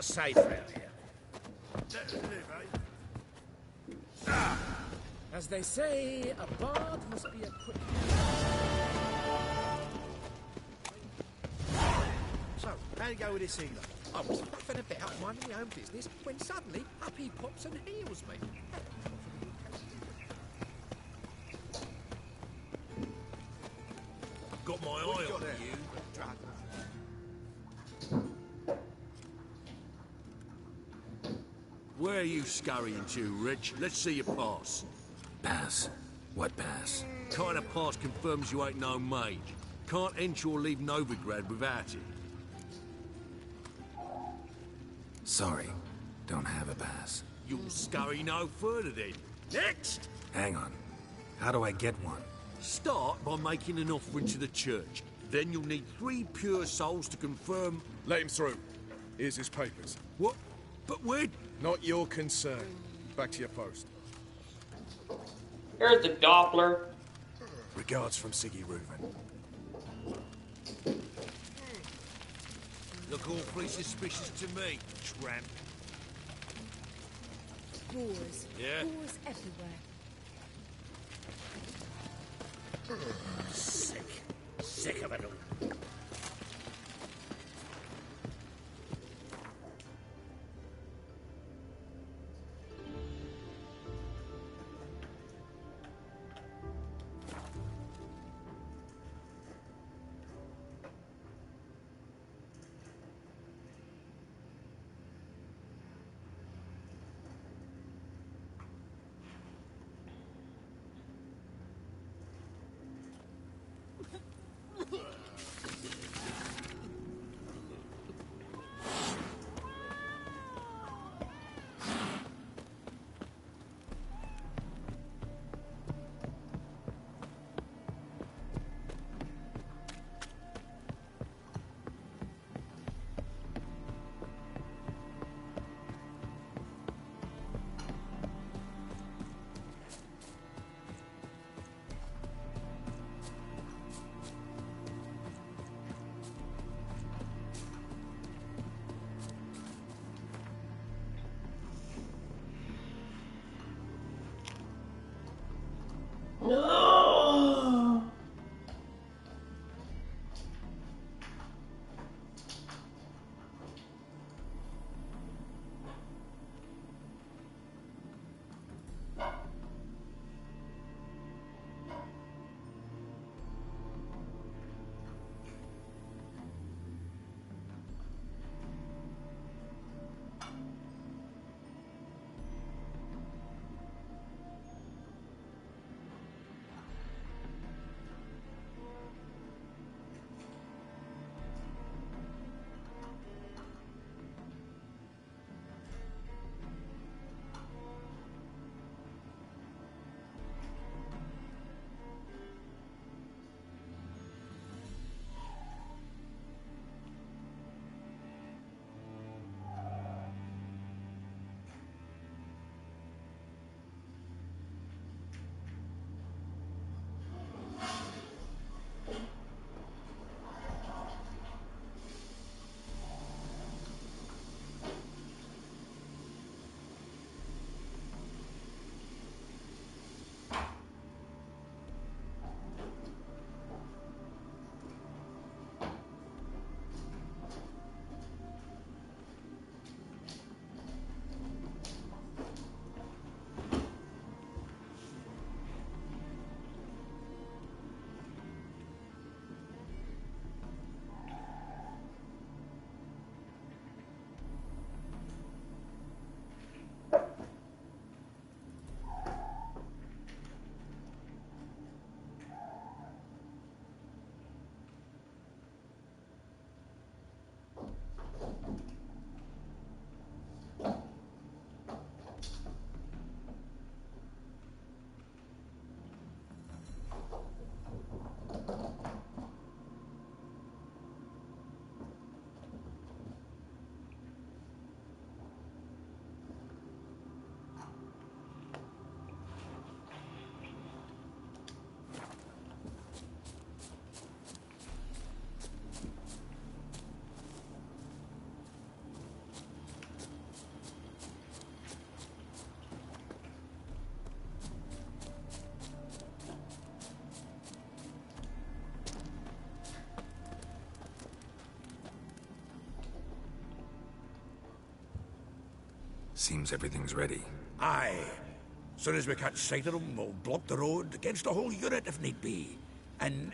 not safe around here. Let them live, eh? As they say, a bard must be a quick... So, how you go with this healer? I was puffing about minding my own business when suddenly up he pops and heals me. Got my eye on you. Where are you scurrying to, Rich? Let's see your pass. Pass? What pass? Kind of pass confirms you ain't no mage. Can't enter or leave Novigrad without it. Sorry, don't have a pass. You'll scurry no further then. Next! Hang on. How do I get one? Start by making an offering to the church. Then you'll need 3 pure souls to confirm... Let him through. Here's his papers. What? But where... Not your concern. Back to your post. Here's the Doppler. Regards from Siggy Reuven. Look awfully suspicious to me, tramp. Boars. Yeah? Boars everywhere. Sick. Sick of it all. No. Seems everything's ready. Aye. Soon as we catch sight of them, we'll block the road against a whole unit if need be. And,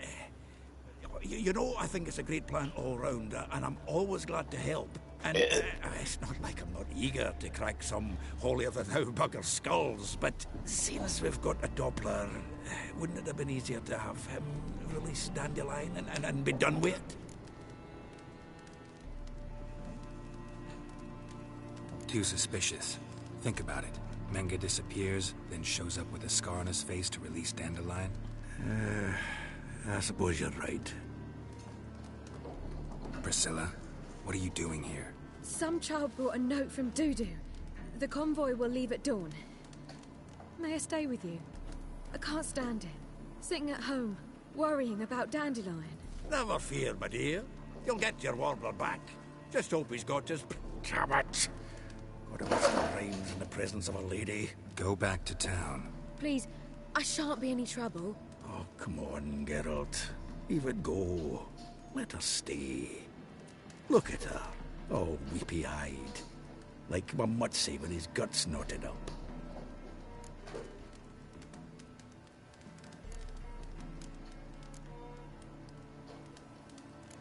you know, I think it's a great plan all round, and I'm always glad to help. And it's not like I'm not eager to crack some holier-than-thou bugger skulls, but since we've got a Doppler, wouldn't it have been easier to have him release Dandelion and be done with it? Too suspicious. Think about it. Menga disappears, then shows up with a scar on his face to release Dandelion. I suppose you're right. Priscilla, what are you doing here? Some child brought a note from Dudu. The convoy will leave at dawn. May I stay with you? I can't stand it. Sitting at home, worrying about Dandelion. Never fear, my dear. You'll get your warbler back. Just hope he's got his... Damn it! What a waste of rhymes in the presence of a lady. Go back to town. Please, I shan't be any trouble. Oh, come on, Geralt. Leave it go. Let her stay. Look at her, all weepy-eyed. Like Mamutsi with his guts knotted up.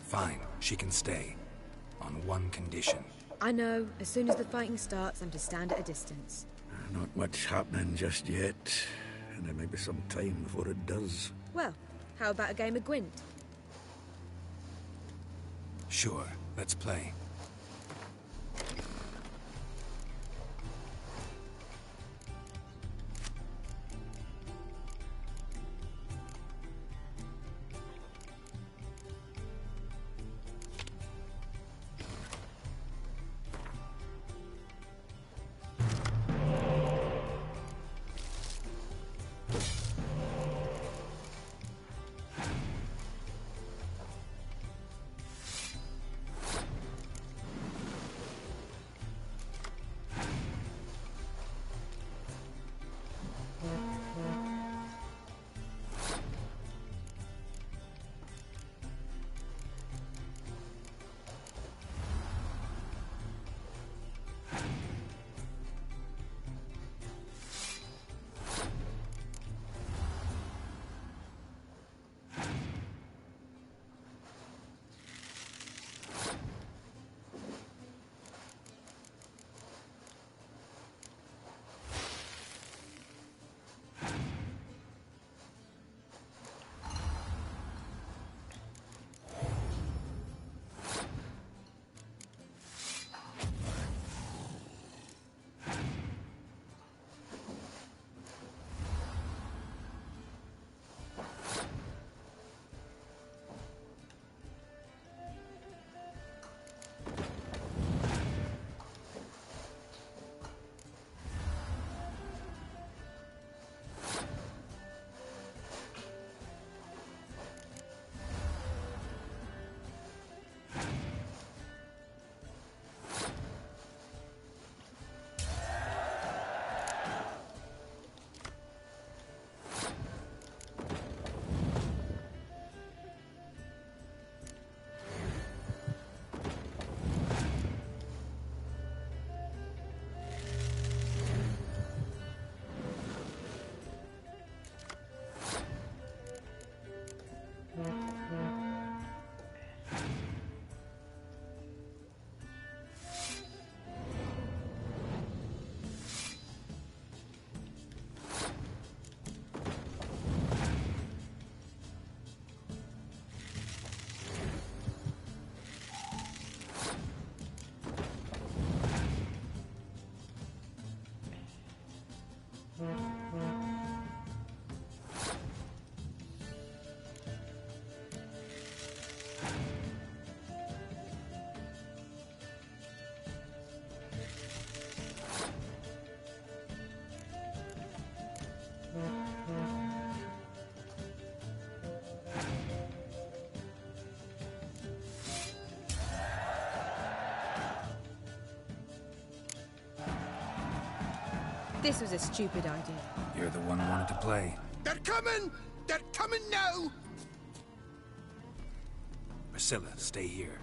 Fine, she can stay. On one condition. I know, as soon as the fighting starts, I'm to stand at a distance. Not much happening just yet. And there may be some time before it does. Well, how about a game of Gwent? Sure, let's play. This was a stupid idea. You're the one who wanted to play. They're coming! They're coming now! Priscilla, stay here.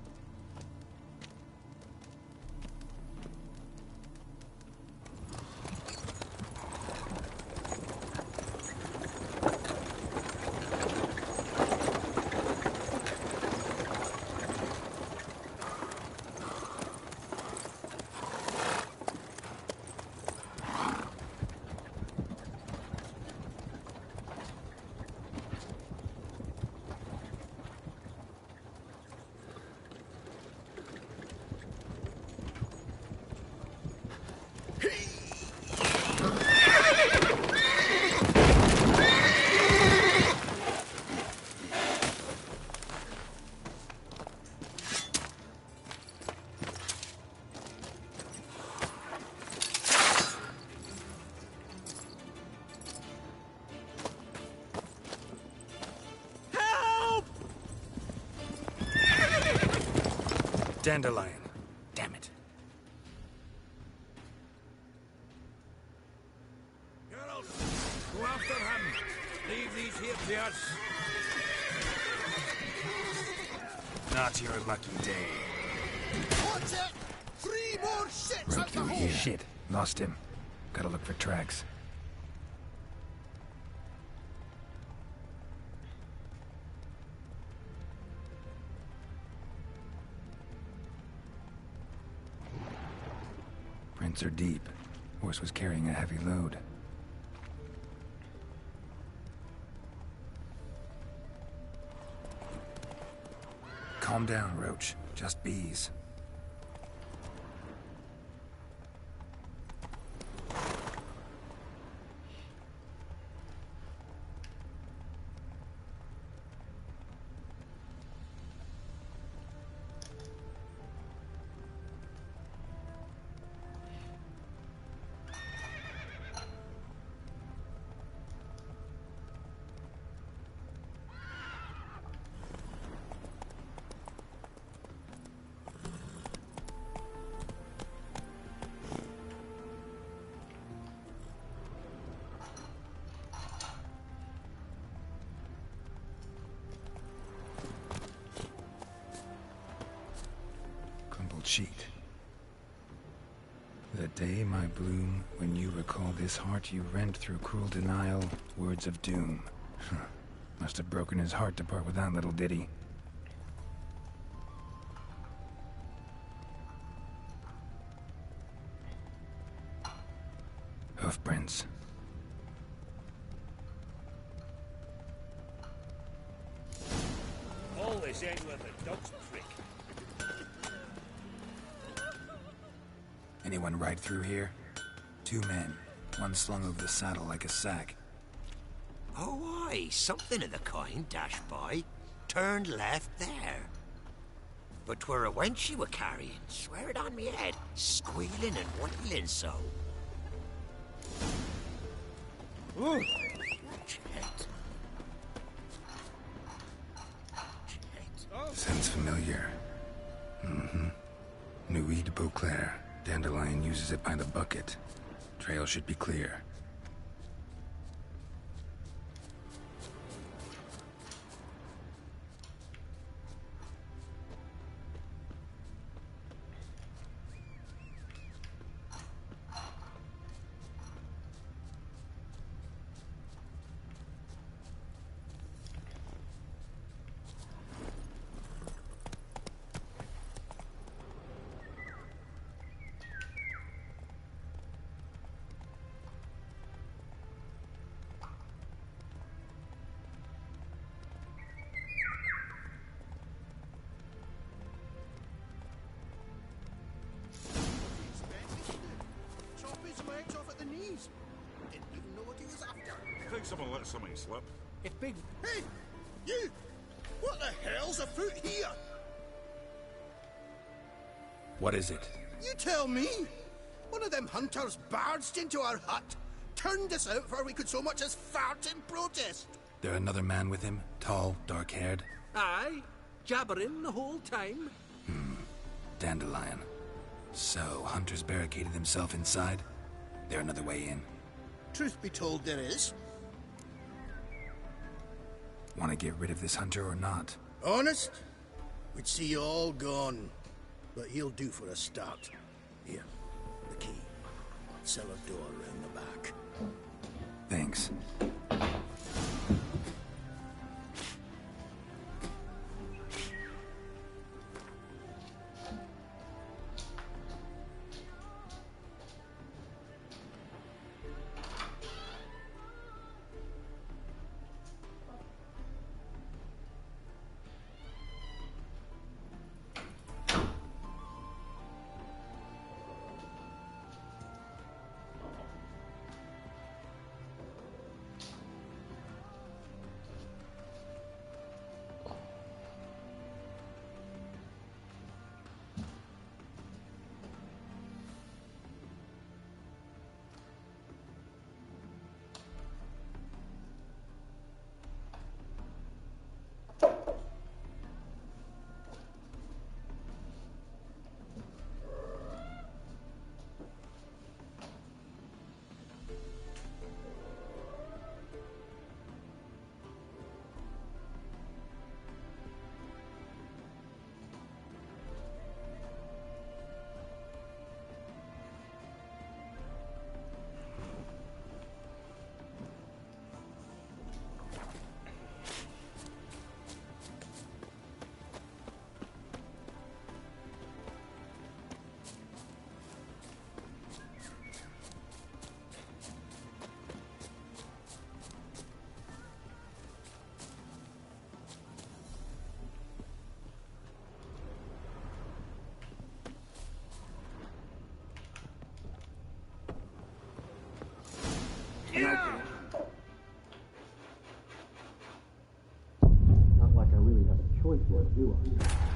Dandelion. Damn it. Geralt, go after him. Leave these here to us. Not your lucky day. What's it? 3 more ships Rode at the through hole! here. Shit. Lost him. Gotta look for tracks. Prints are deep. Horse was carrying a heavy load. Calm down, Roach. Just bees. Sheet. The day, my bloom, when you recall this heart you rent through cruel denial, words of doom. Must have broken his heart to part with that little ditty. Hoofprints. Always end with a dog's prick. Anyone ride through here? 2 men. One slung over the saddle like a sack. Oh, aye, something of the kind dashed by. Turned left there. But 'twere a wench you were carrying, swear it on me head, squealing and wailing so. Ooh. Shit. Sounds familiar. Nuit de Beauclair. Dandelion uses it by the bucket. Trail should be clear. Chop his legs off at the knees. Didn't even know what he was after. I think someone let something slip. It's big. Hey! You! What the hell's afoot here? What is it? You tell me! One of them hunters barged into our hut, turned us out before we could so much as fart in protest. There another man with him? Tall, dark-haired? Aye, jabbering the whole time. Dandelion. So, Hunter's barricaded himself inside? There another way in? Truth be told, there is. Want to get rid of this Hunter or not? Honest? We'd see you all gone. But he'll do for a start. Here, the key. Cellar door round the back. Thanks. choice now, do I?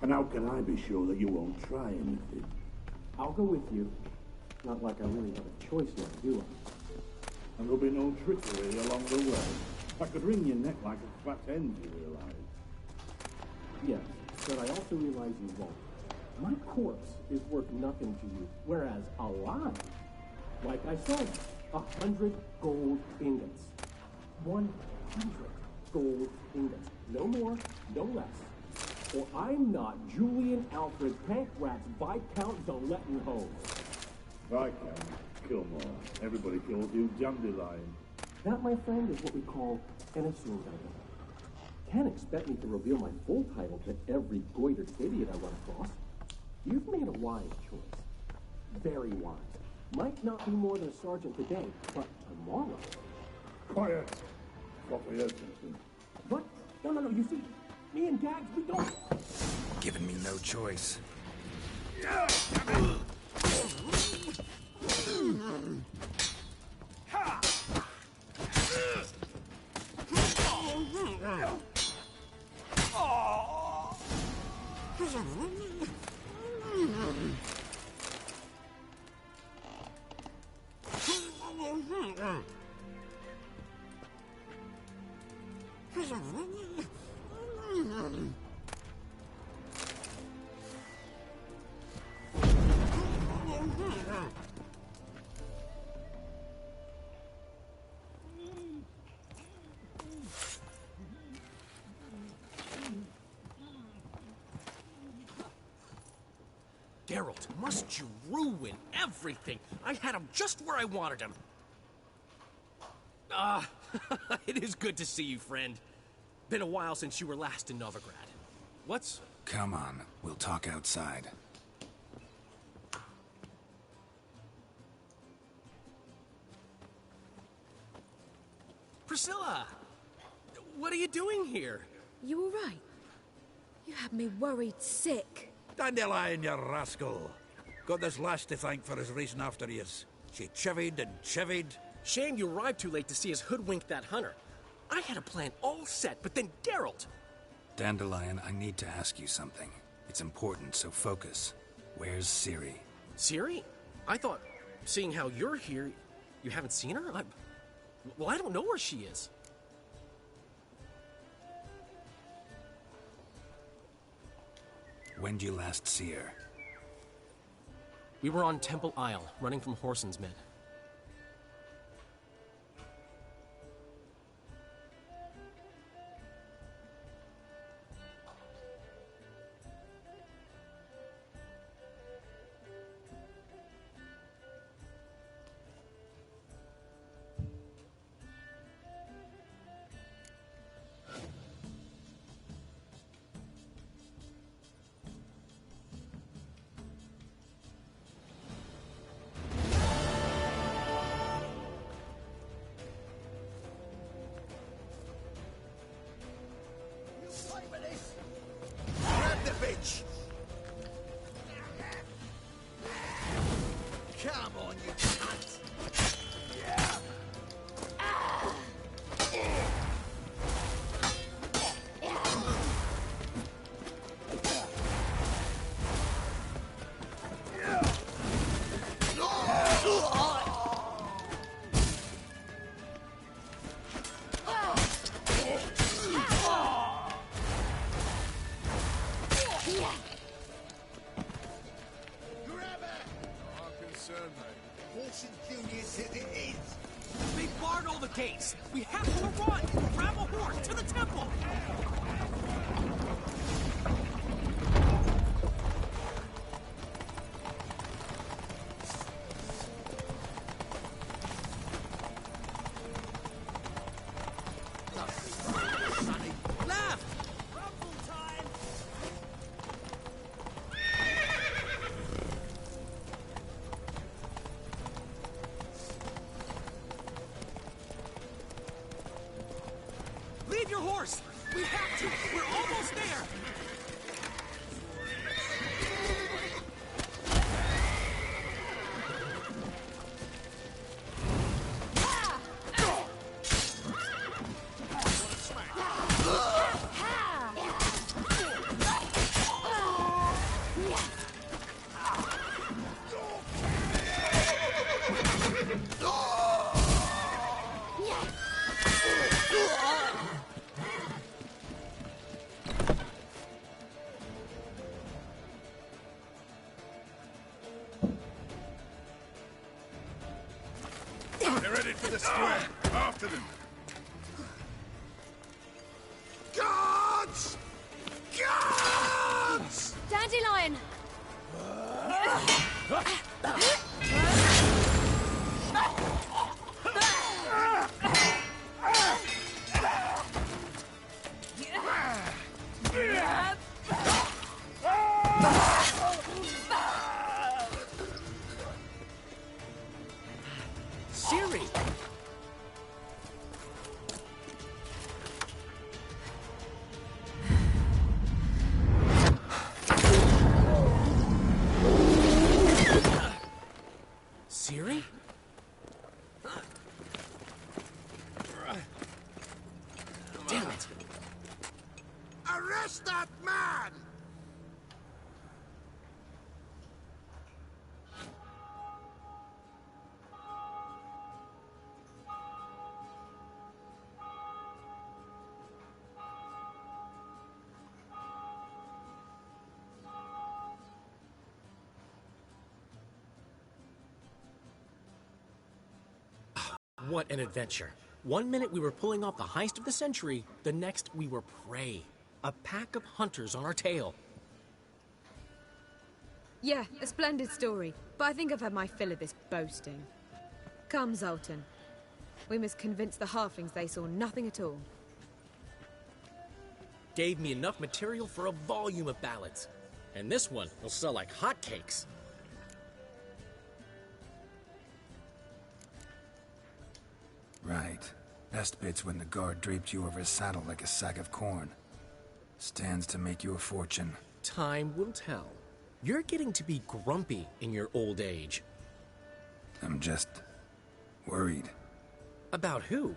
And how can I be sure that you won't try anything? I'll go with you. Not like I really have a choice now, do I? And there'll be no trickery along the way. I could wring your neck like a fat hen, you realise? Yes, but I also realize you won't. My corpse is worth nothing to you, whereas alive, like I said, 100 gold ingots. 100 gold ingots. No more, no less. Or I'm not Julian Alfred Pancratz Viscount Zalettenholm. Viscount Kilmore. Everybody calls you Dandelion. That, my friend, is what we call an assumed title. Can't expect me to reveal my full title to every goitered idiot I run across. You've made a wise choice. Very wise. Might not be more than a sergeant today, but tomorrow... Quiet! What we heard something. What? No, you see, me and Gags, we don't... Giving me no choice. Geralt, must you ruin everything? I had him just where I wanted him. It is good to see you, friend. Been a while since you were last in Novigrad. What's... Come on, we'll talk outside. Priscilla! What are you doing here? You all right? You had me worried sick. Dandelion, you rascal. Got this lass to thank for his racing after yous. She chivied and chivied. Shame you arrived too late to see us hoodwink that hunter. I had a plan all set, but then Geralt... Dandelion, I need to ask you something. It's important, so focus. Where's Ciri? Ciri? I thought, seeing how you're here, you haven't seen her? Well, I don't know where she is. When'd you last see her? We were on Temple Isle, running from Whoreson's men. Grab the bitch! Come on, you cunt! They barred all the gates. We have to run. Grab a horse to the temple. Left. Rumble time. Leave your horse! We have to! We're almost there! They're headed for the square. After them. Guards! Guards! Dandelion! Ciri! Ciri? Damn it! Arrest that man! What an adventure. One minute we were pulling off the heist of the century, the next we were prey. A pack of hunters on our tail. Yeah, a splendid story, but I think I've had my fill of this boasting. Come, Zoltan. We must convince the halflings they saw nothing at all. Gave me enough material for a volume of ballads. And this one will sell like hotcakes. Right. Best bit's when the guard draped you over his saddle like a sack of corn. Stands to make you a fortune. Time will tell. You're getting to be grumpy in your old age. I'm just... worried. About who?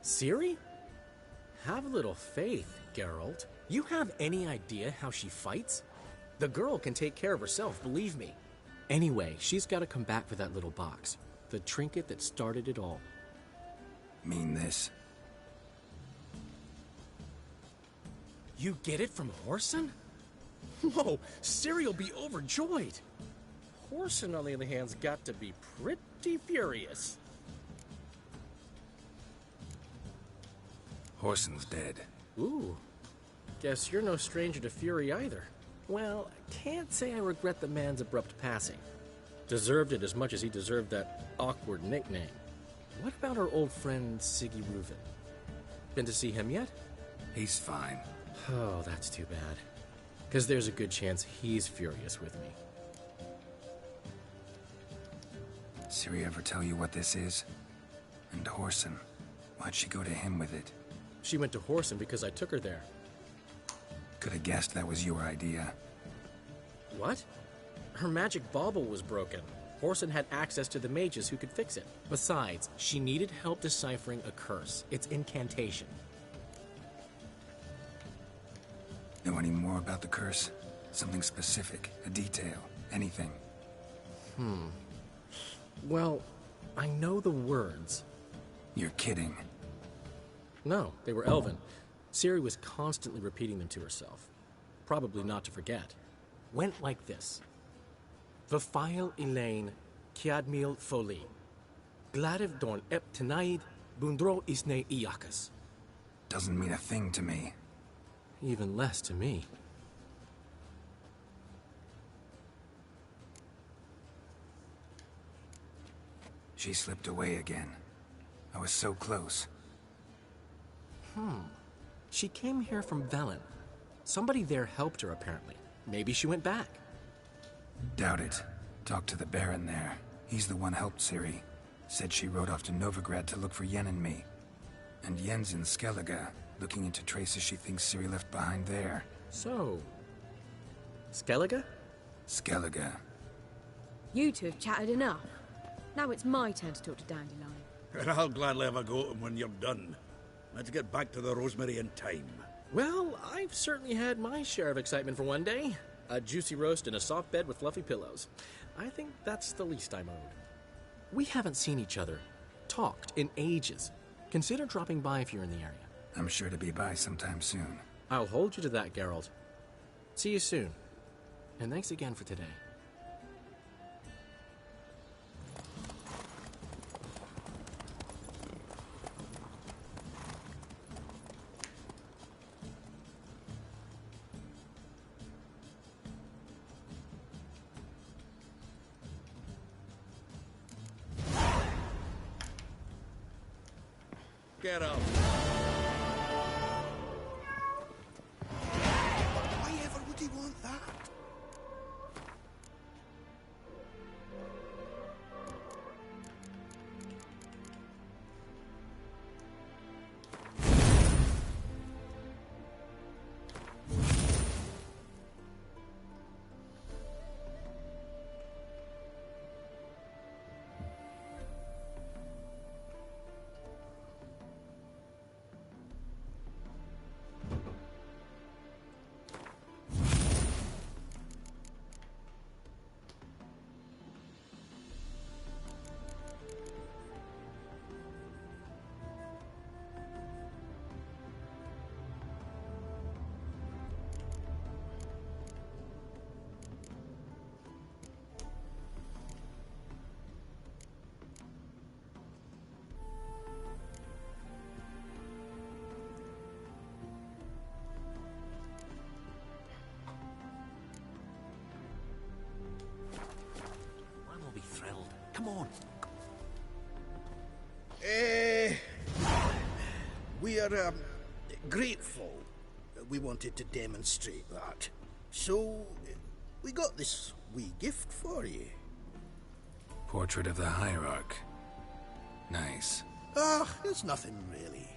Ciri? Have a little faith, Geralt. You have any idea how she fights? The girl can take care of herself, believe me. Anyway, she's got to come back for that little box. The trinket that started it all. Mean this? You get it from Whoreson? Whoa, Ciri'll be overjoyed. Whoreson, on the other hand's got to be pretty furious. Whoreson's dead. Ooh. Guess you're no stranger to fury either. Well, can't say I regret the man's abrupt passing. Deserved it as much as he deserved that awkward nickname. What about our old friend Siggy Reuven? Been to see him yet? He's fine. Oh, that's too bad. Because there's a good chance he's furious with me. Ciri ever tell you what this is? And Whoreson, why'd she go to him with it? She went to Whoreson because I took her there. Could have guessed that was your idea. What? Her magic bauble was broken. Whoreson had access to the mages who could fix it. Besides, she needed help deciphering a curse. Its incantation. Know any more about the curse? Something specific, a detail, anything? Well, I know the words. You're kidding. No, they were Elven. Ciri was constantly repeating them to herself. Probably not to forget. Went like this. Vafile Elaine, Kiadmil Foli. Gladiv Dorn Ep Tenaid, Bundro Isne Iakas. Doesn't mean a thing to me. Even less to me. She slipped away again. I was so close. She came here from Velen. Somebody there helped her, apparently. Maybe she went back. Doubt it. Talked to the Baron there. He's the one helped Ciri. Said she rode off to Novigrad to look for Yen and me. And Yen's in Skellige, looking into traces she thinks Ciri left behind there. So... Skellige? Skellige. You two have chatted enough. Now it's my turn to talk to Dandelion. And I'll gladly have a go at him when you're done. Let's get back to the Rosemary in time. Well, I've certainly had my share of excitement for one day. A juicy roast and a soft bed with fluffy pillows. I think that's the least I'm owed. We haven't seen each other, talked in ages. Consider dropping by if you're in the area. I'm sure to be by sometime soon. I'll hold you to that, Geralt. See you soon. And thanks again for today. Get up. Why ever would he want that? we're grateful. We wanted to demonstrate that. So, we got this wee gift for you. Portrait of the Hierarch. Nice. It's nothing really.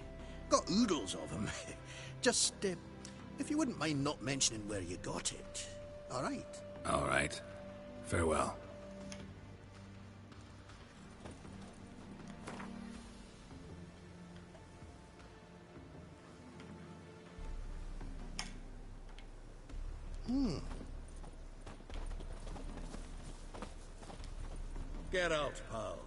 Got oodles of them. Just, if you wouldn't mind not mentioning where you got it. All right? All right. Farewell. Get out, pal.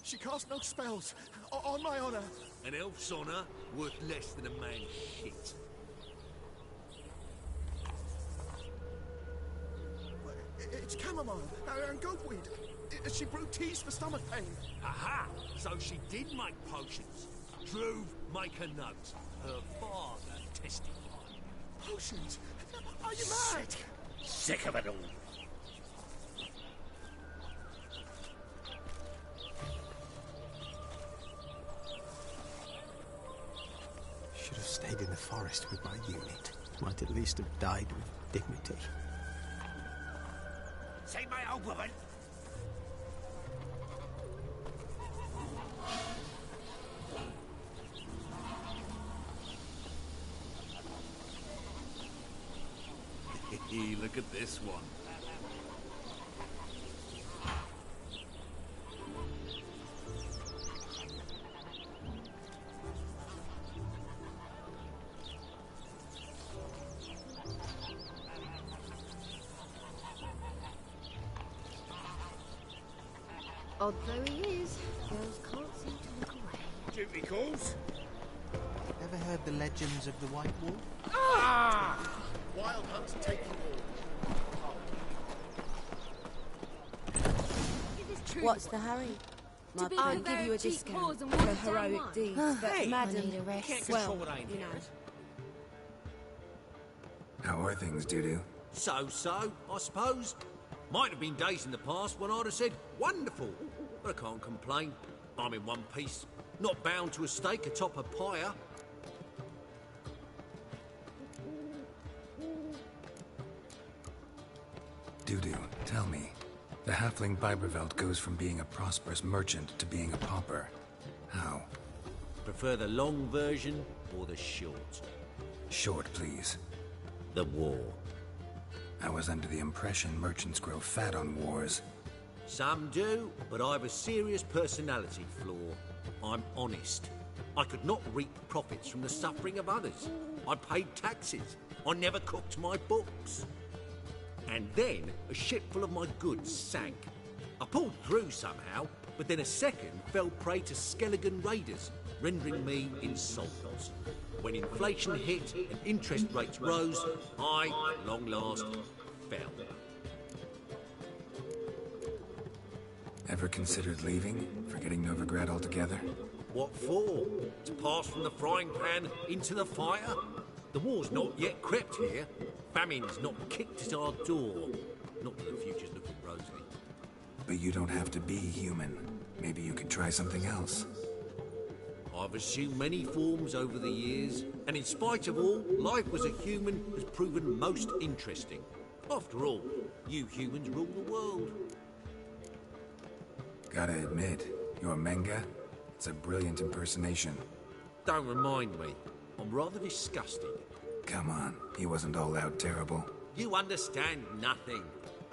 She cast no spells. On my honor. An elf's honor worth less than a man's shit. It's chamomile and goatweed. She brewed teas for stomach pain. Aha! So she did make potions. Druve, make a note. Her father testified. Potions? Are you mad? Sick of it all. Should have stayed in the forest with my unit. Might at least have died with dignity. Say my old woman. Look at this one. Odd though he is, girls can't seem to look away. Duty calls. Ever heard the legends of the White Wolf? Wild hunts take you all. What's the hurry? My I'll give you a discount for for heroic deeds, but madam, well, you know. How are things, Dudu? So, I suppose. Might have been days in the past when I'd have said, wonderful. But I can't complain. I'm in one piece. Not bound to a stake atop a pyre. Dudu, tell me. The halfling Biberveld goes from being a prosperous merchant to being a pauper. How? Prefer the long version or the short? Short, please. The war. I was under the impression merchants grow fat on wars. Some do, but I've a serious personality flaw. I'm honest. I could not reap profits from the suffering of others. I paid taxes. I never cooked my books. And then a ship full of my goods sank. I pulled through somehow, but then a second fell prey to Skelligan raiders, rendering me insolvent. When inflation hit and interest rates rose, I, at long last, fell. Ever considered leaving? Forgetting Novigrad altogether? What for? To pass from the frying pan into the fire? The war's not yet crept here. Famine's not kicked at our door. Not that the future's looking rosy. But you don't have to be human. Maybe you could try something else. I've assumed many forms over the years, and in spite of all, life as a human has proven most interesting. After all, you humans rule the world. Gotta admit, your Menga? It's a brilliant impersonation. Don't remind me. I'm rather disgusted. Come on, he wasn't all out terrible. You understand nothing.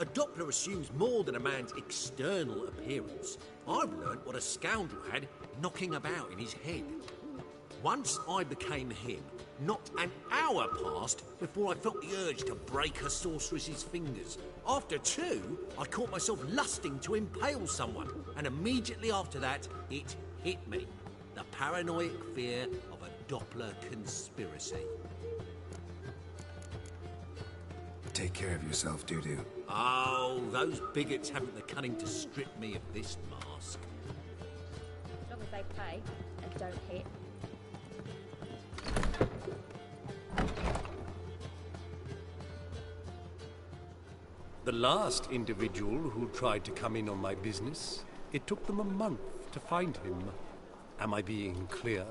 A Doppler assumes more than a man's external appearance. I've learnt what a scoundrel had knocking about in his head. Once I became him, not an hour passed before I felt the urge to break a sorceress's fingers. After 2, I caught myself lusting to impale someone, and immediately after that, it hit me. The paranoid fear of a Doppler conspiracy. Take care of yourself, Dudu. Oh, those bigots haven't the cunning to strip me of this mask. As long as they pay and don't hit. The last individual who tried to come in on my business, it took them a month to find him. Am I being clear,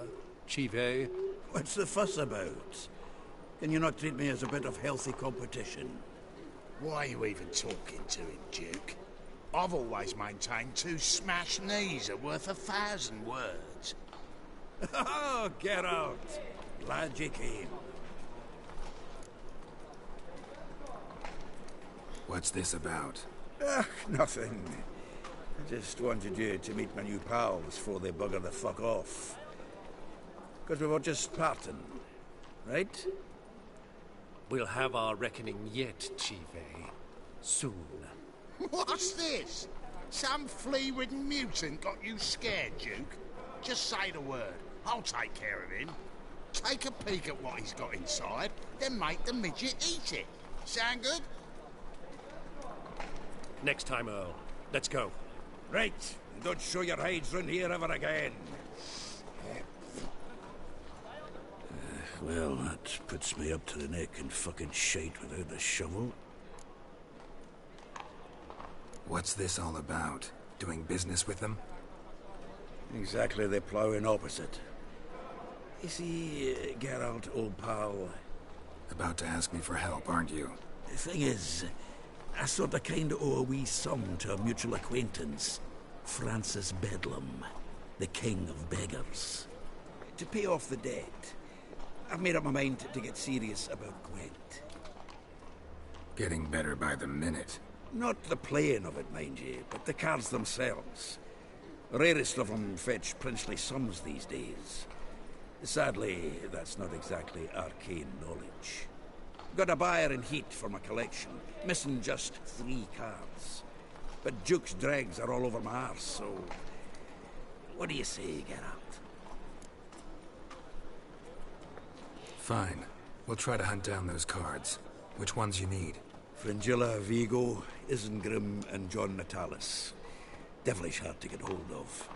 Chive? What's the fuss about? Can you not treat me as a bit of healthy competition? Why are you even talking to him, Duke? I've always maintained 2 smashed knees are worth 1,000 words. Oh, get out! Glad you came. What's this about? Nothing. I just wanted you to meet my new pals before they bugger the fuck off. Because we were just parting, right? We'll have our reckoning yet, Chive. Soon. What's this? Some flea-ridden mutant got you scared, Duke? Just say the word. I'll take care of him. Take a peek at what he's got inside, then make the midget eat it. Sound good? Next time, Earl. Let's go. Right. Don't show your hides round here ever again. Well, that puts me up to the neck in fucking shite without a shovel. What's this all about? Doing business with them? Exactly the ploughing opposite. You see, Geralt, old pal... About to ask me for help, aren't you? The thing is, I sort of kind of owe a wee sum to a mutual acquaintance. Francis Bedlam, the king of beggars. To pay off the debt, I've made up my mind to get serious about Gwent. Getting better by the minute. Not the playing of it, mind you, but the cards themselves. The rarest of them fetch princely sums these days. Sadly, that's not exactly arcane knowledge. Got a buyer in heat for my collection, missing just 3 cards. But Duke's dregs are all over my arse, so... What do you say, Geralt? Fine. We'll try to hunt down those cards. Which ones you need? Fringilla, Vigo, Isengrim, and John Natalis. Devilish hard to get hold of.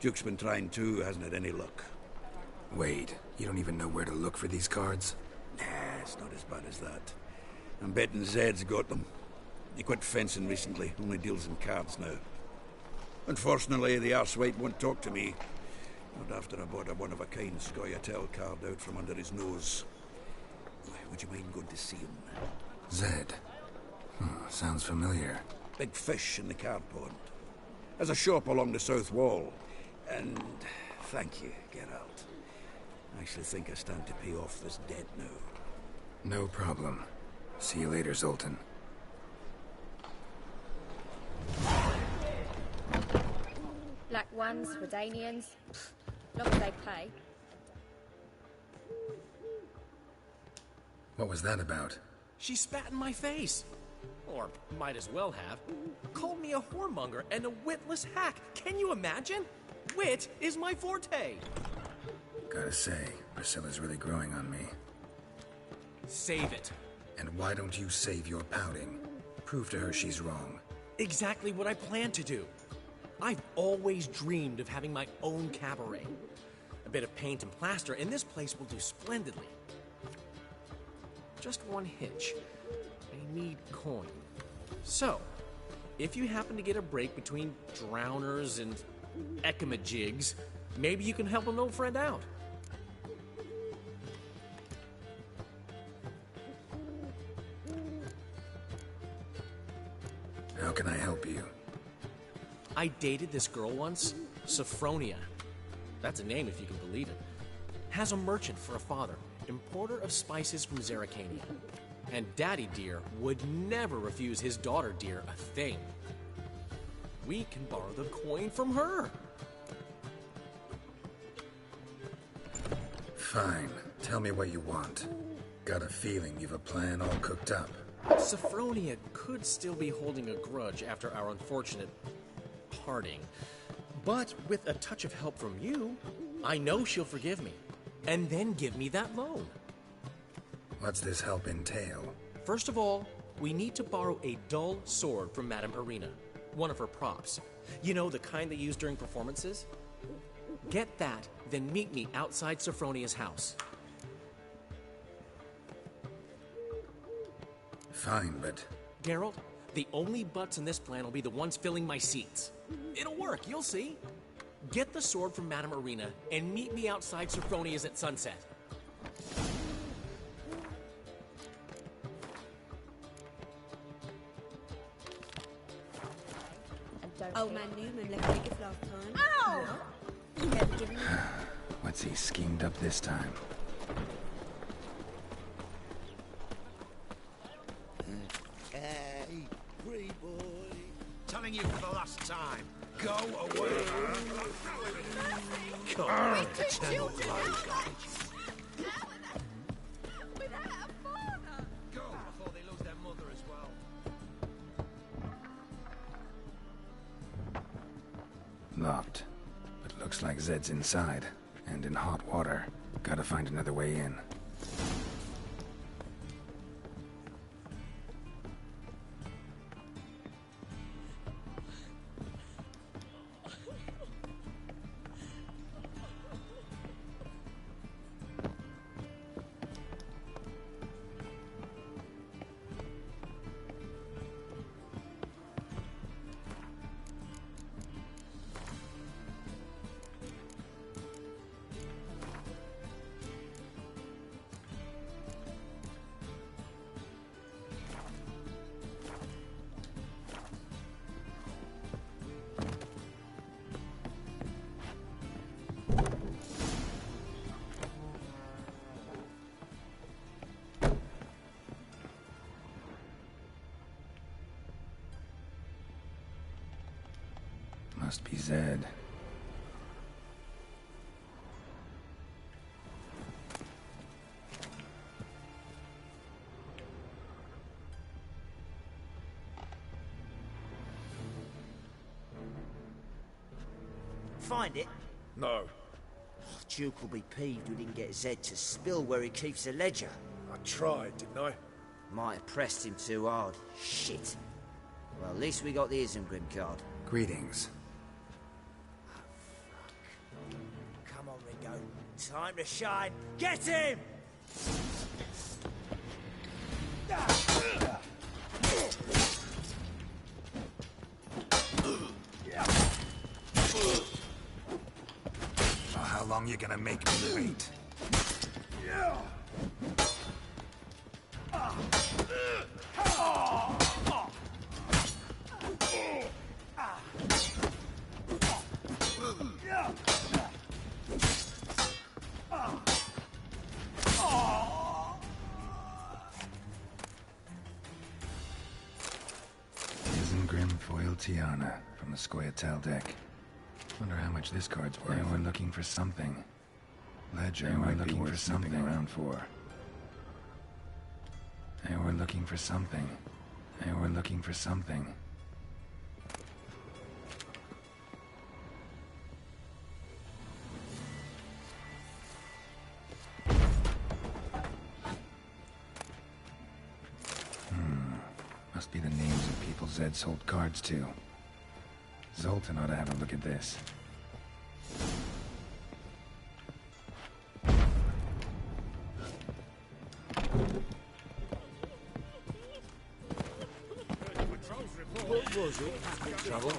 Duke's been trying too, hasn't had any luck. Wait, you don't even know where to look for these cards? Nah, it's not as bad as that. I'm betting Zed's got them. He quit fencing recently, only deals in cards now. Unfortunately, the arsewite won't talk to me. Not after I bought a one-of-a-kind Scoia'tael card out from under his nose. Would you mind going to see him? Zed. Sounds familiar. Big fish in the card pond. There's a shop along the south wall. And thank you, Geralt. I actually think I stand to pay off this debt now. No problem. See you later, Zoltan. Black ones, Redanians. Long as they pay. What was that about? She spat in my face. Or might as well have. Called me a whoremonger and a witless hack. Can you imagine? Wit is my forte. Gotta say, Priscilla's really growing on me. Save it. And why don't you save your pouting? Prove to her she's wrong. Exactly what I plan to do. I've always dreamed of having my own cabaret. A bit of paint and plaster, and this place will do splendidly. Just one hitch. I need coin. So, if you happen to get a break between drowners and ekamajigs, maybe you can help an old friend out. How can I help you? I dated this girl once, Sophronia. That's a name if you can believe it. Has a merchant for a father, importer of spices from Zerrikania. And Daddy Dear would never refuse his daughter Dear a thing. We can borrow the coin from her. Fine. Tell me what you want. Got a feeling you've a plan all cooked up. Sophronia could still be holding a grudge after our unfortunate parting. But with a touch of help from you, I know she'll forgive me. And then give me that loan. What's this help entail? First of all, we need to borrow a dull sword from Madame Irina. One of her props. You know, the kind they use during performances? Get that, then meet me outside Sophronia's house. Fine, but... Geralt, the only butts in this plan will be the ones filling my seats. It'll work, you'll see. Get the sword from Madame Irina and meet me outside Sophronia's at sunset. Old man Newman left me a gift last time. Ow! You never given me. What's he schemed up this time? Hey, free boy. Telling you for the last time. Go away. God, eternal glow, guys. Go before they lose their mother as well. Locked. But looks like Zed's inside. And in hot water. Gotta find another way in. Must be Zed. Find it? No. Duke will be peeved we didn't get Zed to spill where he keeps the ledger. I tried, didn't I? Might have pressed him too hard. Shit. Well, at least we got the Isengrim card. Greetings. Come on, Ringo. Time to shine. Get him! Oh, how long you gonna make me wait? Isengrim foil Tiana from the Scoia'tael deck. Wonder how much this card's worth. They were looking for something. Ledger they were looking for something around for. They were looking for something. They were looking for something. Must be the names of people Zed sold cards to. Zoltan ought to have a look at this. What was it? Trouble?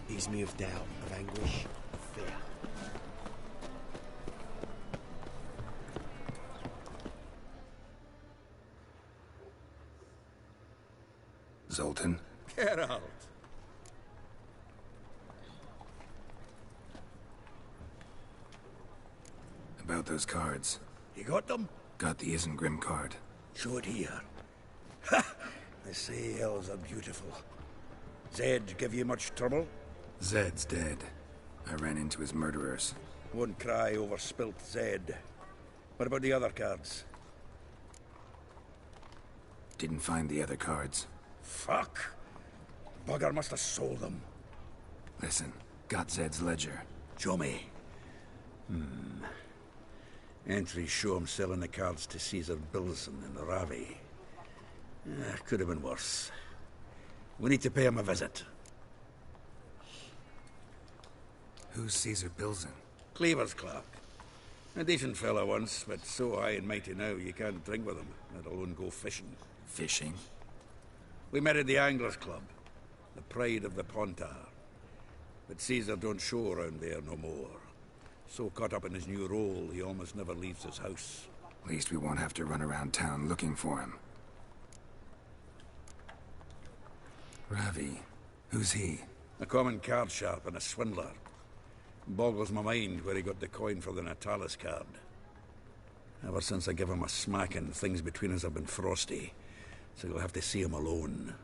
Ease me of doubt, of anguish, of fear. Zoltan? Get out. out those cards. You got them? Got the Isengrim card. Show it here. Ha! They say elves are beautiful. Zed give you much trouble? Zed's dead. I ran into his murderers. Won't cry over spilt Zed. What about the other cards? Didn't find the other cards. Fuck! Bugger must have sold them. Listen, got Zed's ledger. Show me. Entries show him selling the cards to Caesar Bilson in the Ravi. Could have been worse. We need to pay him a visit. Who's Caesar Bilson? Cleaver's clerk. A decent fellow once, but so high and mighty now you can't drink with him, let alone go fishing. Fishing? We met at the Anglers Club, the pride of the Pontar. But Caesar don't show around there no more. So caught up in his new role, he almost never leaves his house. At least we won't have to run around town looking for him. Ravi. Who's he? A common card sharp and a swindler. Boggles my mind where he got the coin for the Natalis card. Ever since I gave him a smacking, things between us have been frosty. So you'll have to see him alone.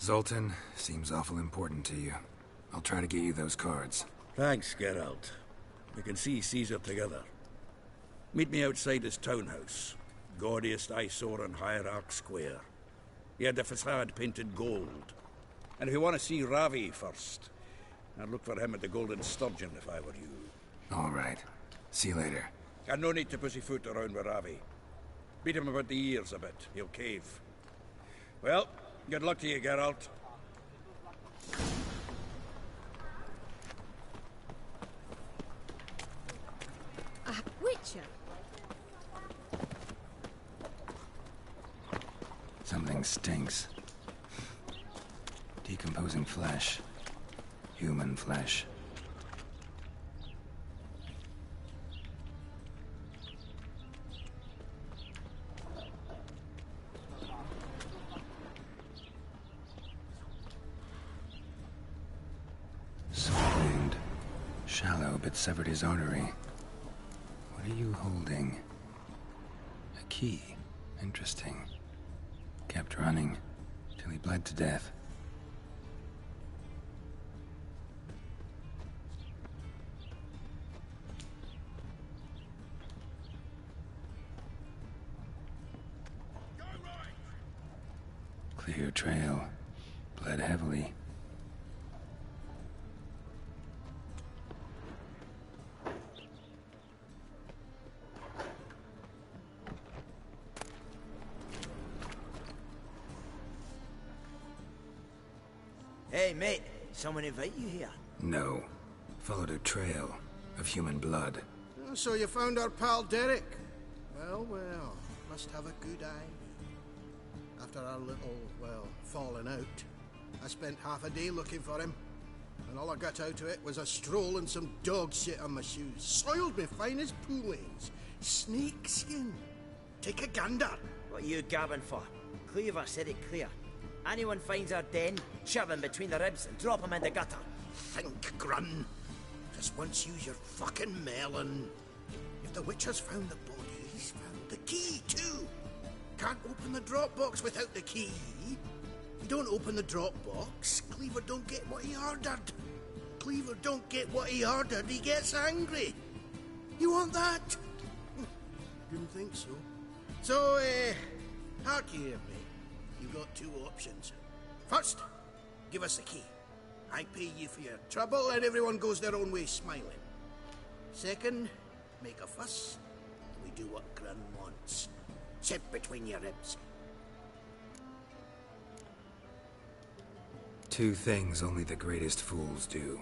Zoltan seems awful important to you. I'll try to get you those cards. Thanks, Geralt. We can see Caesar together. Meet me outside his townhouse. Gaudiest eyesore on Hierarch Square. He had the facade painted gold. And if you want to see Ravi first, I'd look for him at the Golden Sturgeon if I were you. All right. See you later. And no need to pussyfoot around with Ravi. Beat him about the ears a bit. He'll cave. Well, good luck to you, Geralt. Witcher? Something stinks. Decomposing flesh. Human flesh. Sword wound. Shallow, but severed his artery. What are you holding? A key. Interesting. Kept running till he bled to death. Clear trail. Bled heavily. Hey, mate. Someone invite you here? No. Followed a trail of human blood. So you found our pal Derek? Well, well. Must have a good eye. After our little, well, falling out, I spent half a day looking for him. And all I got out of it was a stroll and some dog shit on my shoes. Soiled me fine as poolings. Snake skin. Take a gander. What are you gabbing for? Cleaver said it clear. Anyone finds our den, shove him between the ribs and drop him in the gutter. Think, Grun. Just once use your fucking melon. If the witch has found the body, he's found the key too. Can't open the drop box without the key. You don't open the drop box, Cleaver don't get what he ordered. Cleaver don't get what he ordered, he gets angry. You want that? Didn't think so. So, hark ye, mate. You've got two options. First, give us the key. I pay you for your trouble and everyone goes their own way smiling. Second, make a fuss. We do what Grun wants. Sit between your ribs. Two things only the greatest fools do.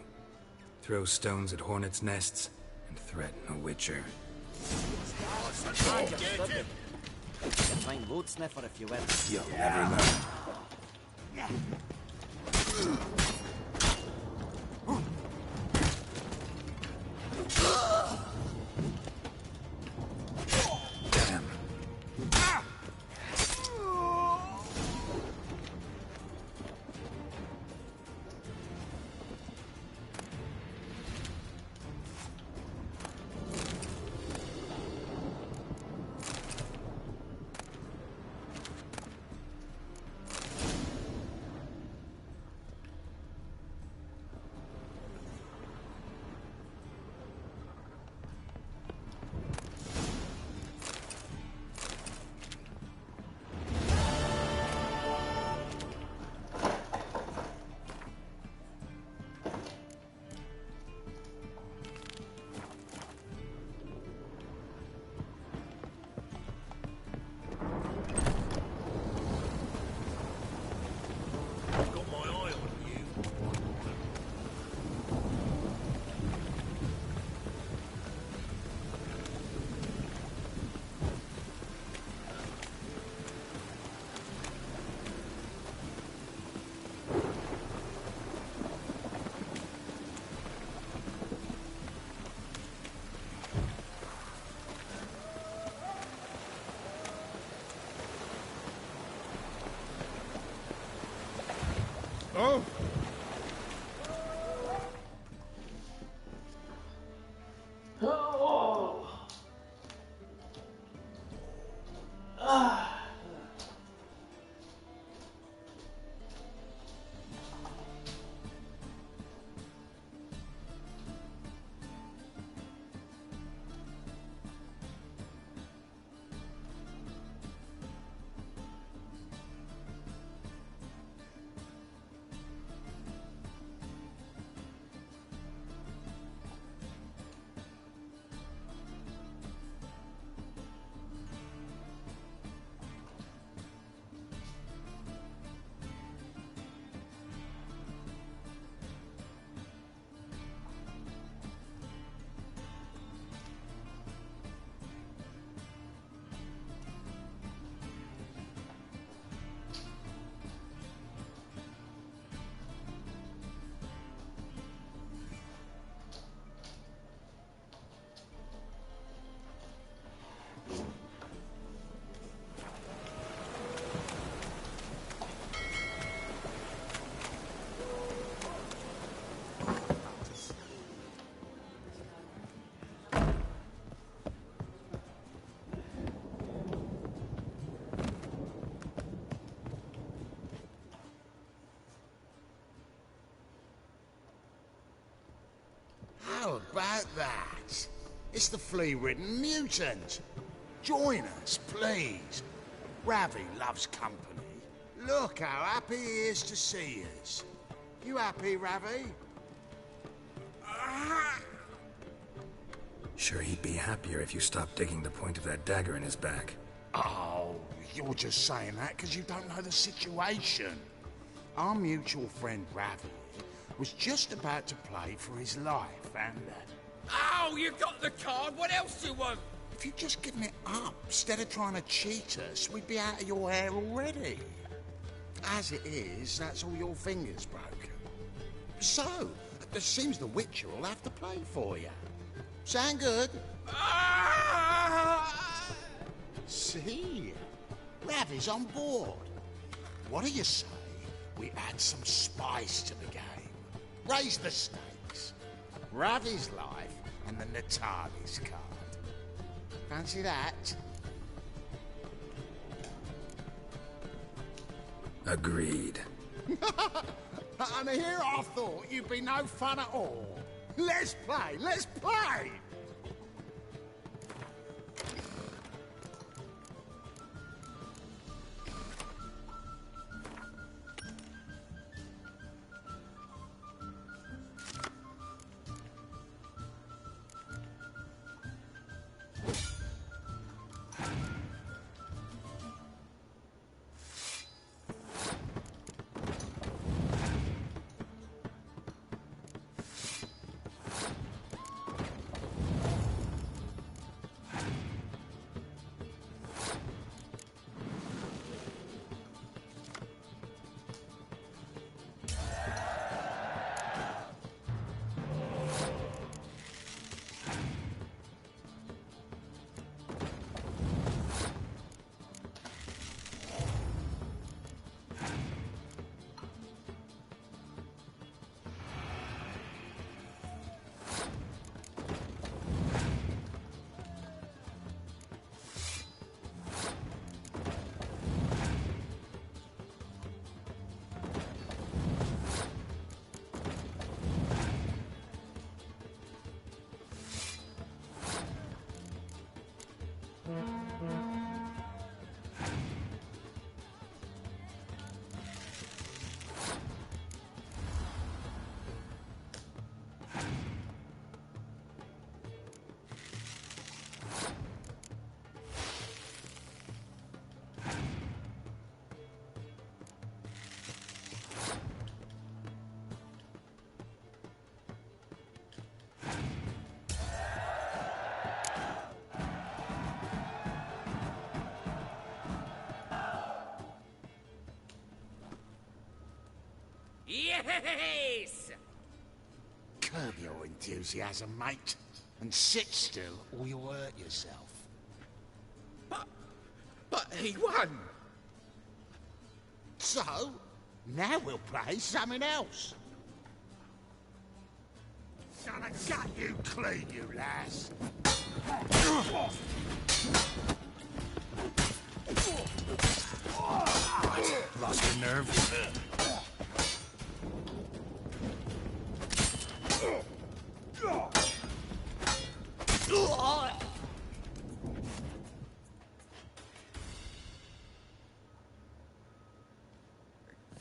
Throw stones at hornets' nests and threaten a witcher. Fine load sniffer if you will. You'll never know. Damn. Oh! How about that? It's the flea-ridden mutant. Join us, please. Ravi loves company. Look how happy he is to see us. You happy, Ravi? Sure, he'd be happier if you stopped digging the point of that dagger in his back. Oh, you're just saying that because you don't know the situation. Our mutual friend Ravi was just about to play for his life, and... Oh, you got the card! What else do you want? If you'd just given it up, instead of trying to cheat us, we'd be out of your hair already. As it is, that's all your fingers broken. So, it seems the Witcher will have to play for you. Sound good? See? Ravi's on board. What do you say we add some spice to the game? Raise the stakes. Ravi's life and the Natalis card. Fancy that? Agreed. And here I thought you'd be no fun at all. Let's play! Let's play! Yes! Curb your enthusiasm, mate, and sit still or you'll hurt yourself. But he won! So, Now we'll play something else. Gonna gut you clean, you lass. Lost your nerve?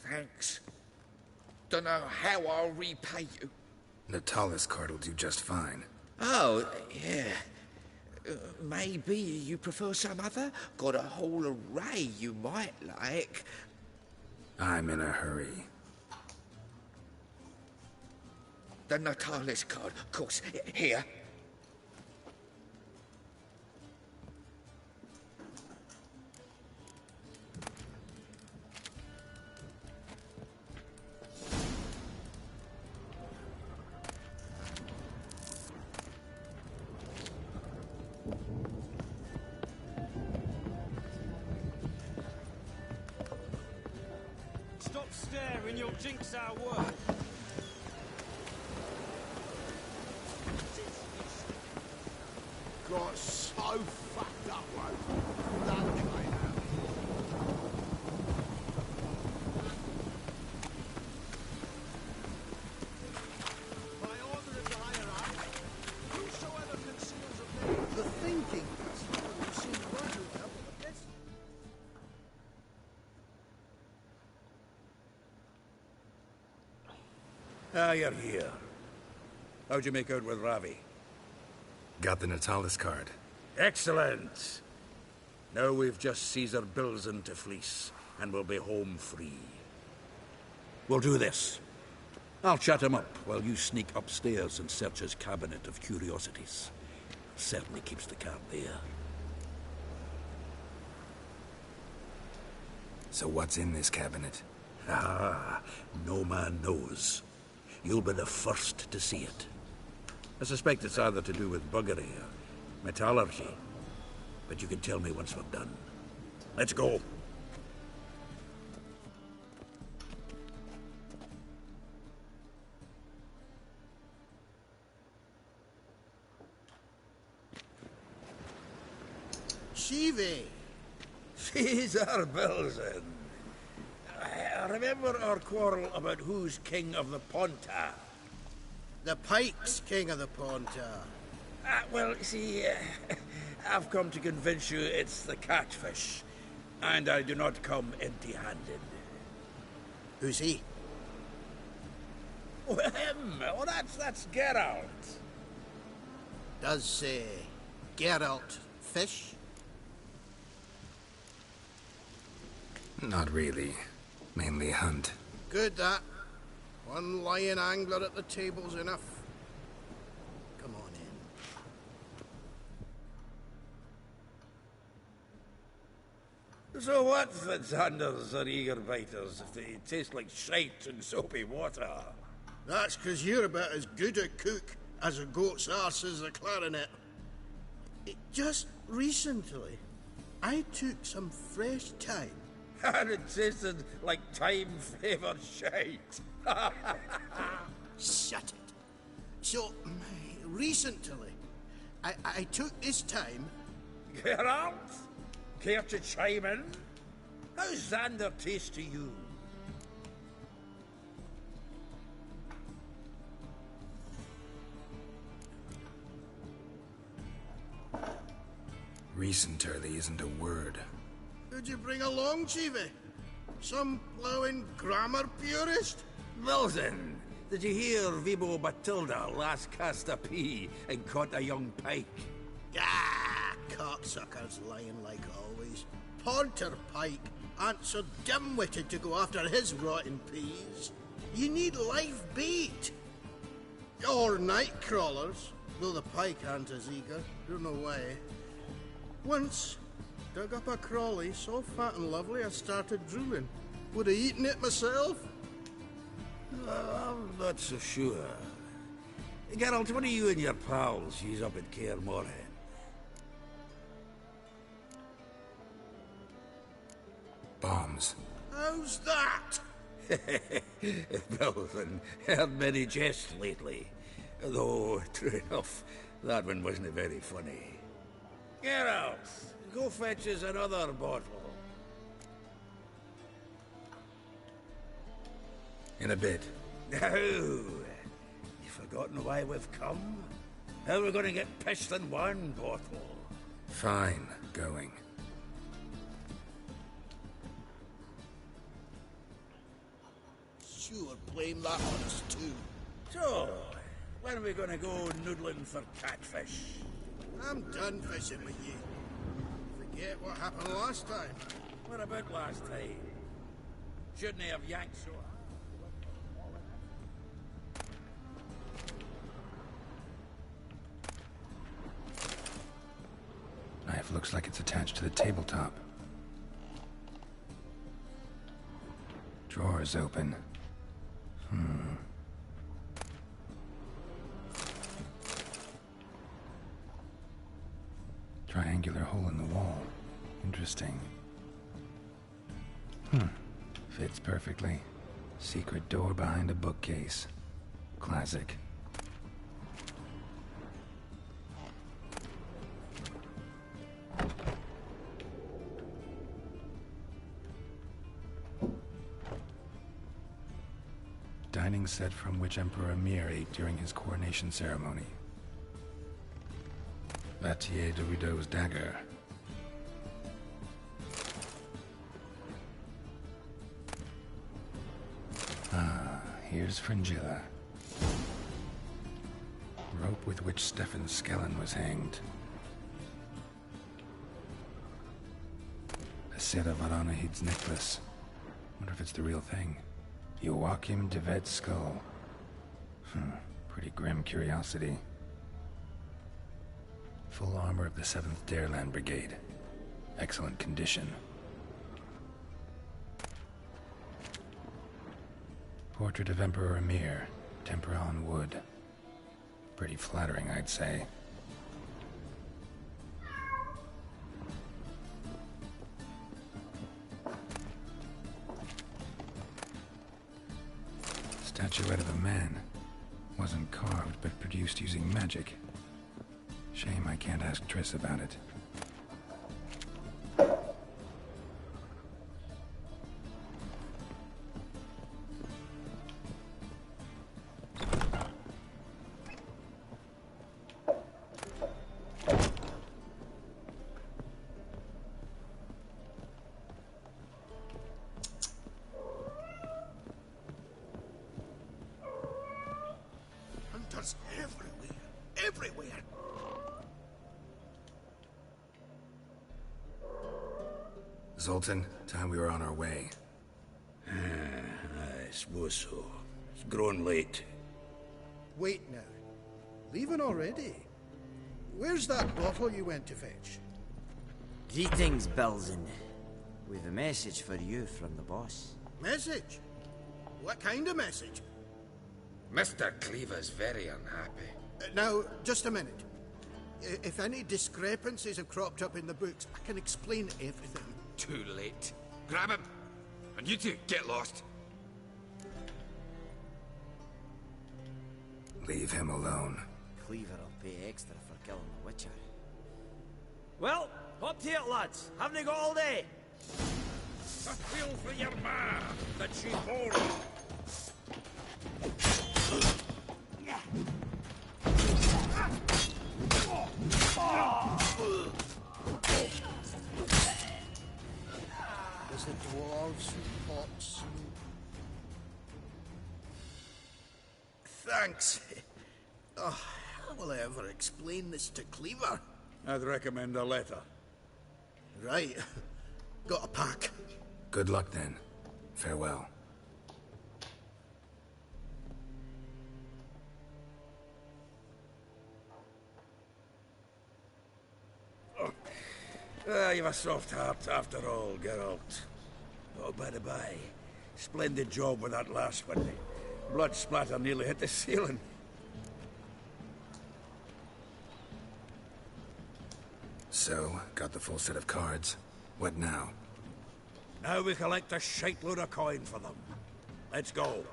Thanks. Dunno how I'll repay you. Natalis card will do just fine. Oh, yeah. Maybe you prefer some other? Got a whole array you might like. I'm in a hurry. The Natalis card, of course. Here. Stop staring, you'll jinx our work. Got so fucked up, mate. Don't I now? By order of the hierarch, whosoever conceals a thing, the thinking person will receive one who help with this. Ah, you're here. How'd you make out with Ravi? Got the Natalis card. Excellent! Now we've just Caesar Bilzen to fleece, and we'll be home free. We'll do this. I'll chat him up while you sneak upstairs and search his cabinet of curiosities. Certainly keeps the cat there. So what's in this cabinet? Ah, no man knows. You'll be the first to see it. I suspect it's either to do with buggery or metallurgy. But you can tell me once we're done. Let's go. Shivi! Caesar Bilzen. Remember our quarrel about who's king of the Ponta? The Pike's king of the Ponta. Well, see, I've come to convince you it's the catfish. And I do not come empty-handed. Who's he? Oh, him! Oh, that's Geralt. Does say Geralt fish? Not really. Mainly hunt. Good, that. One lion angler at the table's enough. Come on in. So what's the Zanders or eager biters if they taste like shite and soapy water? That's 'cause you're about as good a cook as a goat's arse is a clarinet. Just recently, I took some fresh thyme. And it tasted like time-flavoured shite. Shut it. So, recently, I took this time... Geralt? Care to chime in? How's Xander taste to you? Recenterly isn't a word. Who'd you bring along, Chiefy? Some ploughing grammar purist? Bilzen, did you hear Vibo Batilda last cast a pea and caught a young pike? Ah, cocksuckers lying like always. Ponter Pike aren't so dim-witted to go after his rotten peas. You need live bait. Or night crawlers, though the pike aren't as eager. Don't know why. Once, dug up a crawly so fat and lovely I started drooling. Would have eaten it myself? I'm not so sure. Geralt, what are you and your pals use up at Kaer Morhen? Bombs. How's that? Belthan heard many jests lately. Though, true enough, that one wasn't very funny. Geralt, go fetch us another bottle. In a bit. Now, you've forgotten why we've come? How we're going to get pissed in one bottle? Fine, going. Sure, blame that on us too. So, when are we going to go noodling for catfish? I'm done fishing with you. Forget what happened last time. What about last time? Shouldn't he have yanked so? Knife looks like it's attached to the tabletop. Drawer's open. Triangular hole in the wall. Interesting. Fits perfectly. Secret door behind a bookcase. Classic. Dining set from which Emperor Emhyr ate during his coronation ceremony. Vattier de Rideau's dagger. Here's Fringilla. Rope with which Stefan Skellen was hanged. A set of Aranahid's necklace. Wonder if it's the real thing. Joachim de Ved's skull. Pretty grim curiosity. Full armor of the 7th Dareland Brigade. Excellent condition. Portrait of Emperor Emhyr. Tempera on wood. Pretty flattering, I'd say. Statuette of a man. Wasn't carved, but produced using magic. Shame I can't ask Triss about it. Hunters everywhere. Everywhere. Zoltan, time we were on our way. I suppose so. It's grown late. Wait now. Leaving already? Where's that bottle you went to fetch? Greetings, Belzen. We've a message for you from the boss. Message? What kind of message? Mr. Cleaver's very unhappy. Now, just a minute. If any discrepancies have cropped up in the books, I can explain everything. Too late. Grab him! And you two, get lost. Leave him alone. Cleaver will pay extra for killing the Witcher. Well, up to it, lads. Haven't you got all day? A feel for your ma that she bore. There's the dwarves, pots. Thanks. Oh, how will I ever explain this to Cleaver? I'd recommend a letter. Right. Got a pack. Good luck then. Farewell. You've a soft heart after all, Geralt. Oh, by the by, splendid job with that last one. Blood splatter nearly hit the ceiling. So, got the full set of cards. What now? Now we collect a shite load of coin for them. Let's go.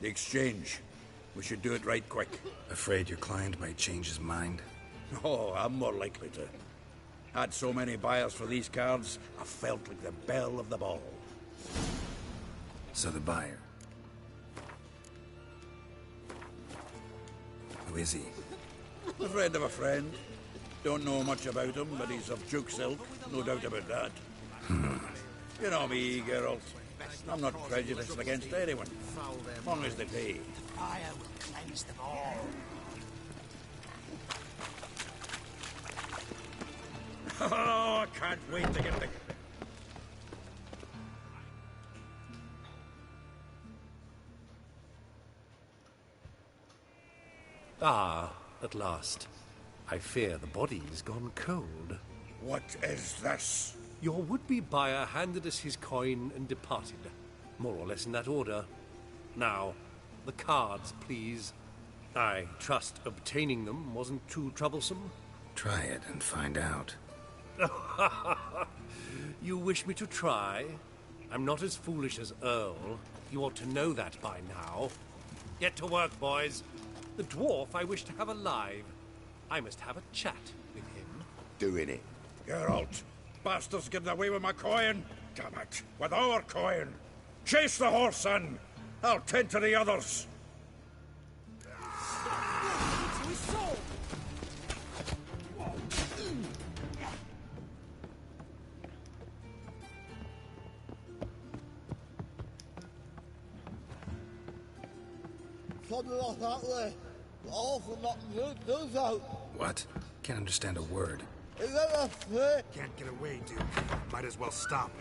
The exchange. We should do it right quick. Afraid your client might change his mind? Oh, I'm more likely to. Had so many buyers for these cards, I felt like the belle of the ball. So the buyer. Who is he? A friend of a friend. Don't know much about him, but he's of Duke's ilk, no doubt about that. You know me, Geralt. I'm not prejudiced against anyone, as long as they pay. Fire will cleanse them all. Oh, I can't wait to get the... Ah, at last. I fear the body's gone cold. What is this? Your would-be buyer handed us his coin and departed. More or less in that order. Now, the cards, please. I trust obtaining them wasn't too troublesome? Try it and find out. You wish me to try? I'm not as foolish as Earl. You ought to know that by now. Get to work, boys. The dwarf I wish to have alive. I must have a chat with him. Doing it. Geralt, bastards getting away with my coin. Damn it, with our coin. Chase the horse, son. I'll tend to the others. What? Can't understand a word. Can't get away, dude. Might as well stop.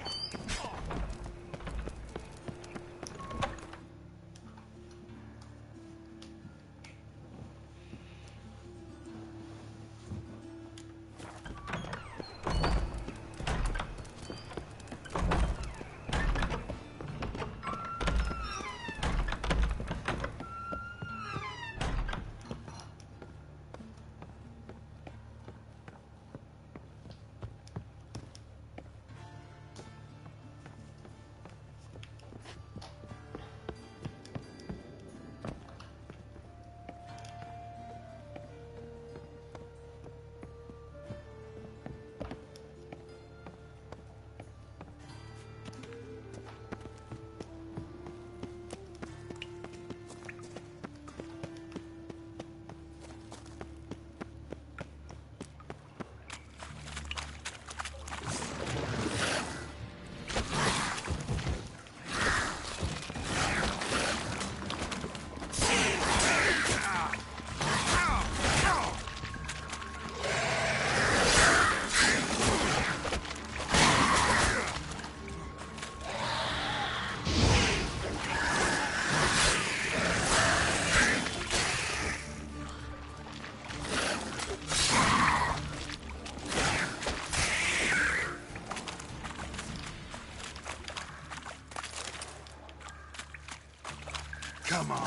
Come on.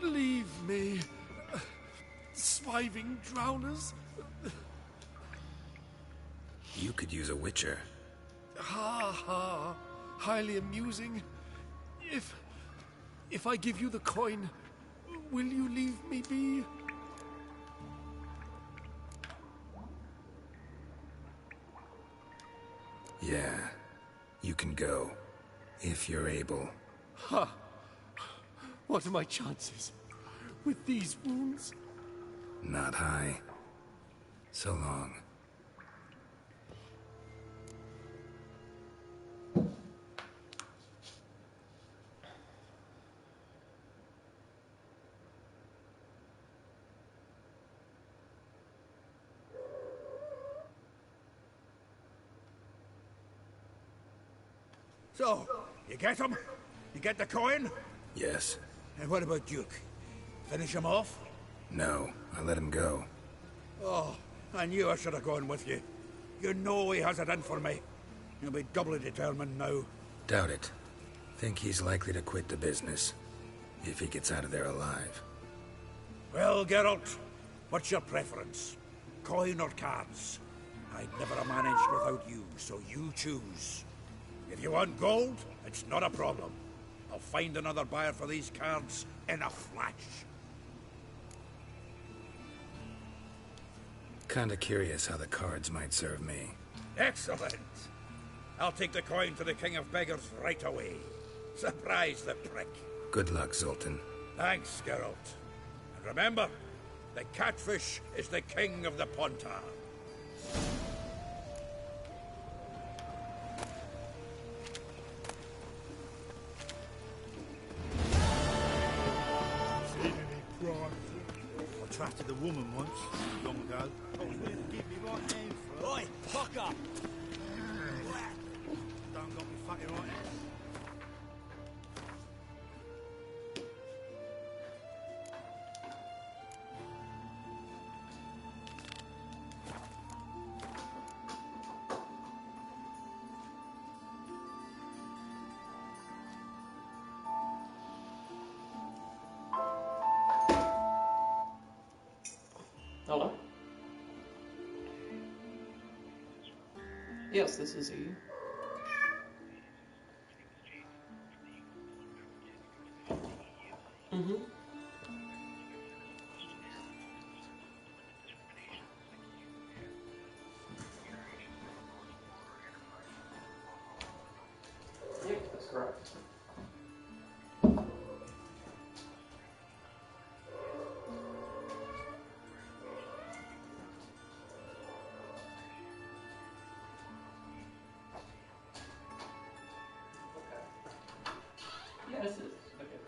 Leave me. Swiving drowners. You could use a witcher. Ha ha. Highly amusing. If I give you the coin, will you leave me be? Yeah. You can go. If you're able. Ha. What are my chances with these wounds? Not high. So long. So, you get him? You get the coin? Yes. And what about Duke? Finish him off? No, I let him go. Oh, I knew I should have gone with you. You know he has it in for me. He'll be doubly determined now. Doubt it. Think he's likely to quit the business. If he gets out of there alive. Well, Geralt, what's your preference? Coin or cards? I'd never have managed without you, so you choose. If you want gold, it's not a problem. I'll find another buyer for these cards in a flash. Kinda curious how the cards might serve me. Excellent. I'll take the coin to the King of Beggars right away. Surprise the prick. Good luck, Zoltan. Thanks, Geralt. And remember, the catfish is the king of the Pontar. I trusted a woman once, long ago. Oh, you better give me right hand for her. Oi, fuck up! Don't got me fucking right hand. Hello? Yes, this is he. Mm-hmm. Yep, that's correct. Yeah, this is. Okay.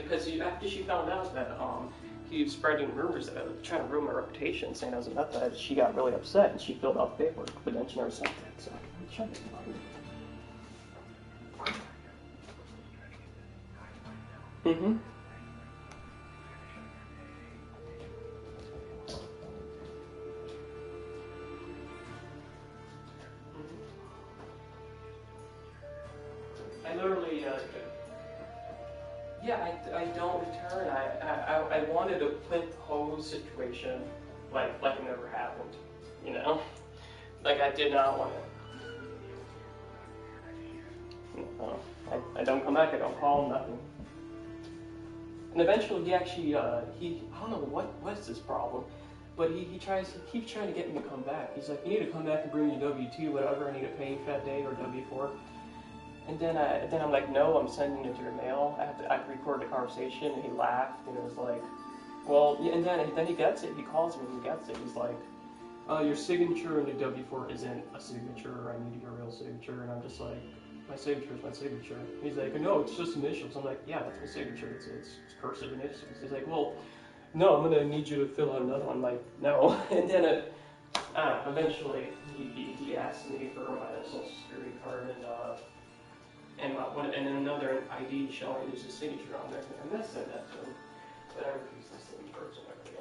because after she found out that he was spreading rumors, trying to ruin my reputation, saying I was a meth head, she got really upset and she filled out the paperwork, but then she never sent it. So I tried to find it. Mm-hmm. I literally, yeah, I don't return. I wanted a Clint Hose situation, like it never happened, you know? Like, I did not want it. No, I don't come back, I don't call him, nothing. And eventually he actually, I don't know what's his problem, but he keeps trying to get me to come back. He's like, you need to come back and bring your W-2, whatever, I need to pay you for that day, or W-4. And then I'm like, no, I'm sending it to your mail. I recorded the conversation, and he laughed, and it was like, well, yeah, and then he gets it. He calls me and he gets it. He's like, your signature in the W-4 isn't a signature. I need your real signature. And I'm just like, my signature is my signature. He's like, no, it's just initials. I'm like, yeah, that's my signature. It's cursive initials. He's like, well, no, I'm gonna need you to fill out another one. I'm like, no. And then eventually he asked me for my social security card and then another ID showing there's a signature on there. And I sent that to him, but I refused to send the person ever again.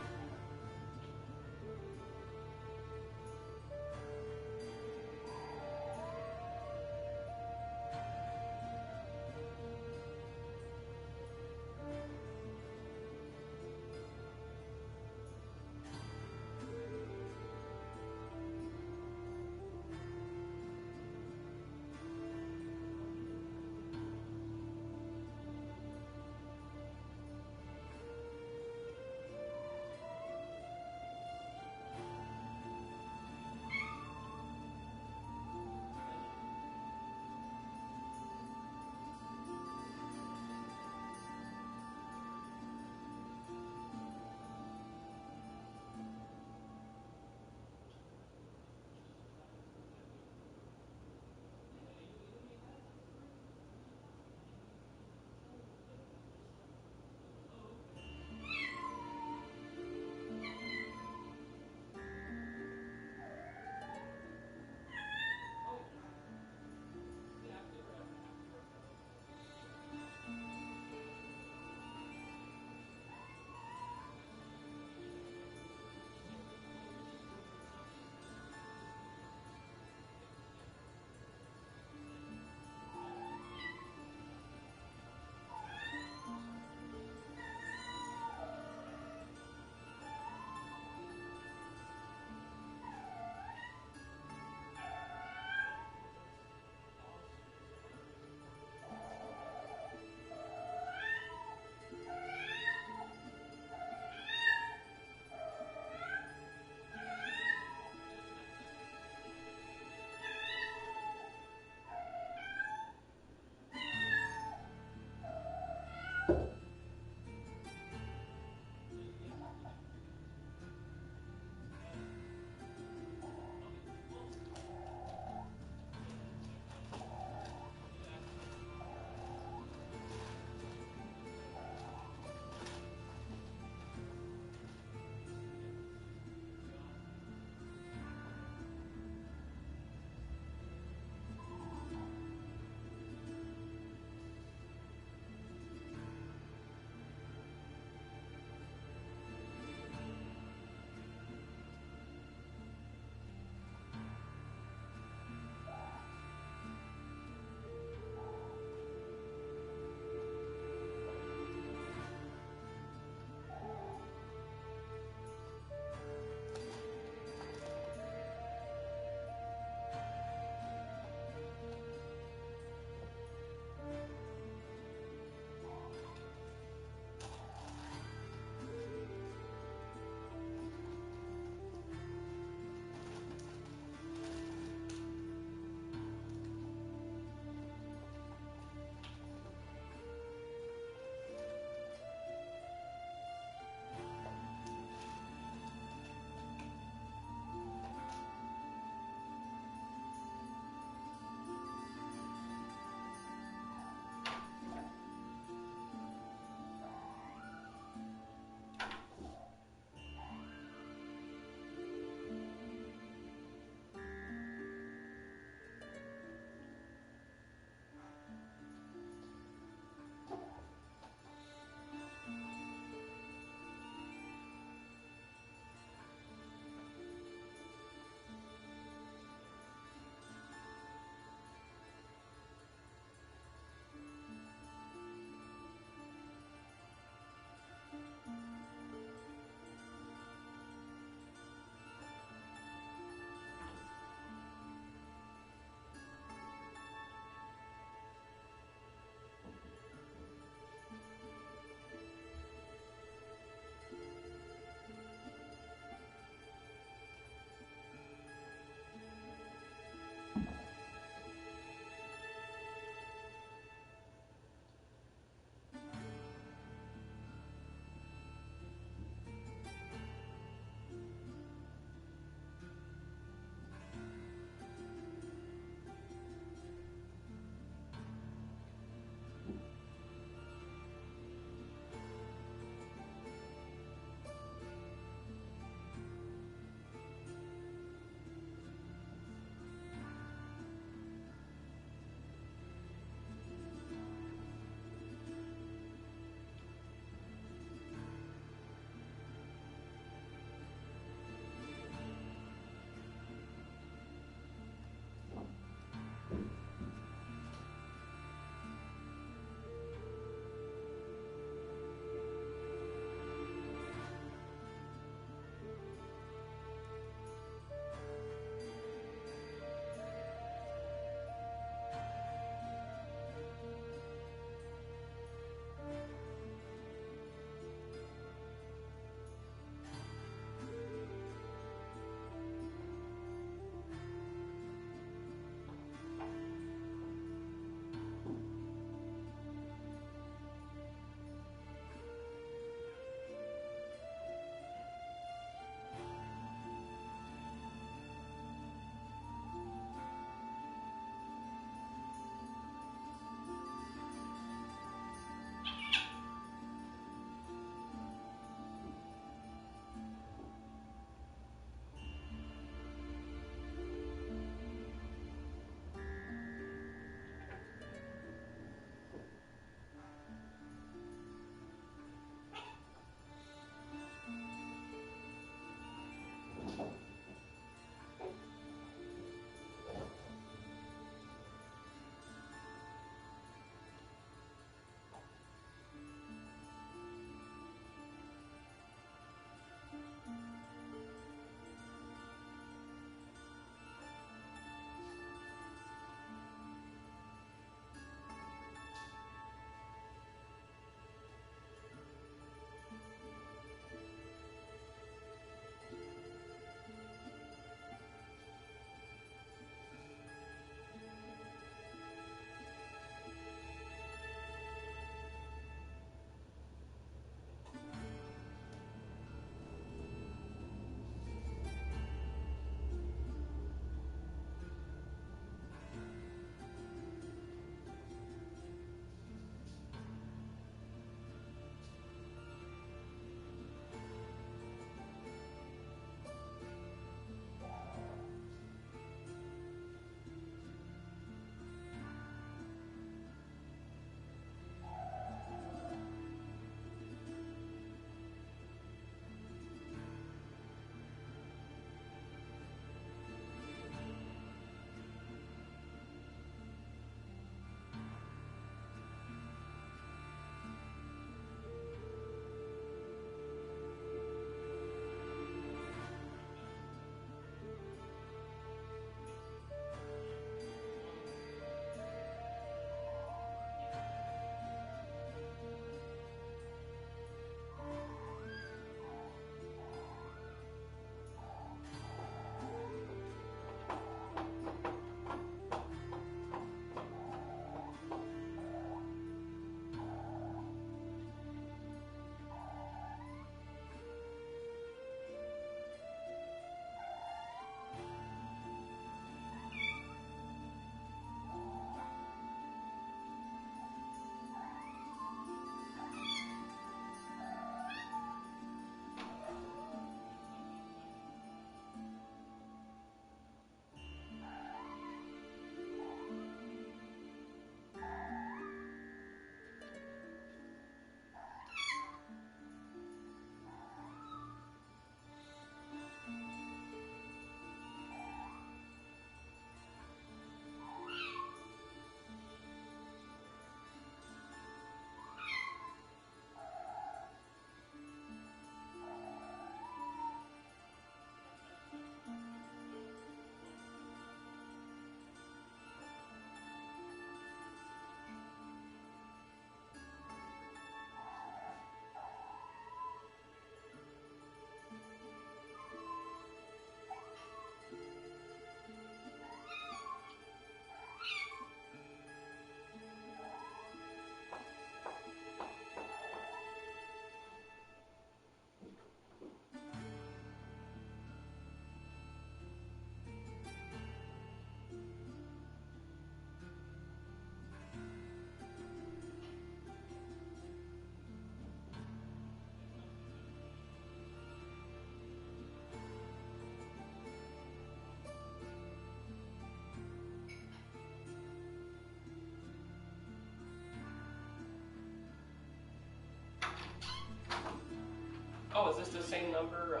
is this the same number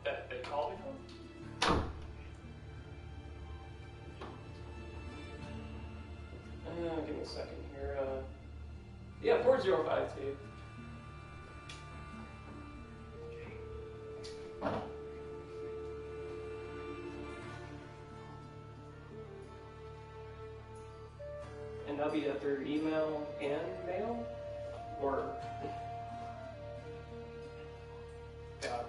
that they called me from? Give me a second here. Yeah, 4052. And that'll be through email and mail? Or... Gotcha.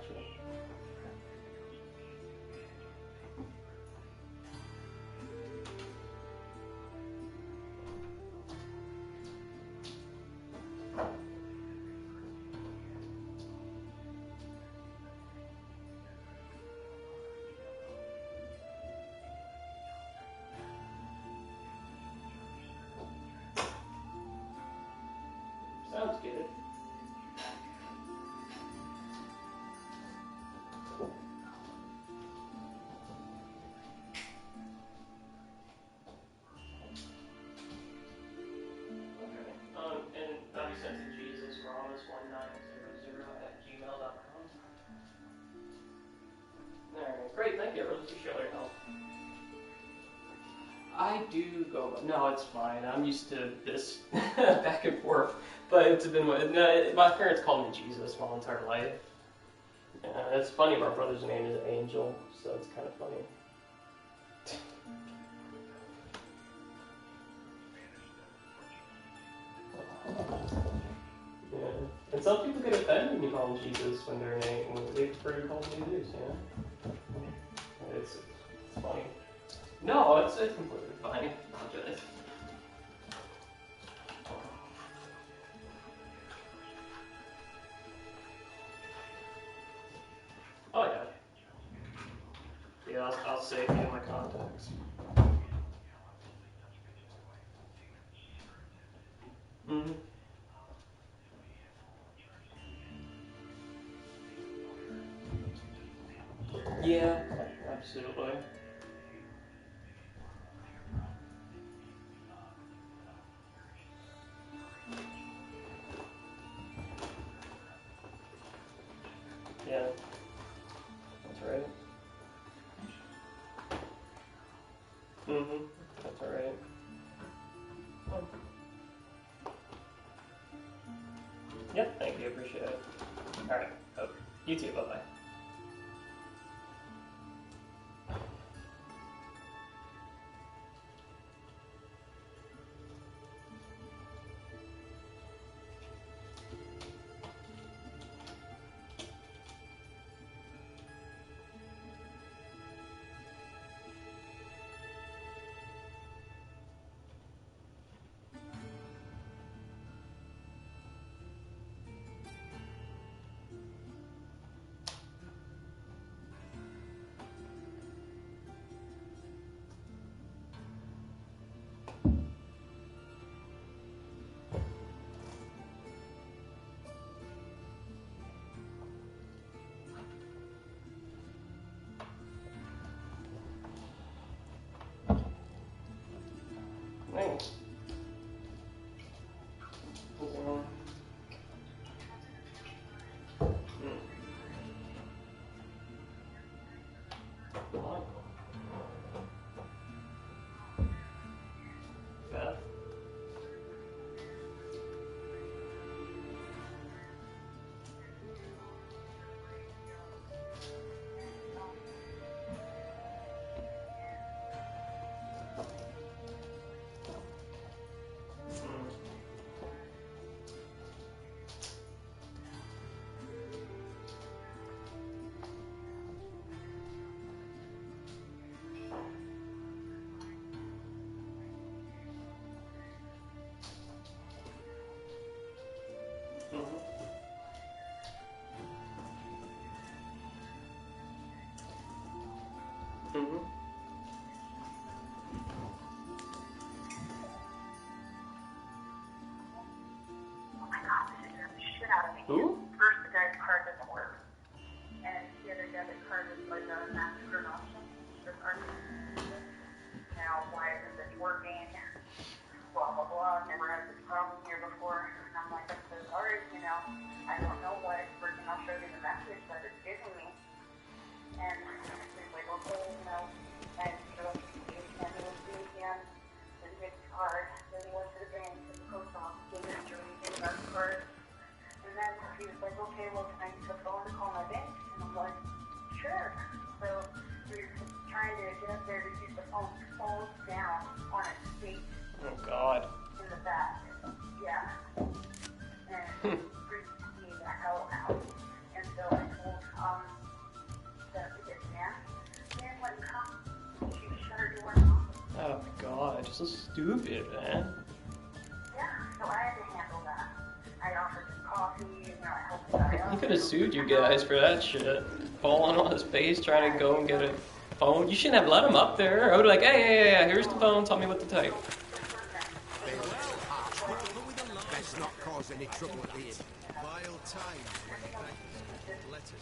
Sounds good. And that'll be sent to JesusRamos1900@gmail.com. Alright, great, thank you. I really appreciate all your help. I do go. No, it's fine. I'm used to this back and forth. But it's been. No, my parents called me Jesus my entire life. It's funny. My brother's name is Angel, so it's kind of funny. Yeah. And some people get offended when you call them Jesus when their name they prefer to call them Jesus. Yeah. It's funny. No, it's completely fine. Apologize. Oh yeah. Yeah, I'll save you in my contacts. Mm-hmm. Yeah, absolutely. Yeah, that's right. Mm-hmm, that's all right. Yep, thank you, appreciate it. Alright, oh, you too, bye-bye. Thanks. Beth? god, just so stupid, man. Yeah, so I had to handle that. I offered him coffee, you know, I helped him out. He could have sued you guys for that shit. Falling on his face, trying to go and get a phone. You shouldn't have let him up there. I would have like, hey, here's the phone, tell me what to type. Best not cause any trouble at the inn. Vile times when letters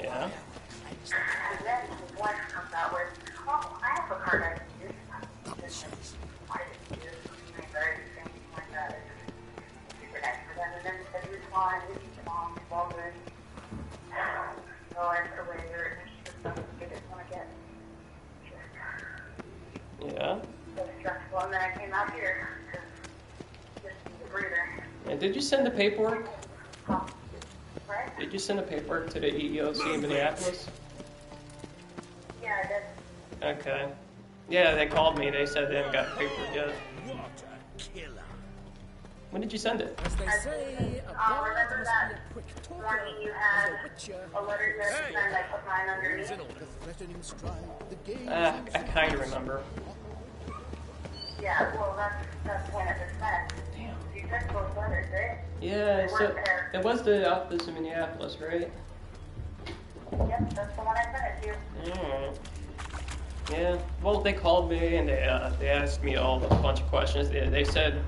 Yeah. And then his wife comes out with, oh, I have a card I can use. I didn't use anything like that. Super nice for them. And then he said he was fine, his mom, his all good. So I put away her, and she just doesn't get it when I get Yeah. so stressful. And then I came out here to just need a breather. And did you send the paperwork? Right? Did you send the paperwork to the EEOC in Minneapolis? Yeah, I did. Okay. Yeah, they called me. They said they haven't got the paperwork yet. What a killer. When did you send it? As they say, a bard Remember must that be a quick talker, morning you as had a witcher. a letter you had to send, I put mine underneath? I kind of remember. Yeah, well, that's when it was sent. Damn. You sent both letters, right? Yeah, They so weren't there. it was the office in Minneapolis, right? Yep, that's the one I sent it to. Yeah. Well, they called me and they asked me a bunch of questions. They said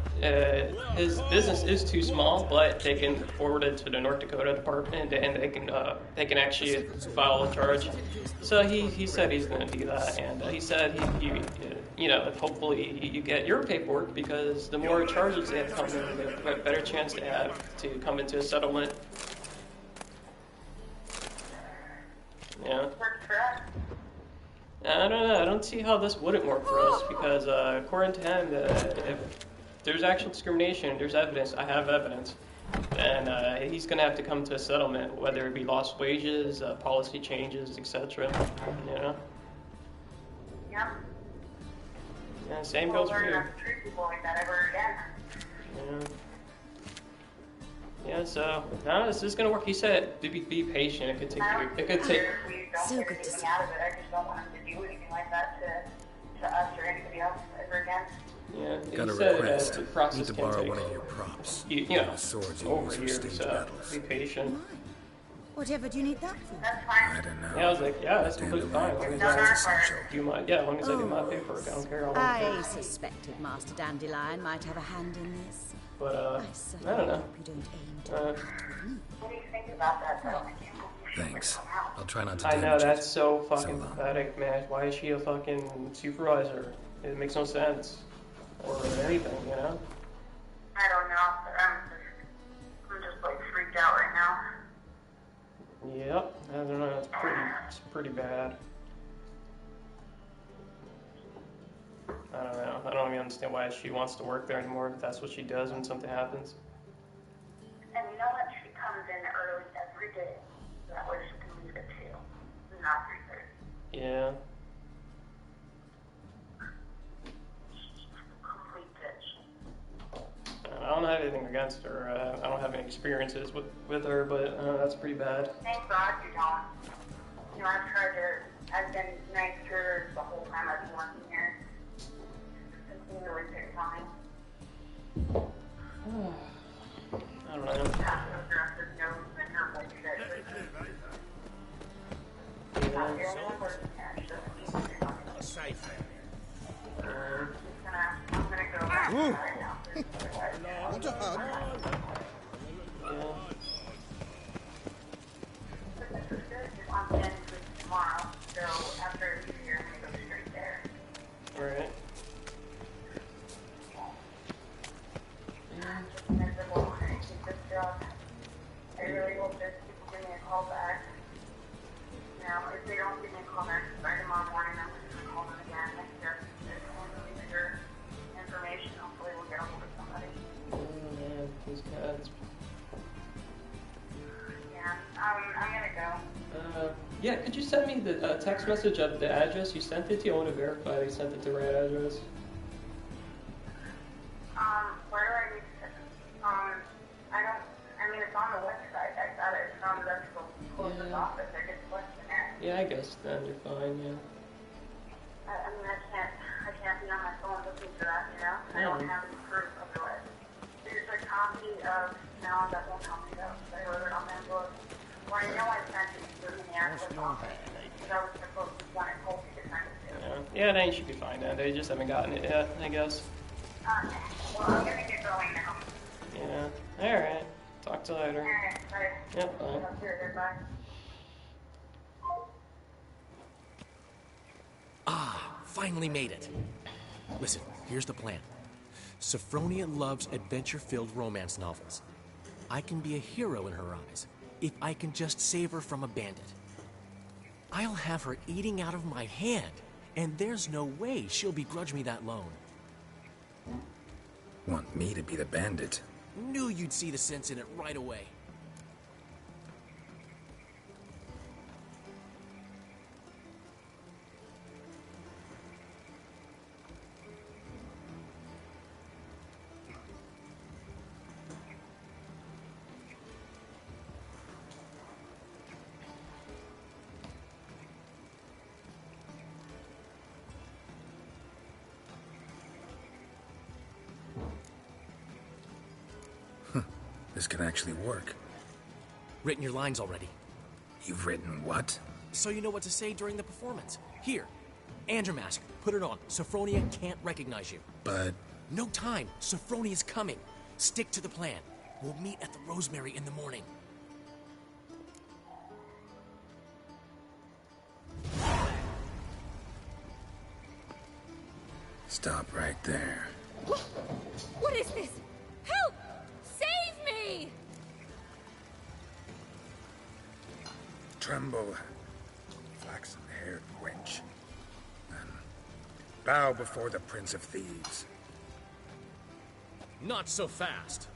his business is too small, but they can forward it to the North Dakota department and they can actually file a charge. So he said he's going to do that, and he said he you know, hopefully you get your paperwork because the more charges they have come in, the better chance they have to come into a settlement. Yeah. Works for us. I don't know. I don't see how this wouldn't work for us because according to him, if there's actual discrimination, there's evidence. I have evidence, and he's going to have to come to a settlement, whether it be lost wages, policy changes, etc. You know. Yep. Yeah, same goes for you. Not to treat people like that ever again. Yeah, so no, this is gonna work. He said to be patient. It could take. It could take. So good to see. Out of it. I just don't want him to do anything like that to us or anybody else ever again. Yeah, Got a he said request. the process Need to can borrow take one of your props. You know, The swords you over use for years. stage So battles. be patient. Whatever do you need that for? That's fine. I don't know. Yeah, I was like, yeah, that's completely fine. As long as I do my, yeah, as long as I do my paperwork, I don't care. I'll I suspected Master Dandelion might have a hand in this. But I certainly don't know. hope you don't aim to What do you think about that, though? Thanks. I'll try not to I know, damage that's it. so fucking pathetic, man. Why is she a fucking supervisor? It makes no sense. Or anything, you know? I don't know, but I'm just like freaked out right now. Yep, I don't know, it's pretty bad. I don't know. I don't even understand why she wants to work there anymore if that's what she does when something happens. And you know what? She comes in early every day. That way she can leave at 2, not 3:30. Yeah. Complete bitch. I don't have anything against her. I don't have any experiences with her, but that's pretty bad. Thank God you don't. You know, I've been nice to her the whole time I've been working here. It's been really good time. I don't know. Not safe. I'm gonna go back right now. Want a hug? I'm in tomorrow, so after I leave here, I'm gonna go straight there. Alright. I'm just miserable. I hate this job. I really hope that people give me a call back. Now, if they don't give me a call back by tomorrow morning, I'm just gonna call them again. If they're leaving your information, hopefully we'll get a hold of somebody. Yeah, these cats. Yeah, I'm gonna go. Yeah, could you send me the text message of the address you sent it to? I want to verify they sent it to the right address. Where do I need to send it? I mean, it's on the website. I got it from the closest office. I just left it there. Yeah, I guess then you're fine, yeah. I mean, that's on my phone looking for that, you know? I don't have any proof otherwise. There's a copy of, no, that won't help me though. I wrote it on my book. Well, I know I sent it to the actual office. That was supposed to be one I told you to send it to. Yeah, they should be fine now. They just haven't gotten it yet, I guess. Okay. Well, I'm gonna get going now. Yeah. Alright. Talk to you later. Alright, bye. Yep, bye. Goodbye. Ah, finally made it. Listen, here's the plan. Sophronia loves adventure-filled romance novels. I can be a hero in her eyes if I can just save her from a bandit. I'll have her eating out of my hand, and there's no way she'll begrudge me that loan. Want me to be the bandit? Knew you'd see the sense in it right away. This could actually work. Written your lines already. You've written what? So you know what to say during the performance. Here, Andromask, put it on. Sophronia can't recognize you. But... No time. Sophronia's coming. Stick to the plan. We'll meet at the Rosemary in the morning. Stop right there. What is this? Help! Save me! Tremble, flaxen-haired wench, and bow before the Prince of Thieves. Not so fast.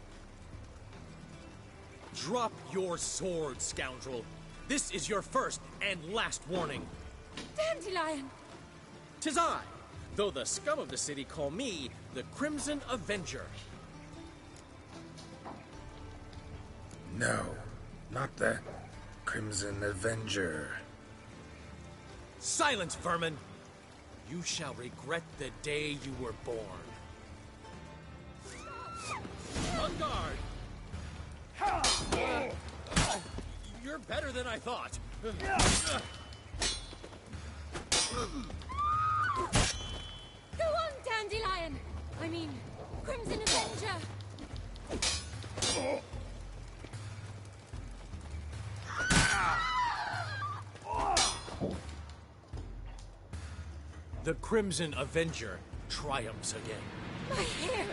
Drop your sword, scoundrel. This is your first and last warning. Dandelion! 'Tis I, though the scum of the city call me the Crimson Avenger. No, not the Crimson Avenger. Silence, vermin! You shall regret the day you were born. On guard! You're better than I thought. Go on, Dandelion! I mean, Crimson Avenger! The Crimson Avenger triumphs again. My hair!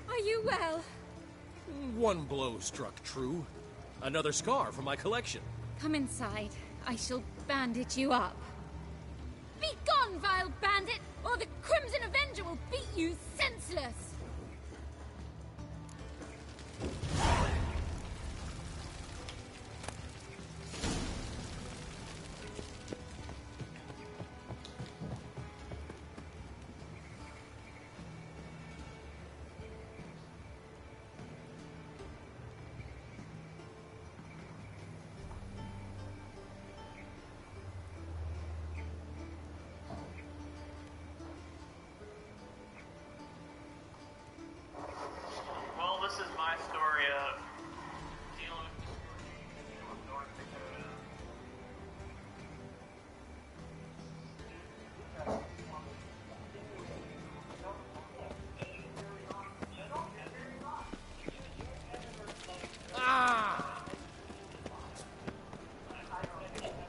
Are you well? One blow struck true. Another scar from my collection. Come inside. I shall bandage you up. Be gone, vile bandit, or the Crimson Avenger will beat you senseless! Well, this is my story of dealing with North Dakota. Ah!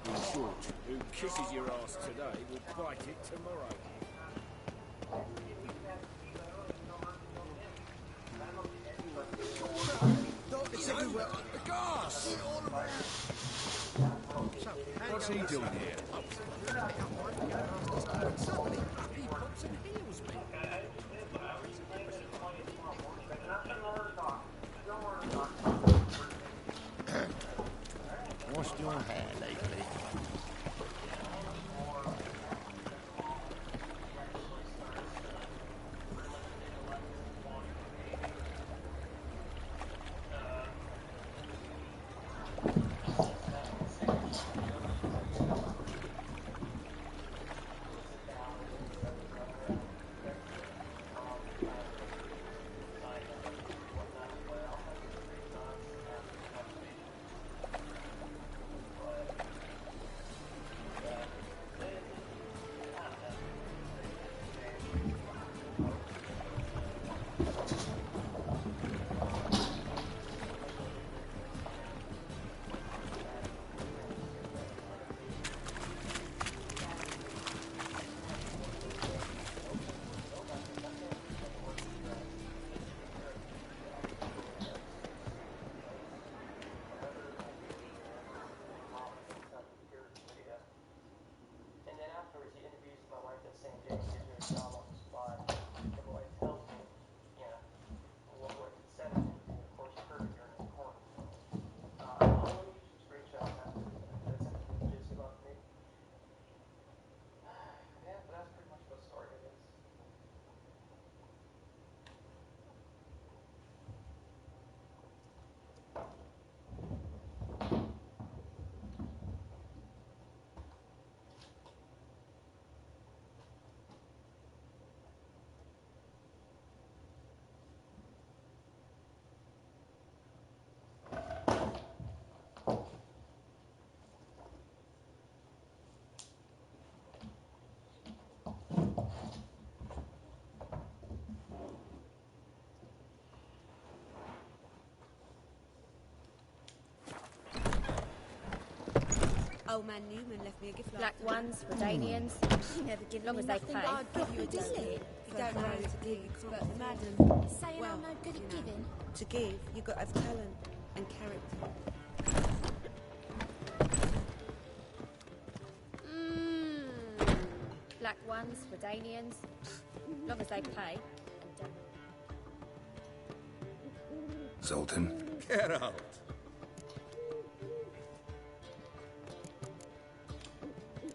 In short, who kisses your ass today will bite it tomorrow. It's everywhere. The gas! What's he doing here? Washed your hair lately? Old man Newman left me a gift Black ones, Redanians. He never given Long me as they nothing, pay. but I'd give you a discount. You don't know to give, but madam... Saying well, I'm no good at giving? To give, you've got to have talent and character. Black ones, Redanians. Long as they pay. Zoltan. Get out.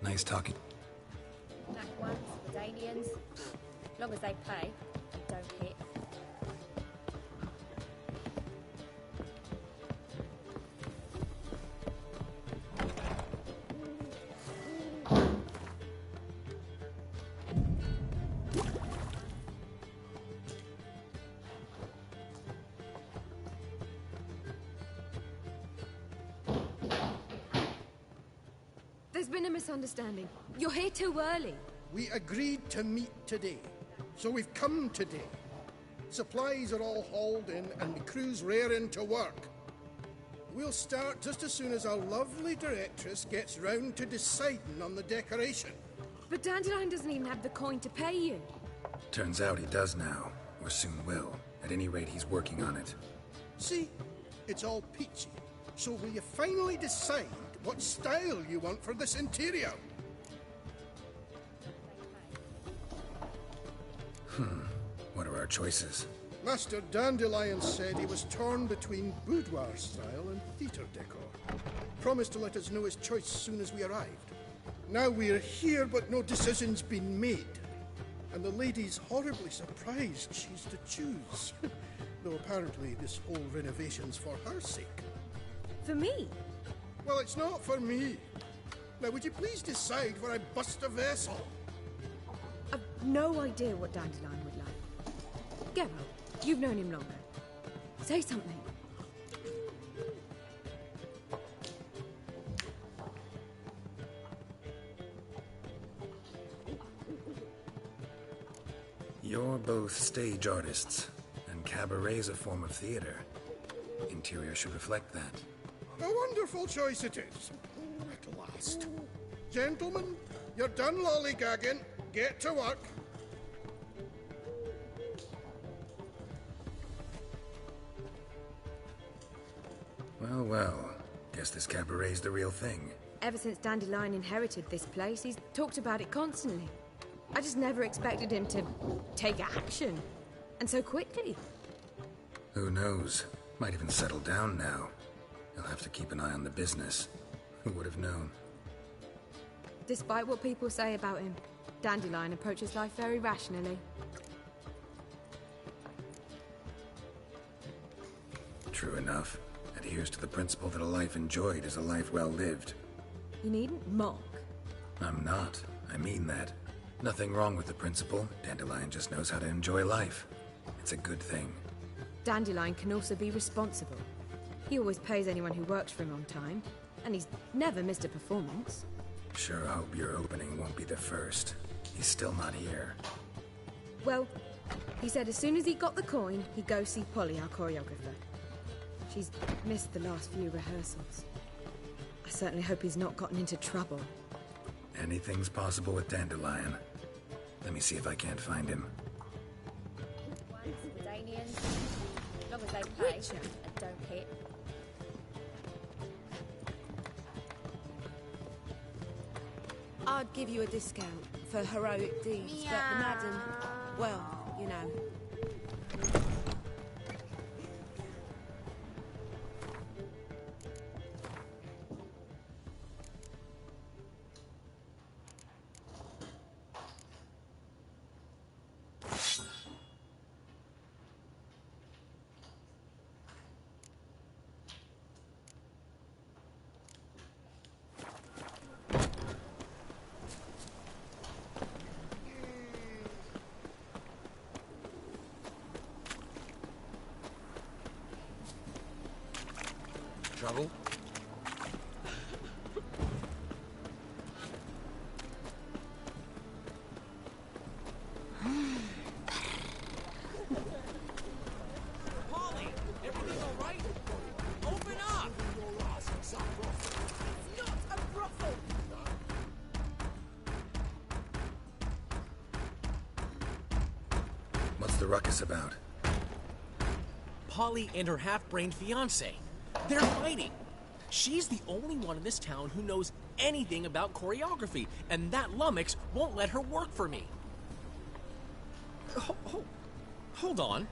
Nice talking. Black ones, Redanians. Long as they pay and don't hit. There's been a misunderstanding. You're here too early. We agreed to meet today, so we've come today. Supplies are all hauled in and the crew's raring to work. We'll start just as soon as our lovely directress gets round to deciding on the decoration. But Dandelion doesn't even have the coin to pay you. Turns out he does now, or soon will. At any rate, he's working on it. See? It's all peachy. So will you finally decide what style you want for this interior? What are our choices? Master Dandelion said he was torn between boudoir style and theatre decor. Promised to let us know his choice as soon as we arrived. Now we're here, but no decision's been made. And the lady's horribly surprised she's to choose. Though apparently this whole renovation's for her sake. For me? Well, it's not for me. Now, would you please decide where I bust a vessel? I've no idea what Dandelion would like. Geralt, you've known him longer. Say something. You're both stage artists, and cabaret's a form of theater. Interior should reflect that. A wonderful choice it is. At last. Gentlemen, you're done lollygagging. Get to work. Well, well. Guess this cabaret's the real thing. Ever since Dandelion inherited this place, he's talked about it constantly. I just never expected him to take action. And so quickly. Who knows? Might even settle down now. He'll have to keep an eye on the business. Who would have known? Despite what people say about him, Dandelion approaches life very rationally. True enough. Adheres to the principle that a life enjoyed is a life well lived. You needn't mock. I'm not. I mean that. Nothing wrong with the principle. Dandelion just knows how to enjoy life. It's a good thing. Dandelion can also be responsible. He always pays anyone who works for him on time, and he's never missed a performance. Sure hope your opening won't be the first. He's still not here. Well, he said as soon as he got the coin, he'd go see Polly, our choreographer. She's missed the last few rehearsals. I certainly hope he's not gotten into trouble. Anything's possible with Dandelion. Let me see if I can't find him. Redanians. Long as they pay and don't hit. I'd give you a discount for heroic deeds, but madam, well, you know. What's the ruckus about? Polly and her half-brained fiancé. They're fighting. She's the only one in this town who knows anything about choreography, and that lummox won't let her work for me. Hold on.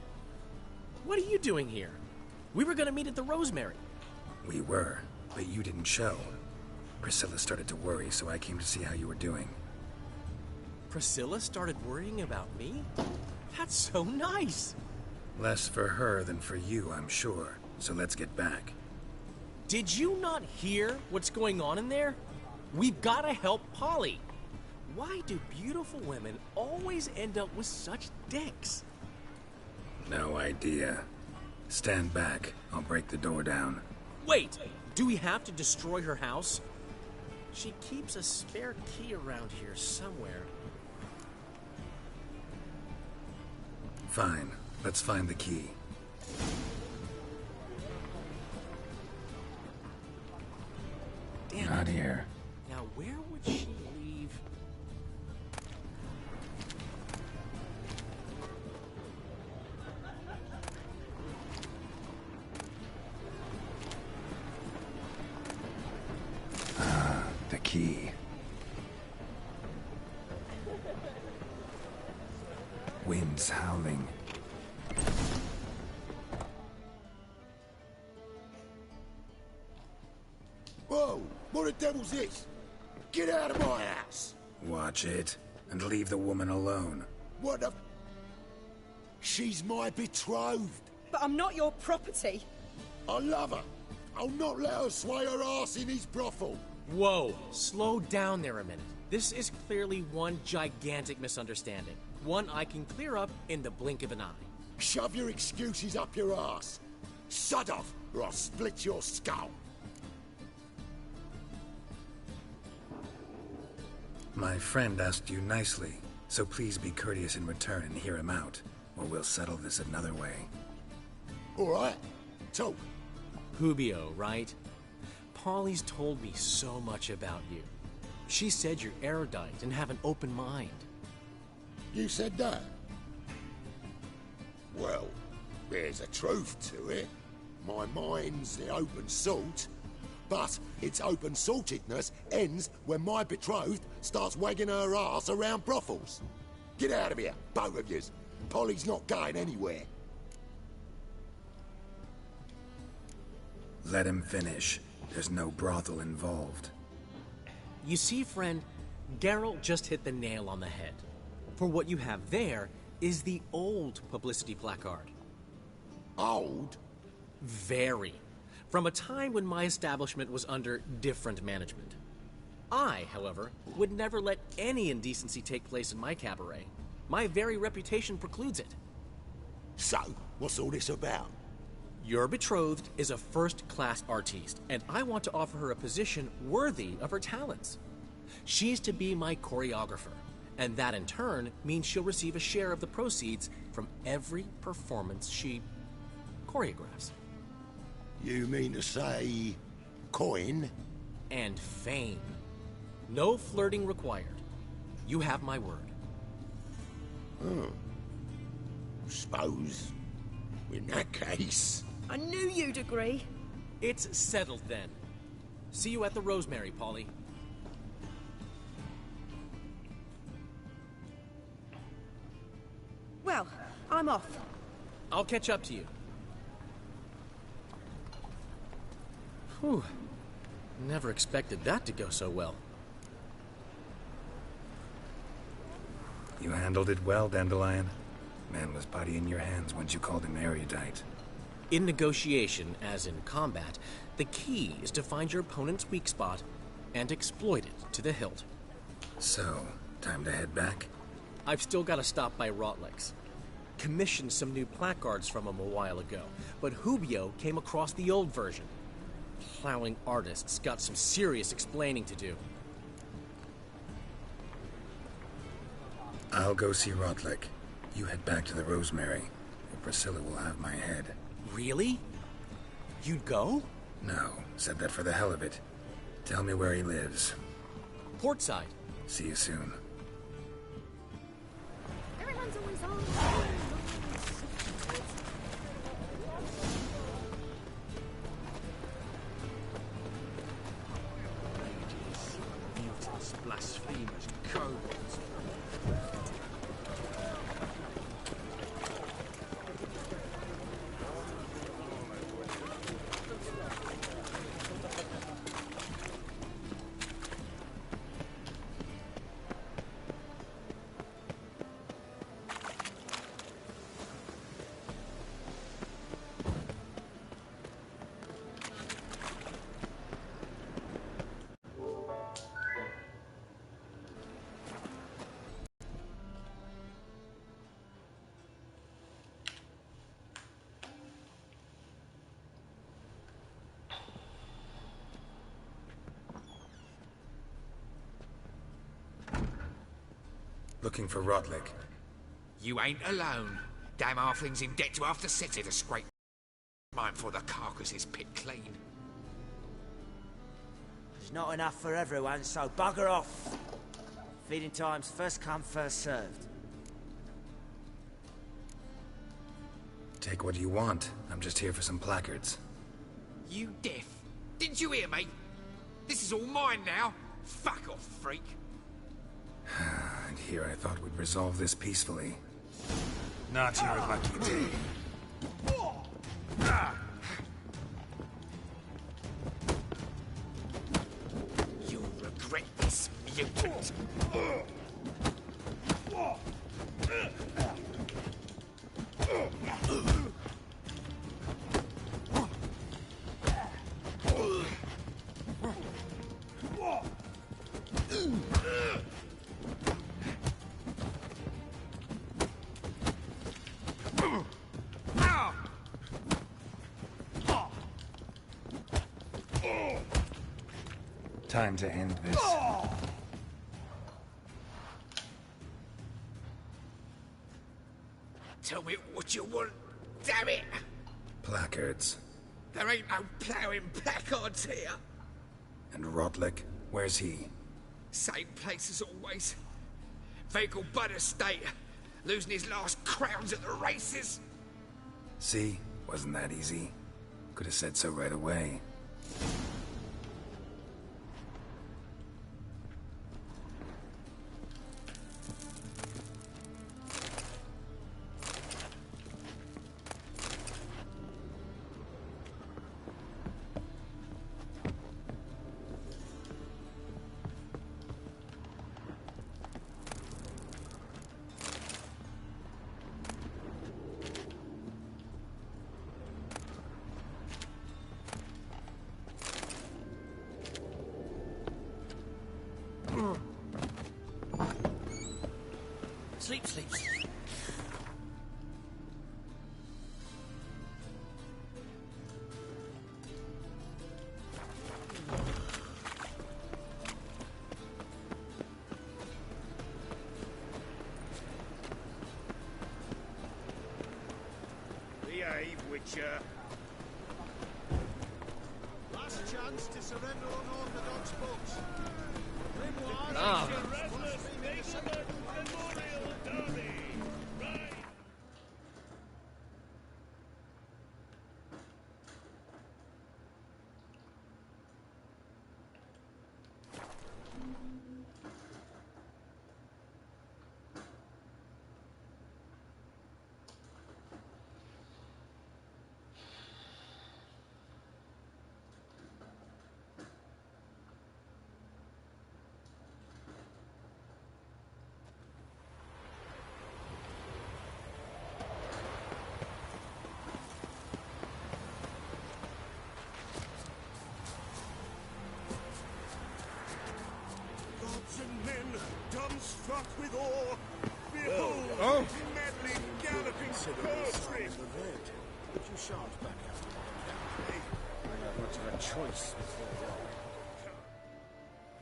What are you doing here? We were gonna meet at the Rosemary. We were, but you didn't show. Priscilla started to worry, so I came to see how you were doing. Priscilla started worrying about me? That's so nice. Less for her than for you, I'm sure. So let's get back. Did you not hear what's going on in there? We've gotta help Polly. Why do beautiful women always end up with such dicks? No idea. Stand back. I'll break the door down. Wait! Do we have to destroy her house? She keeps a spare key around here somewhere. Fine. Let's find the key. Damn Not it. here. Now where would she leave? The key. Wind's howling. Whoa! What the devil's this? Get out of my house! Watch it, and leave the woman alone. What the... She's my betrothed. But I'm not your property. I love her. I'll not let her sway her ass in his brothel. Whoa, slow down there a minute. This is clearly one gigantic misunderstanding. One I can clear up in the blink of an eye. Shove your excuses up your ass. Shut off, or I'll split your skull. My friend asked you nicely, so please be courteous in return and hear him out, or we'll settle this another way. All right, talk. Hubio, right? Polly's told me so much about you. She said you're erudite and have an open mind. You said that? Well, there's a truth to it. My mind's the open salt, but its open saltedness ends when my betrothed starts wagging her ass around brothels. Get out of here, both of yous. Polly's not going anywhere. Let him finish. There's no brothel involved. You see, friend, Geralt just hit the nail on the head. For what you have there is the old publicity placard. Old? Very. From a time when my establishment was under different management. I, however, would never let any indecency take place in my cabaret. My very reputation precludes it. So, what's all this about? Your betrothed is a first-class artiste, and I want to offer her a position worthy of her talents. She's to be my choreographer, and that in turn means she'll receive a share of the proceeds from every performance she choreographs. You mean to say... coin? And fame. No flirting required. You have my word. Suppose... in that case... I knew you'd agree. It's settled then. See you at the Rosemary, Polly. Well, I'm off. I'll catch up to you. Whew. Never expected that to go so well. You handled it well, Dandelion. Man was body in your hands once you called him erudite. In negotiation, as in combat, the key is to find your opponent's weak spot and exploit it to the hilt. So, time to head back? I've still got to stop by Rotlex. Commissioned some new placards from him a while ago, but Hubio came across the old version. Plowing artists got some serious explaining to do. I'll go see Rotlick. You head back to the Rosemary, or Priscilla will have my head. Really? You'd go? No, said that for the hell of it. Tell me where he lives. Portside. See you soon. Everyone's always on. Looking for Rodlick. You ain't alone. Damn halfling's in debt to half the city to scrape mine for the carcass is picked clean. There's not enough for everyone, so bugger off. Feeding time's first come, first served. Take what you want. I'm just here for some placards. You deaf? Didn't you hear me? This is all mine now. Fuck off, freak. And here I thought we'd resolve this peacefully. Not your lucky day. You'll regret this, mutant. Time to end this. Tell me what you want, damn it! Placards. There ain't no ploughing placards here. And Rodlick? Where's he? Same place as always. Vehicle Bud Estate. Losing his last crowns at the races. See? Wasn't that easy? Could have said so right away. Sleep, sleep. Behave, Witcher. Last chance to surrender unorthodox books. Grimoire Ah. is restless nation. Gods and men, dumbstruck with awe, behold, Oh. madly galloping poetry. But you shan't back out of my country. I have much of a choice before long.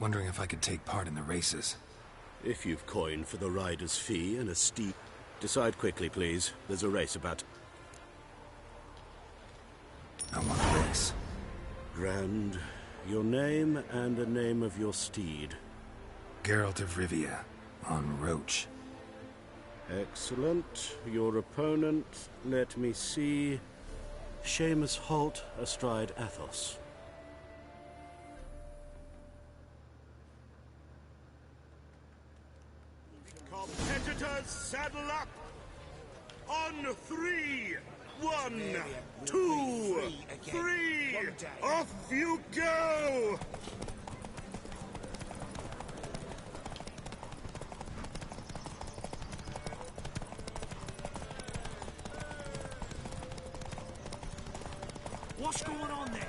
Wondering if I could take part in the races. If you've coin for the rider's fee and a steep... Decide quickly, please. There's a race about... I want a race. Grand. Your name and the name of your steed. Geralt of Rivia, on Roach. Excellent. Your opponent, let me see... Seamus Holt astride Athos. Competitors, saddle up! On 3! 1, 2, 3! Off you go! What's going on there?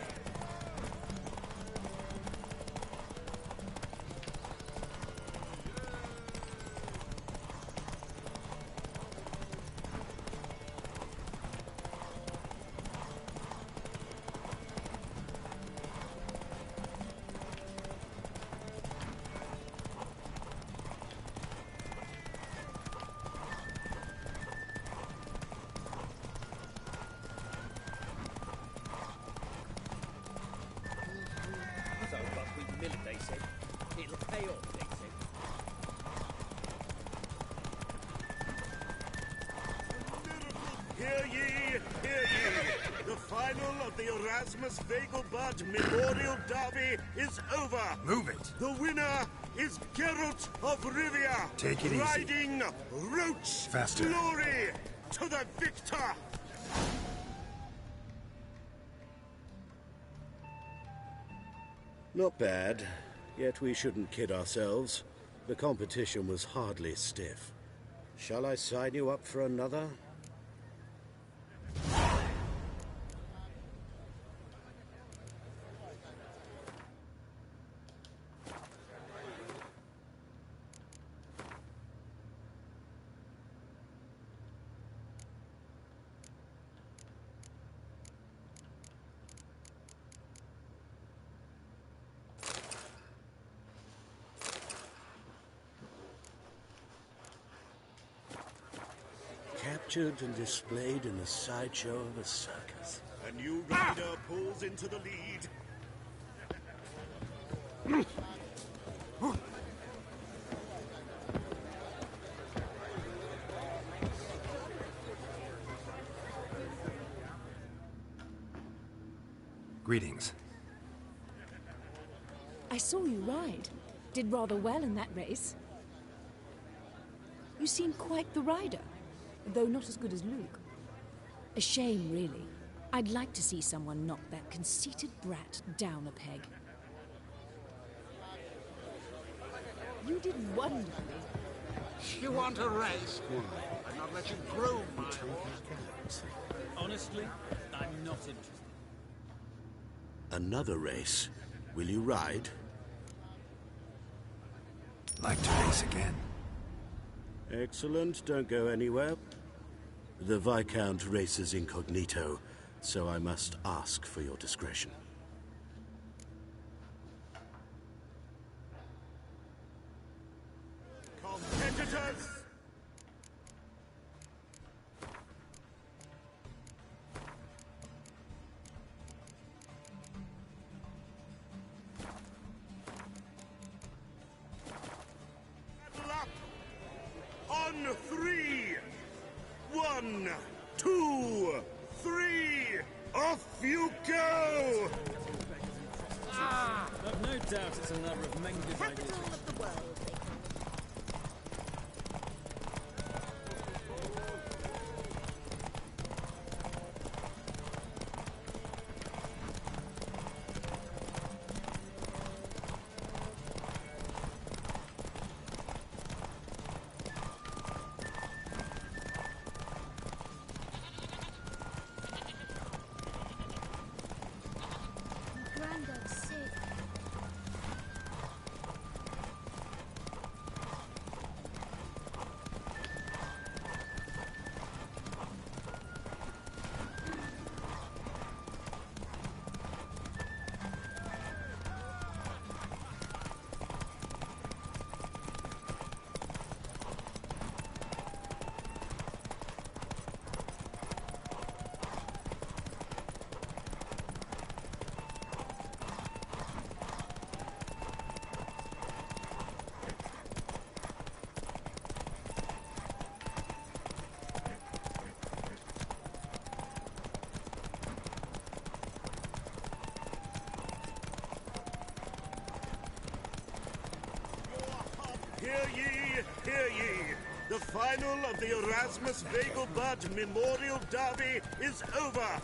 Hear ye, hear ye! The final of the Erasmus Vegelbud Memorial Derby is over! Move it! The winner is Geralt of Rivia! Take it easy. Riding Roach! Faster. Glory to the victor! Not bad, yet we shouldn't kid ourselves. The competition was hardly stiff. Shall I sign you up for another? Captured and displayed in the sideshow of a circus. A new rider pulls into the lead. Greetings. I saw you ride. Did rather well in that race. You seem quite the rider, though not as good as Luke. A shame, really. I'd like to see someone knock that conceited brat down a peg. You did wonderfully. You want a race? I'll not let you groom my horse. Honestly, I'm not interested. Another race. Will you ride? Like to race again. Excellent. Don't go anywhere. The Viscount races incognito, so I must ask for your discretion. Competitors! Battle up! On 3! 1, 2, 3! Off you go! I've no doubt it's a number of Menged ideas. Of the world. Granddad's sick. Hear ye, hear ye! The final of the Erasmus Vegelbud Memorial Derby is over!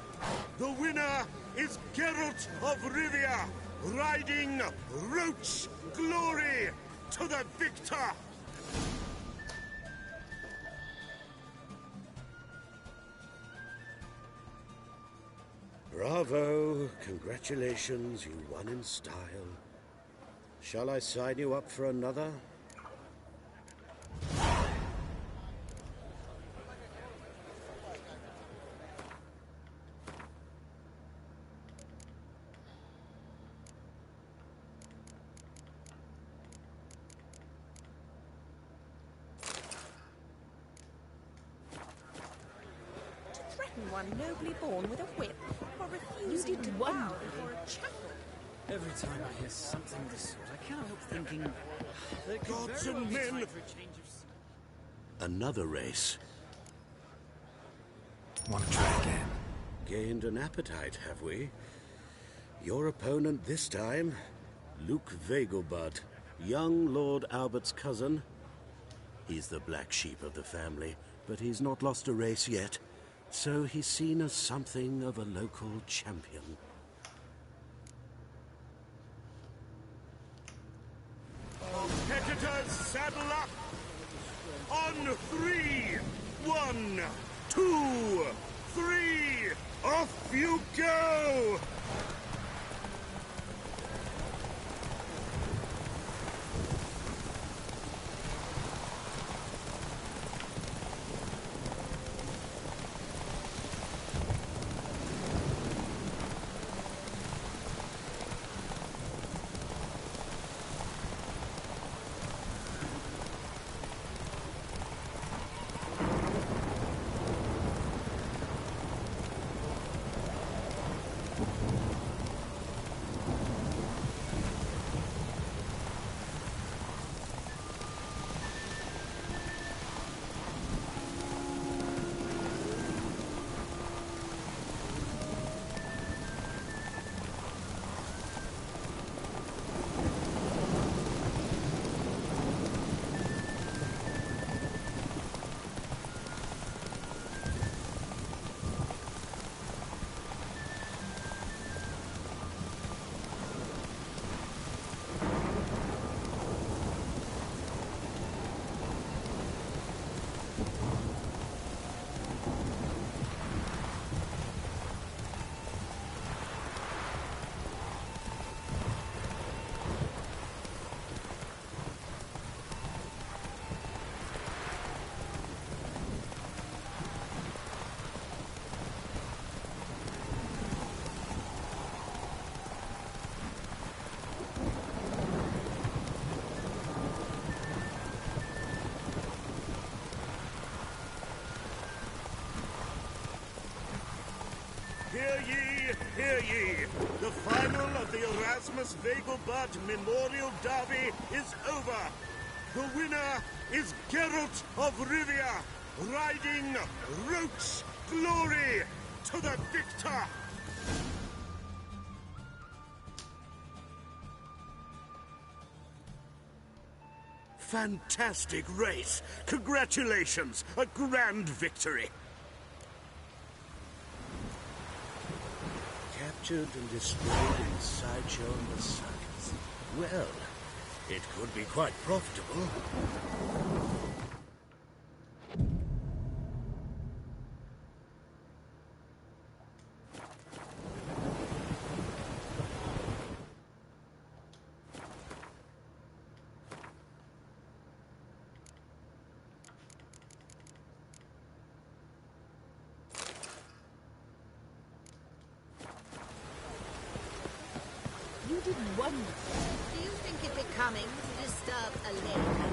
The winner is Geralt of Rivia, riding Roach! Glory to the victor! Bravo! Congratulations, you won in style. Shall I sign you up for another? Threaten one nobly born with a whip, or refusing to bow before a chapel. Every time I hear something of the sort, I can't help thinking that it could Gods very well and be men! time for a change of... Another race. Want to try again? Gained an appetite, have we? Your opponent this time, Luke Vegelbud, young Lord Albert's cousin. He's the black sheep of the family, but he's not lost a race yet, so he's seen as something of a local champion. Competitors, saddle up! On 3! 1, 2, 3! Off you go! Hear ye, hear ye! The final of the Erasmus Vegelbud Memorial Derby is over! The winner is Geralt of Rivia, riding Roach's glory to the victor! Fantastic race! Congratulations! A grand victory! Captured and displayed in sideshow in the circus. Well, it could be quite profitable. You did wonderful. Do you think it becoming to disturb a lady?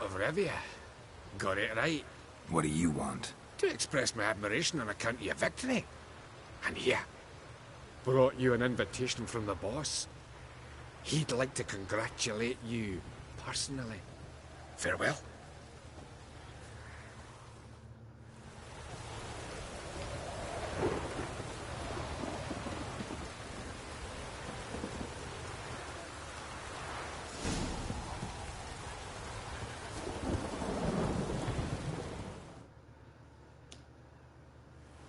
Of Rivia. Got it right. What do you want? To express my admiration on account of your victory. And here, brought you an invitation from the boss. He'd like to congratulate you personally. Farewell.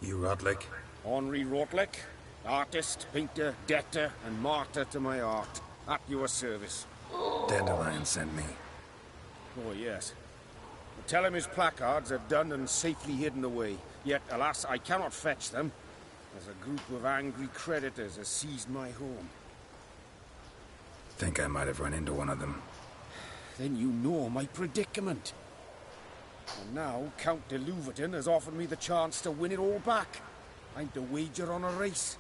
You Rotlick? Henri Rotlick, artist, painter, debtor, and martyr to my art. At your service. Dandelion sent me. Oh, yes. Tell him his placards are done and safely hidden away. Yet, alas, I cannot fetch them, as a group of angry creditors has seized my home. Think I might have run into one of them. then you know my predicament. And now Count de Louverton has offered me the chance to win it all back. I'm to wager on a race.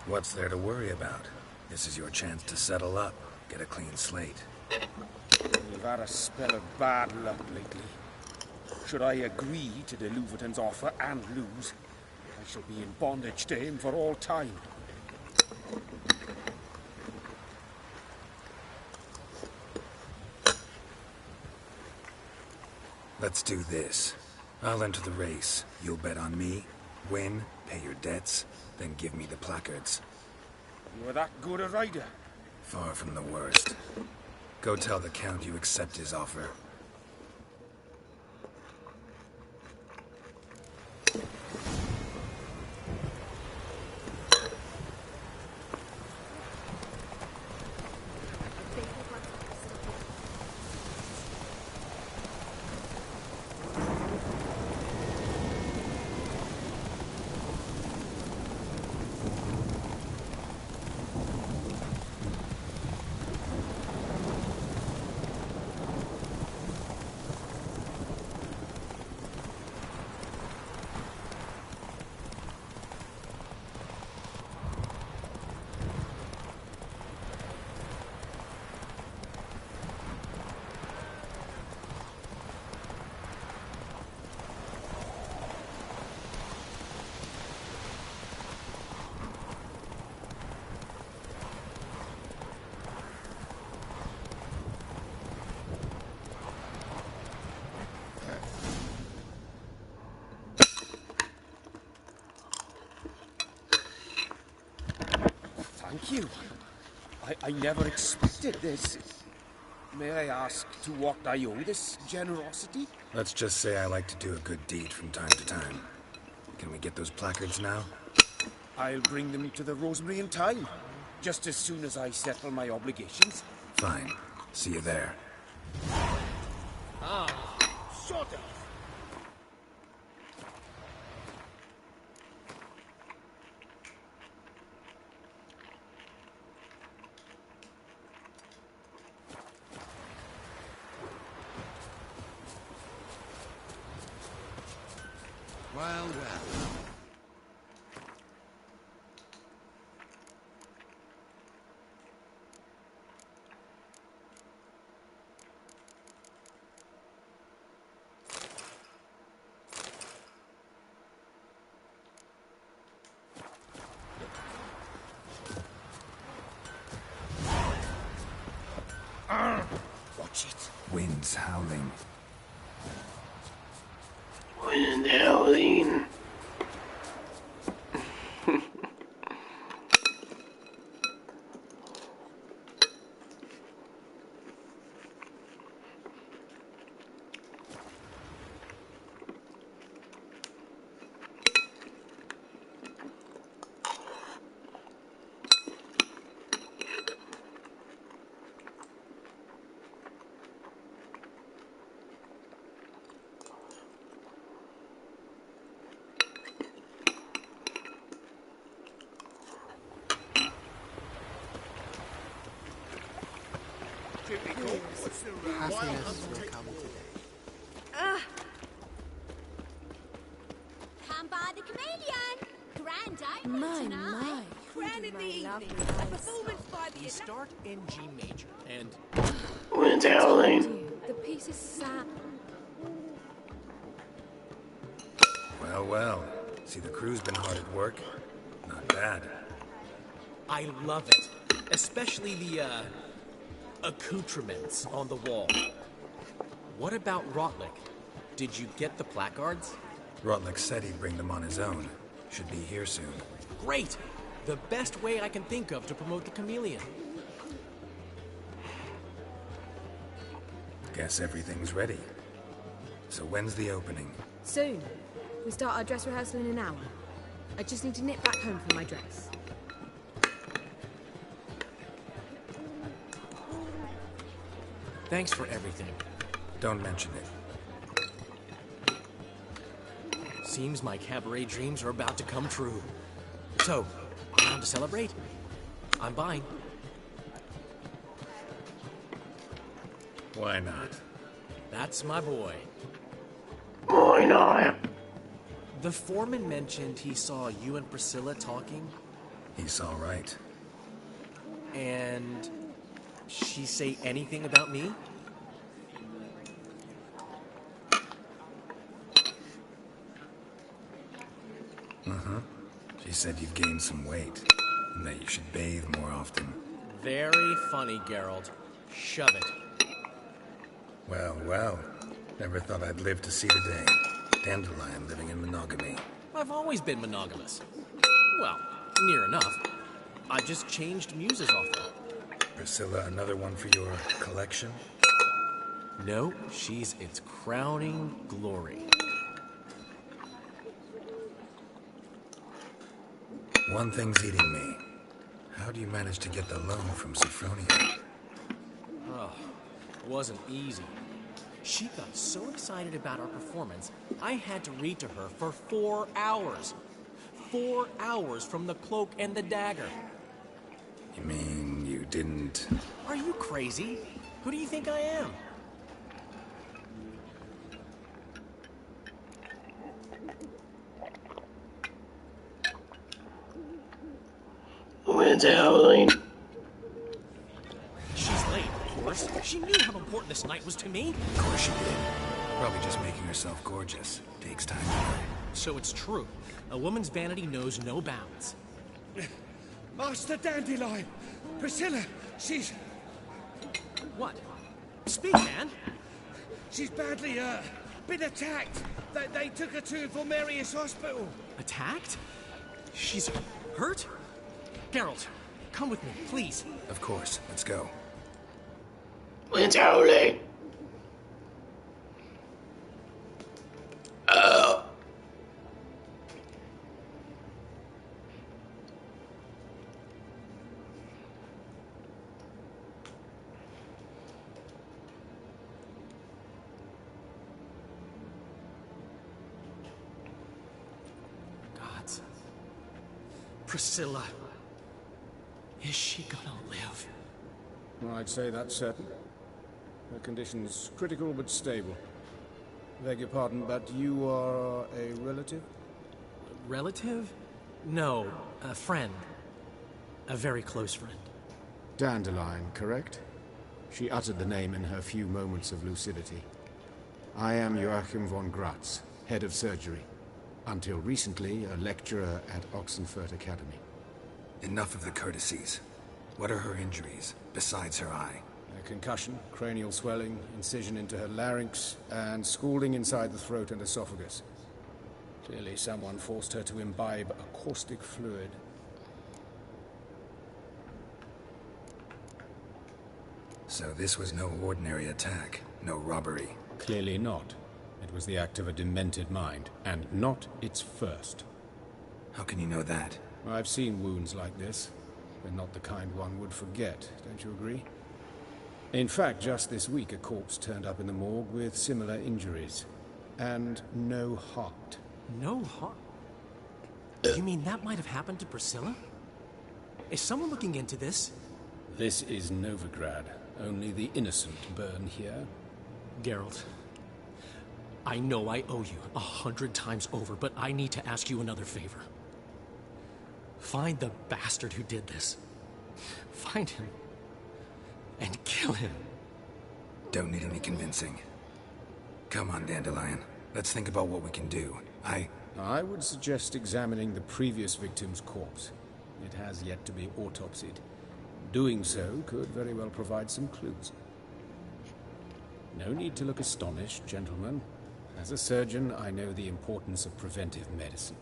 What's there to worry about? This is your chance to settle up, get a clean slate. You've had a spell of bad luck lately. Should I agree to de Louverton's offer and lose, I shall be in bondage to him for all time. Let's do this. I'll enter the race. You'll bet on me, win, pay your debts, then give me the placards. You are that good a rider? Far from the worst. Go tell the Count you accept his offer. Thank you. I never expected this. May I ask to what I owe this generosity? Let's just say I like to do a good deed from time to time. Can we get those placards now? I'll bring them to the Rosemary in time, just as soon as I settle my obligations. Fine. See you there. Sort of. Well, well. Watch it. Wind's howling. Wind howling. Happiness will come today. Come by the chameleon. Grand My, opening tonight. my. Crown in the evening. A performance by the... We start in G major, and Wind howling. The piece is sad. Well, well. See, the crew's been hard at work. Not bad. I love it. Especially the, accoutrements on the wall. What about Rotlick? Did you get the placards? Rotlick said he'd bring them on his own. Should be here soon. Great! The best way I can think of to promote the chameleon. Guess everything's ready. So when's the opening? Soon. We start our dress rehearsal in an hour. I just need to nip back home for my dress. Thanks for everything. Don't mention it. Seems my cabaret dreams are about to come true. So, around to celebrate? I'm buying. Why not? That's my boy. Why not? The foreman mentioned he saw you and Priscilla talking. He's all right. And she say anything about me? Uh-huh. She said you've gained some weight, and that you should bathe more often. Very funny, Geralt. Shove it. Well, well. Never thought I'd live to see the day. Dandelion living in monogamy. I've always been monogamous. Well, near enough. I just changed muses often. Priscilla, another one for your collection? No, she's its crowning glory. One thing's eating me. How do you manage to get the loan from Sophronia? Oh, it wasn't easy. She got so excited about our performance, I had to read to her for 4 hours. 4 hours from the Cloak and the Dagger. You mean you didn't... Are you crazy? Who do you think I am? Wind's howling. She's late, of course. She knew how important this night was to me. Of course she did. Probably just making herself gorgeous. Takes time. So it's true. A woman's vanity knows no bounds. Master Dandelion! Priscilla, she's... What? Speak, man! She's badly, been attacked. They took her to Vulmerius Hospital. Attacked? She's hurt? Geralt, come with me, please. Of course. Let's go. Wind's howling. Gods. Priscilla. Is she gonna live? I'd say that's certain. Her condition's critical but stable. Beg your pardon, but you are a relative? Relative? No, a friend. A very close friend. Dandelion, correct? She uttered the name in her few moments of lucidity. I am Joachim von Gratz, head of surgery. Until recently, a lecturer at Oxenfurt Academy. Enough of the courtesies. What are her injuries, besides her eye? A concussion, cranial swelling, incision into her larynx, and scalding inside the throat and esophagus. Clearly someone forced her to imbibe a caustic fluid. So this was no ordinary attack, no robbery. Clearly not. It was the act of a demented mind, and not its first. How can you know that? I've seen wounds like this. They're not the kind one would forget, don't you agree? In fact, just this week a corpse turned up in the morgue with similar injuries. And no heart. No heart? You mean that might have happened to Priscilla? Is someone looking into this? This is Novigrad. Only the innocent burn here. Geralt, I know I owe you 100 times over, but I need to ask you another favor. Find the bastard who did this. Find him. And kill him. Don't need any convincing. Come on, Dandelion. Let's think about what we can do. I would suggest examining the previous victim's corpse. It has yet to be autopsied. Doing so could very well provide some clues. No need to look astonished, gentlemen. As a surgeon, I know the importance of preventive medicine.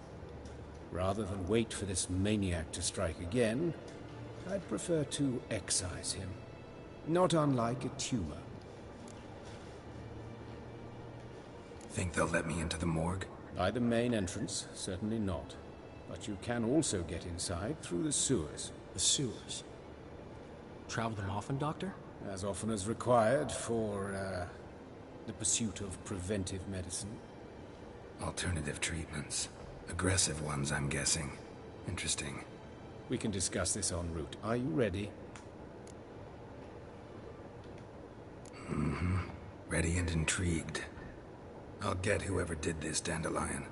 Rather than wait for this maniac to strike again, I'd prefer to excise him. Not unlike a tumor. Think they'll let me into the morgue? By the main entrance, certainly not. But you can also get inside through the sewers. The sewers? Travel them often, Doctor? As often as required for, the pursuit of preventive medicine. Alternative treatments. Aggressive ones, I'm guessing. Interesting. We can discuss this en route. Are you ready? Mm-hmm. Ready and intrigued. I'll get whoever did this, Dandelion.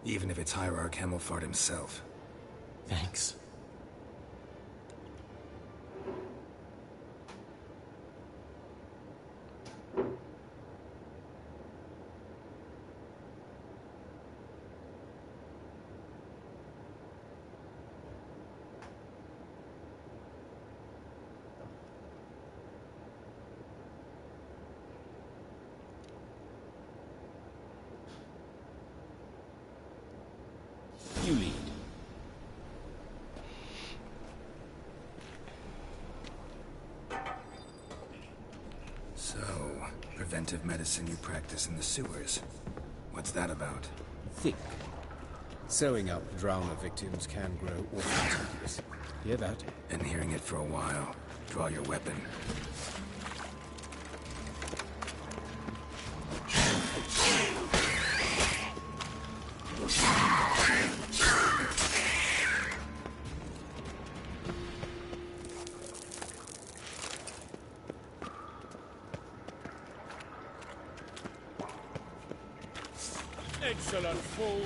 Even if it's Hierarch Hemelfart himself. Thanks. You lead. So, preventive medicine you practice in the sewers. What's that about? Think. Sewing up drowner victims can grow awfully tedious. Hear that? Been hearing it for a while. Draw your weapon. Excellent fool.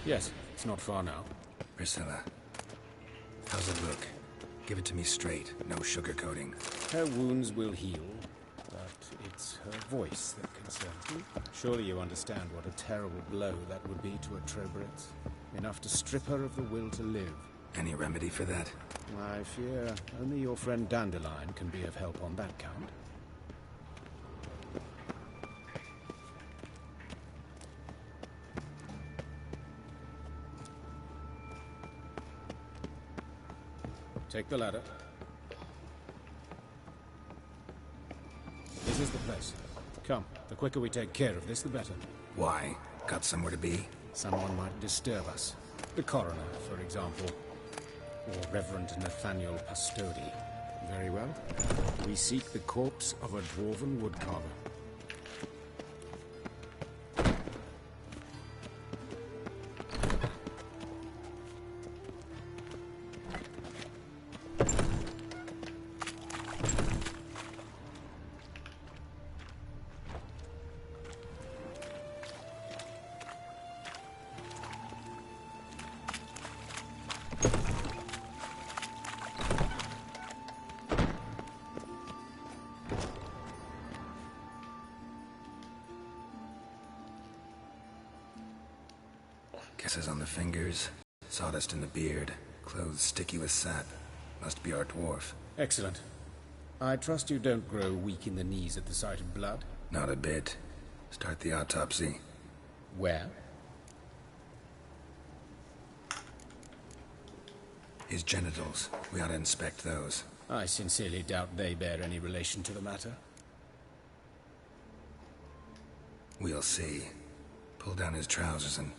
Yes, it's not far now. Priscilla, how's it look? Give it to me straight, no sugarcoating. Her wounds will heal, but it's her voice that concerns me. Surely you understand what a terrible blow that would be to a Trobritz. Enough to strip her of the will to live. Any remedy for that? I fear only your friend Dandelion can be of help on that count. Take the ladder. This is the place. Come, the quicker we take care of this, the better. Why? Got somewhere to be? Someone might disturb us. The coroner, for example. Or Reverend Nathaniel Pastodi. Very well. We seek the corpse of a dwarven woodcarver. Kisses on the fingers, sawdust in the beard, clothes sticky with sap. Must be our dwarf. Excellent. I trust you don't grow weak in the knees at the sight of blood? Not a bit. Start the autopsy. Where? His genitals. We ought to inspect those. I sincerely doubt they bear any relation to the matter. We'll see. Pull down his trousers and...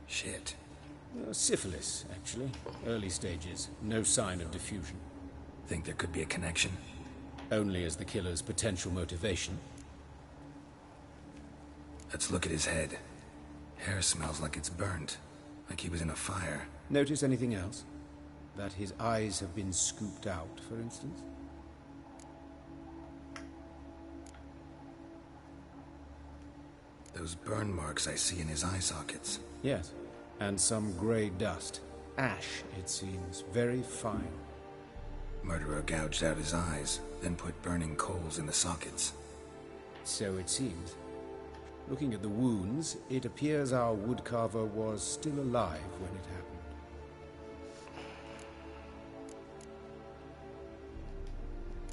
shit. Syphilis, actually. Early stages. No sign of diffusion. Think there could be a connection? Only as the killer's potential motivation. Let's look at his head. Hair smells like it's burnt. Like he was in a fire. Notice anything else? That his eyes have been scooped out, for instance? Those burn marks I see in his eye sockets. Yes. And some grey dust. Ash, it seems. Very fine. Murderer gouged out his eyes, then put burning coals in the sockets. So it seems. Looking at the wounds, it appears our woodcarver was still alive when it happened.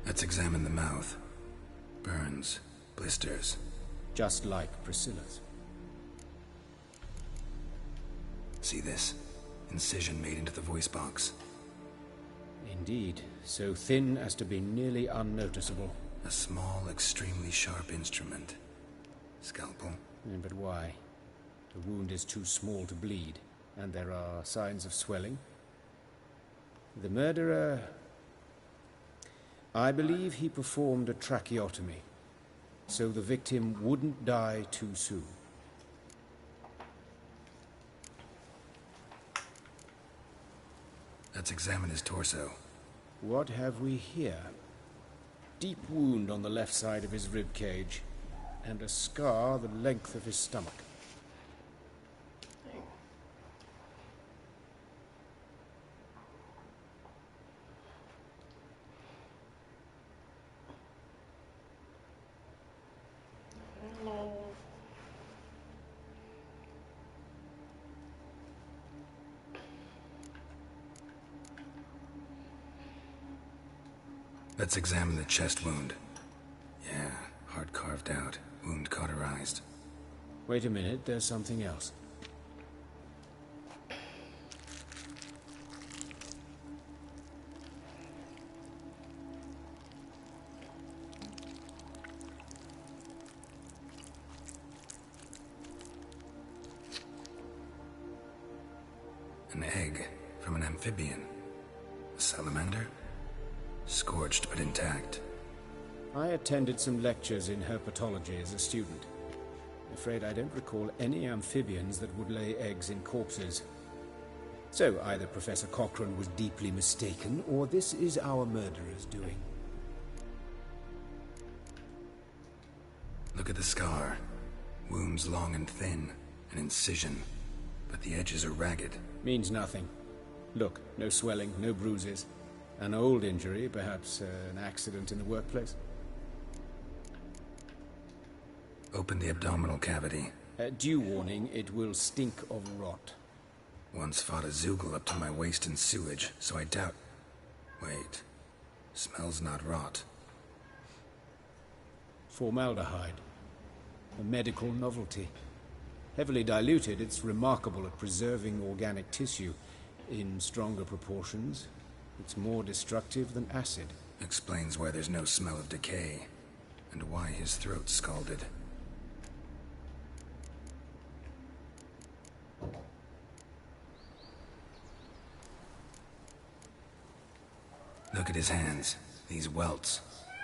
Let's examine the mouth. Burns, blisters. Just like Priscilla's. See this? Incision made into the voice box. Indeed, so thin as to be nearly unnoticeable. A small, extremely sharp instrument. Scalpel. But why? The wound is too small to bleed, and there are signs of swelling. The murderer... I believe he performed a tracheotomy, so the victim wouldn't die too soon. Let's examine his torso. What have we here? Deep wound on the left side of his rib cage, and a scar the length of his stomach. Let's examine the chest wound. Yeah, heart carved out, wound cauterized. Wait a minute, there's something else. An egg from an amphibian. A salamander? Scorched but intact. I attended some lectures in herpetology as a student. Afraid I don't recall any amphibians that would lay eggs in corpses. So either Professor Cochrane was deeply mistaken, or this is our murderer's doing. Look at the scar. Wounds long and thin, an incision, but the edges are ragged. Means nothing. Look, no swelling, no bruises. An old injury, perhaps an accident in the workplace. Open the abdominal cavity. Due warning, it will stink of rot. Once fought a Zoogle up to my waist in sewage, so I doubt... Wait. Smells not rot. Formaldehyde. A medical novelty. Heavily diluted, it's remarkable at preserving organic tissue. In stronger proportions, it's more destructive than acid. Explains why there's no smell of decay, and why his throat's scalded. Look at his hands. These welts.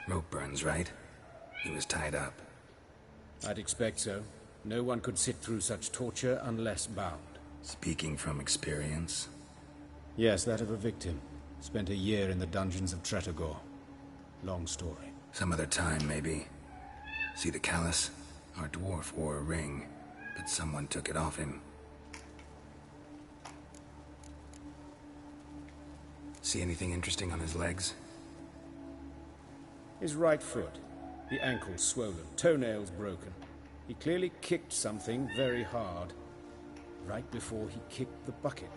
Rope burns, right? He was tied up. I'd expect so. No one could sit through such torture unless bound. Speaking from experience? Yes, that of a victim. Spent a year in the dungeons of Tretogor. Long story. Some other time, maybe. See the callus? Our dwarf wore a ring, but someone took it off him. See anything interesting on his legs? His right foot. The ankle swollen, toenails broken. He clearly kicked something very hard, right before he kicked the bucket.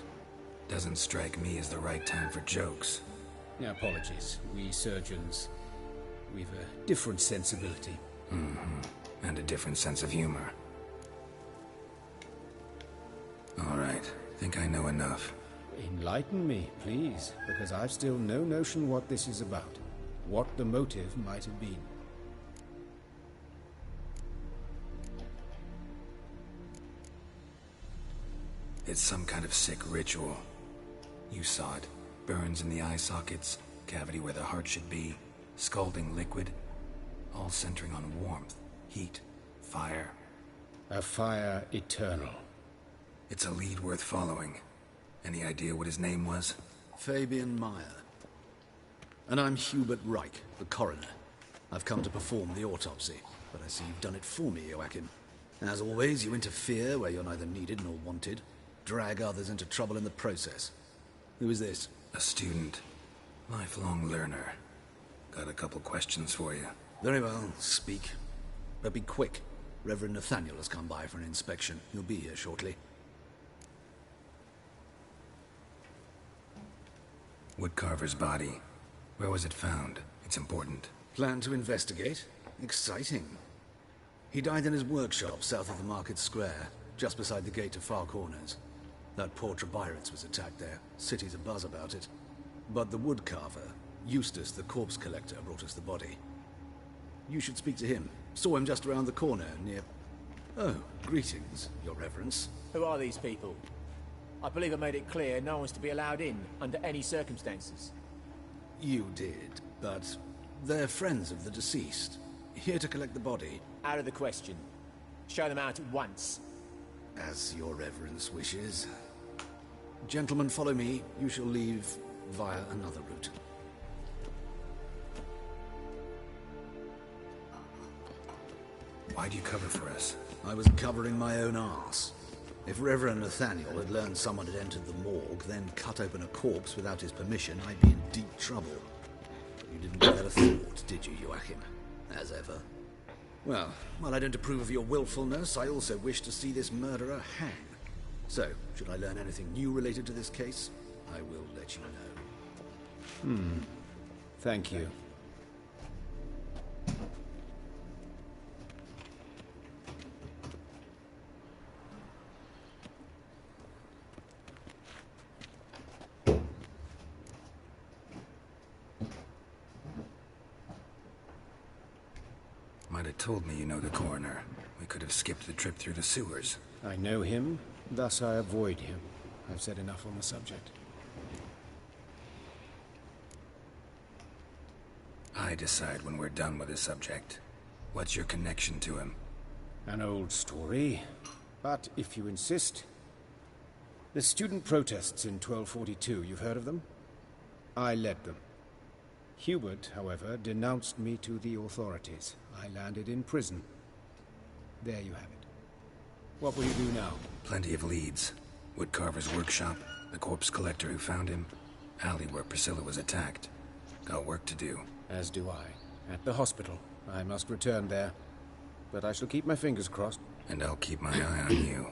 Doesn't strike me as the right time for jokes. Apologies. We surgeons, we've a different sensibility. Mm-hmm. And a different sense of humor. All right. Think I know enough. Enlighten me, please, because I've still no notion what this is about. What the motive might have been. It's some kind of sick ritual. You saw it. Burns in the eye sockets, cavity where the heart should be, scalding liquid, all centering on warmth, heat, fire. A fire eternal. It's a lead worth following. Any idea what his name was? Fabian Meyer. And I'm Hubert Reich, the coroner. I've come to perform the autopsy, but I see you've done it for me, Joachim. As always, you interfere where you're neither needed nor wanted. Drag others into trouble in the process. Who is this? A student. Lifelong learner. Got a couple questions for you. Very well, speak. But be quick. Reverend Nathaniel has come by for an inspection. He'll be here shortly. Woodcarver's body. Where was it found? It's important. Plan to investigate? Exciting. He died in his workshop south of the market square, just beside the gate to Far Corners. That poor Trebirates was attacked there. City's abuzz about it. But the woodcarver, Eustace the corpse collector, brought us the body. You should speak to him. Saw him just around the corner near... Oh, greetings, Your Reverence. Who are these people? I believe I made it clear no one's to be allowed in under any circumstances. You did, but they're friends of the deceased. Here to collect the body. Out of the question. Show them out at once. As Your Reverence wishes. Gentlemen, follow me. You shall leave via another route. Why'd you cover for us? I was covering my own arse. If Reverend Nathaniel had learned someone had entered the morgue, then cut open a corpse without his permission, I'd be in deep trouble. But you didn't give that a thought, did you, Joachim? As ever. Well, while I don't approve of your willfulness, I also wish to see this murderer hang. So, should I learn anything new related to this case, I will let you know. Thank you. Might have told me you know the coroner. We could have skipped the trip through the sewers. I know him, thus I avoid him. I've said enough on the subject. I decide when we're done with the subject. What's your connection to him? An old story, but if you insist... The student protests in 1242, you've heard of them? I led them. Hubert, however, denounced me to the authorities. I landed in prison. There you have it. What will you do now? Plenty of leads. Woodcarver's workshop, the corpse collector who found him, alley where Priscilla was attacked. Got work to do. As do I. At the hospital. I must return there. But I shall keep my fingers crossed. And I'll keep my eye on you.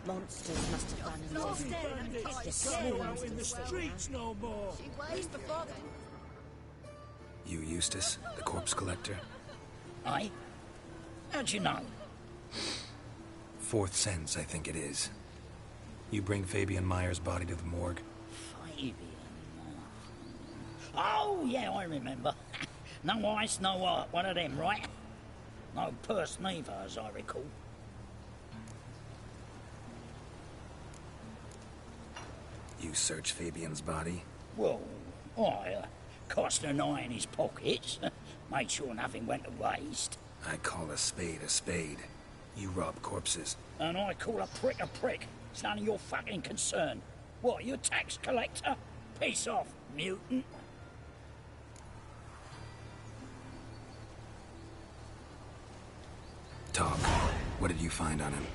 Monsters must have run in the streets no more. You Eustace, the corpse collector? Aye? How'd you know? Fourth sense, I think it is. You bring Fabian Meyer's body to the morgue? Fabian. Oh, yeah, I remember. No ice, no art, one of them, right? No purse neither, as I recall. You search Fabian's body? Well, I cast an eye in his pockets, made sure nothing went to waste. I call a spade a spade. You rob corpses. And I call a prick a prick. It's none of your fucking concern. What, you a tax collector? Piss off, mutant. Talk. What did you find on him?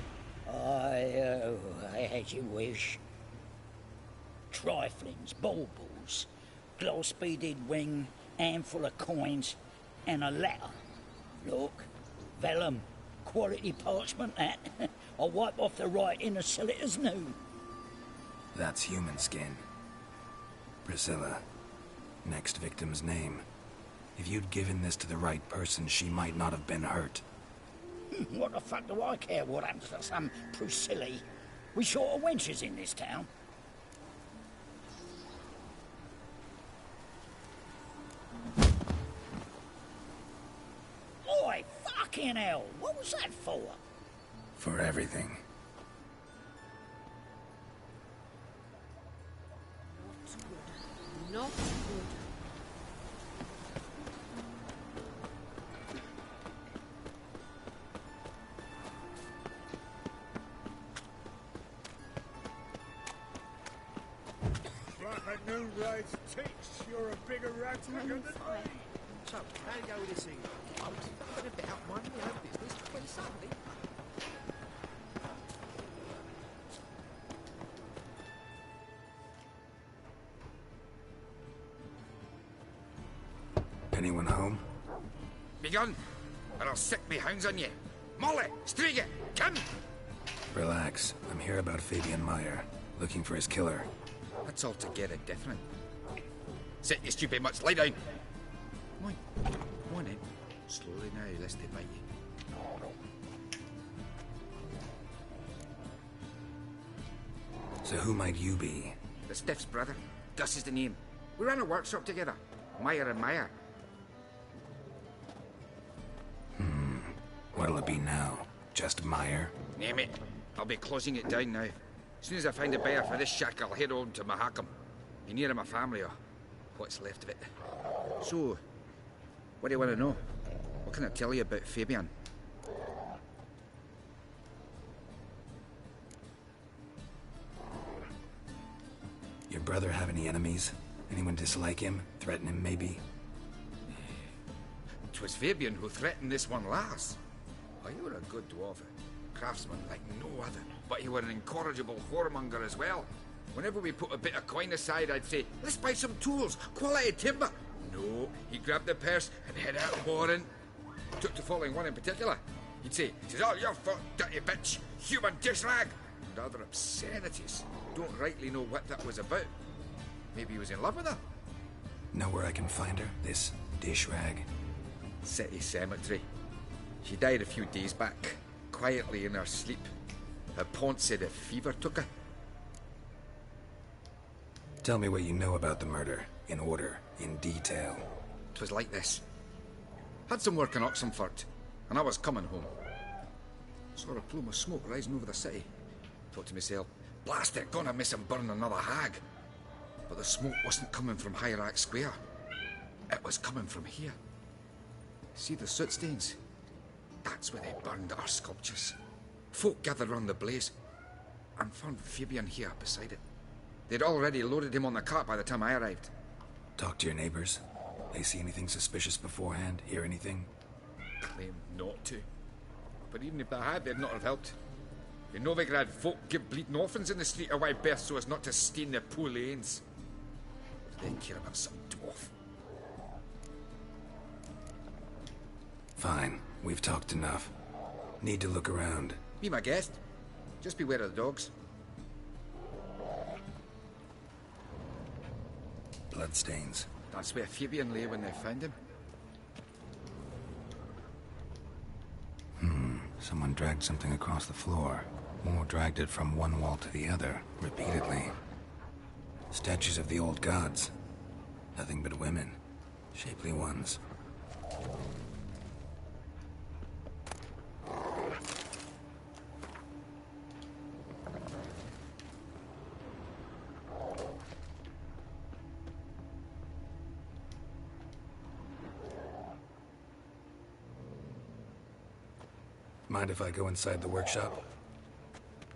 As you wish. Triflings, baubles, gloss-beaded ring, handful of coins, and a letter. Look, vellum, quality parchment, that. I'll wipe off the writing and sell it as new. That's human skin. Priscilla. Next victim's name. If you'd given this to the right person, she might not have been hurt. What the fuck do I care what happens to some Priscilla? We short of wenches in this town. Oi, fucking hell! What was that for? For everything. Not good. Like a noonblades teach, you're a bigger rat than me. So, how do you go with this thing? I was thinking about minding my own business when suddenly... Anyone home? Begun, or I'll sick me hounds on you. Molly, Striga, come! Relax. I'm here about Fabian Meyer, looking for his killer. That's altogether different. Sit, you stupid much. Lie down. Come on in. Slowly now, lest they bite you. So who might you be? The Stiff's brother. Gus is the name. We ran a workshop together. Meyer and Meyer. What'll it be now? Just Meyer? Name it. I'll be closing it down now. As soon as I find a buyer for this shack, I'll head on to Mahakam. Be near my family, or what's left of it. So, what do you want to know? What can I tell you about Fabian? Your brother have any enemies? Anyone dislike him? Threaten him, maybe? 'Twas Fabian who threatened this one last. Oh, you were a good dwarf. Craftsman like no other. But you were an incorrigible whoremonger as well. Whenever we put a bit of coin aside, I'd say, let's buy some tools, quality timber. No, he grabbed the purse and head out whoring. Took to following one in particular. He'd say, "'Tis all your fault, dirty bitch, human dish rag," and other obscenities. Don't rightly know what that was about. Maybe he was in love with her. Know where I can find her? This dish rag? City cemetery. She died a few days back, quietly in her sleep. Her pont said a fever took her. Tell me what you know about the murder, in order, in detail. 'Twas like this. Had some work in Oxenford, and I was coming home. Saw a plume of smoke rising over the city. Thought to myself, blast it, gonna miss him burn another hag. But the smoke wasn't coming from Hierarch Square. It was coming from here. See the soot stains? That's where they burned our sculptures. Folk gathered round the blaze, and found Fabian here beside it. They'd already loaded him on the cart by the time I arrived. Talk to your neighbors. They see anything suspicious beforehand? Hear anything? Claim not to. But even if they had, they'd not have helped. In Novigrad, folk give bleeding orphans in the street a wide berth so as not to stain their poor lanes. What do they care about some dwarf? Fine. We've talked enough. Need to look around. Be my guest. Just beware of the dogs. Bloodstains. That's where Fabian lay when they found him. Someone dragged something across the floor. Or dragged it from one wall to the other, repeatedly. Statues of the old gods. Nothing but women. Shapely ones. Mind if I go inside the workshop?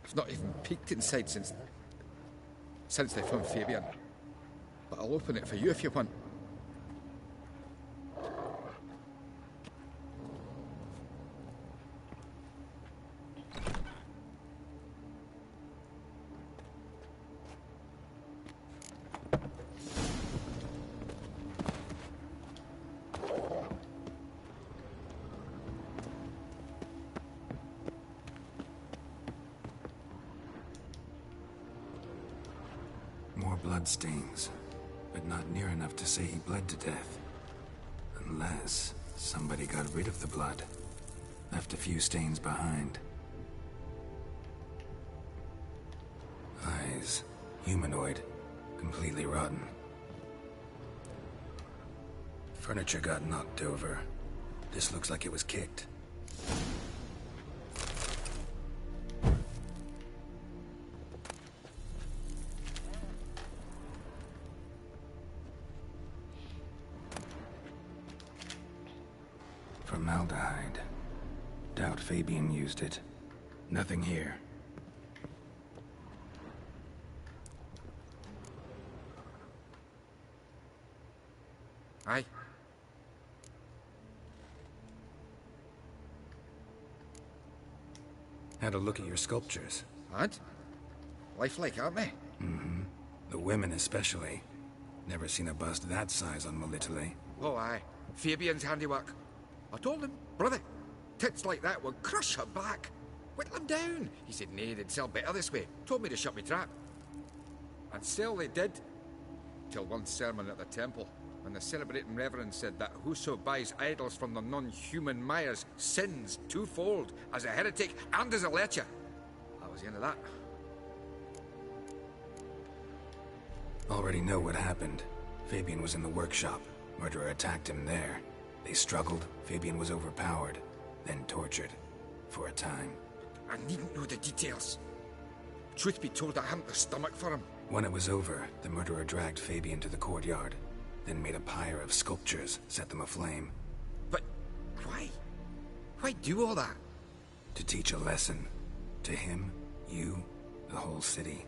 I've not even peeked inside since they found Fabian. But I'll open it for you if you want. More bloodstains, but not near enough to say he bled to death. Unless somebody got rid of the blood, left a few stains behind. Eyes, humanoid, completely rotten. Furniture got knocked over. This looks like it was kicked. Formaldehyde. Doubt Fabian used it. Nothing here. Aye. Had a look at your sculptures. And? Lifelike, aren't they? Mm-hmm. The women especially. Never seen a bust that size on Melitele. Oh, aye. Fabian's handiwork. I told him, brother, tits like that will crush her back. Whittle them down. He said, nay, they'd sell better this way. Told me to shut me trap. And sell they did. Till one sermon at the temple, when the celebrating reverend said that whoso buys idols from the non-human Mayas sins twofold, as a heretic and as a lecher. That was the end of that. Already know what happened. Fabian was in the workshop. Murderer attacked him there. They struggled, Fabian was overpowered, then tortured. For a time. I needn't know the details. Truth be told, I hadn't the stomach for him. When it was over, the murderer dragged Fabian to the courtyard, then made a pyre of sculptures, set them aflame. But why? Why do all that? To teach a lesson. To him, you, the whole city.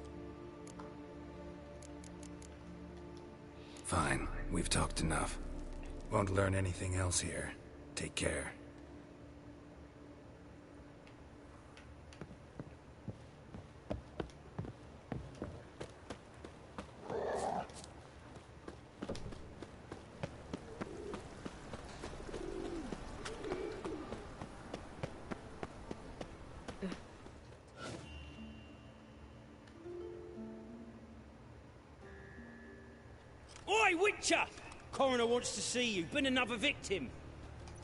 Fine, we've talked enough. Won't learn anything else here. Take care. Oi, Witcher! Coroner wants to see you. Been another victim.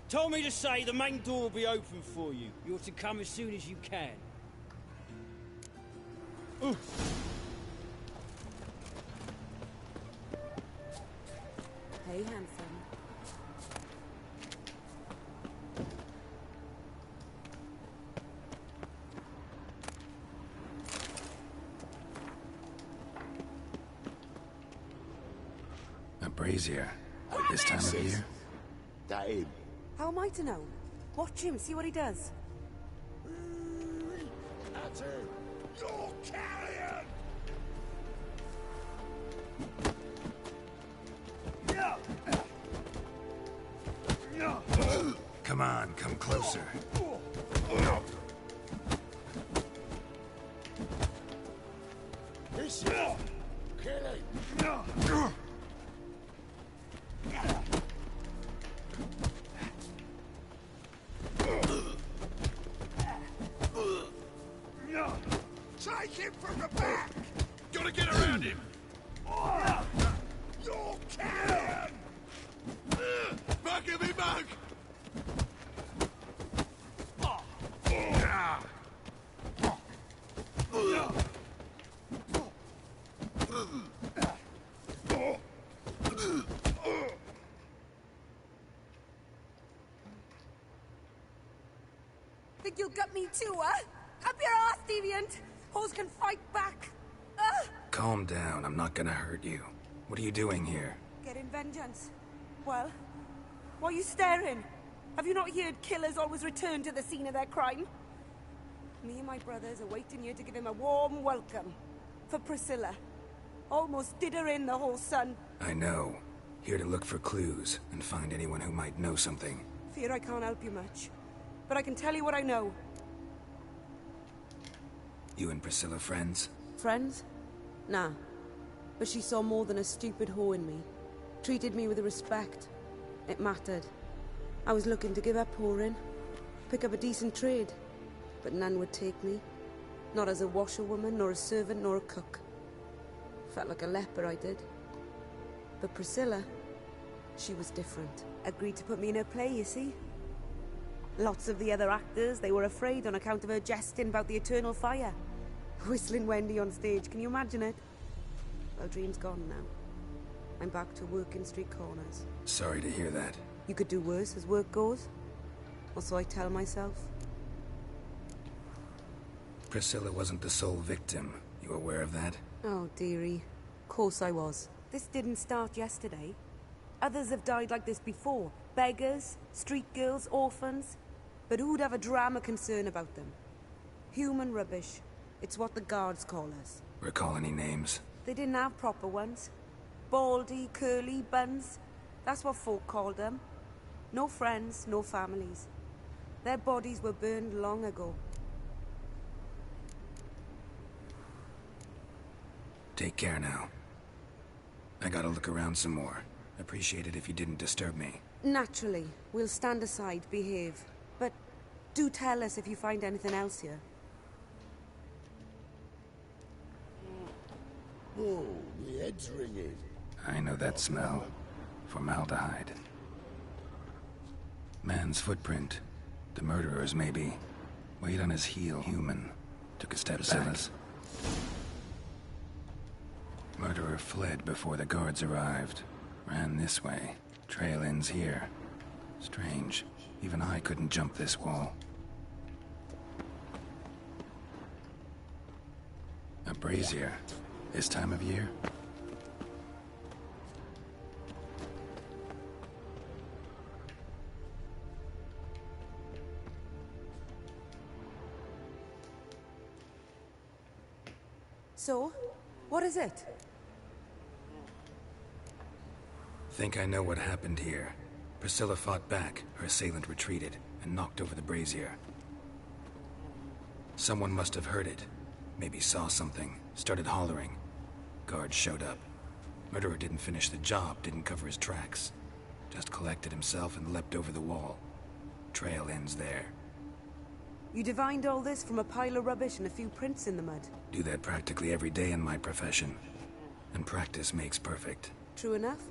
Told me to say the main door will be open for you. You're to come as soon as you can. Ooh. Hey, handsome. A brazier. This time of year? That him. How am I to know? Watch him, see what he does. That's him. You're carrion! Come on, come closer. This is killing. Take him from the back! Gotta get around him! You're carrion! Back of me, bug! think you'll get me too, huh? Up your ass, deviant! Hoes can fight back! Calm down, I'm not gonna hurt you. What are you doing here? Getting vengeance. Well, why are you staring? Have you not heard killers always return to the scene of their crime? Me and my brothers are waiting here to give him a warm welcome. For Priscilla. Almost did her in, the whole son. I know. Here to look for clues and find anyone who might know something. Fear I can't help you much. But I can tell you what I know. You and Priscilla friends? Friends? Nah. But she saw more than a stupid whore in me. Treated me with respect. It mattered. I was looking to give up whoring. Pick up a decent trade. But none would take me. Not as a washerwoman, nor a servant, nor a cook. Felt like a leper, I did. But Priscilla, she was different. Agreed to put me in her play, you see? Lots of the other actors, they were afraid on account of her jesting about the eternal fire. Whistling Wendy on stage, can you imagine it? Well, dream's gone now. I'm back to working street corners. Sorry to hear that. You could do worse as work goes. Or so I tell myself. Priscilla wasn't the sole victim. You aware of that? Oh, dearie. Course I was. This didn't start yesterday. Others have died like this before. Beggars, street girls, orphans. But who'd have a drama concern about them? Human rubbish. It's what the guards call us. Recall any names? They didn't have proper ones. Baldy, curly, buns. That's what folk called them. No friends, no families. Their bodies were burned long ago. Take care now. I gotta look around some more. Appreciate it if you didn't disturb me. Naturally. We'll stand aside, behave. But do tell us if you find anything else here. Oh, the head's ringing. I know that smell. Formaldehyde. Man's footprint. The murderer's, maybe. Weight on his heel. Human. Took a step back. Murderer fled before the guards arrived. Ran this way. Trail ends here. Strange. Even I couldn't jump this wall. A brazier. This time of year? So, what is it? Think I know what happened here. Priscilla fought back, her assailant retreated, and knocked over the brazier. Someone must have heard it. Maybe saw something, started hollering. Guards showed up. Murderer didn't finish the job, didn't cover his tracks. Just collected himself and leapt over the wall. Trail ends there. You divined all this from a pile of rubbish and a few prints in the mud. Do that practically every day in my profession. And practice makes perfect. True enough.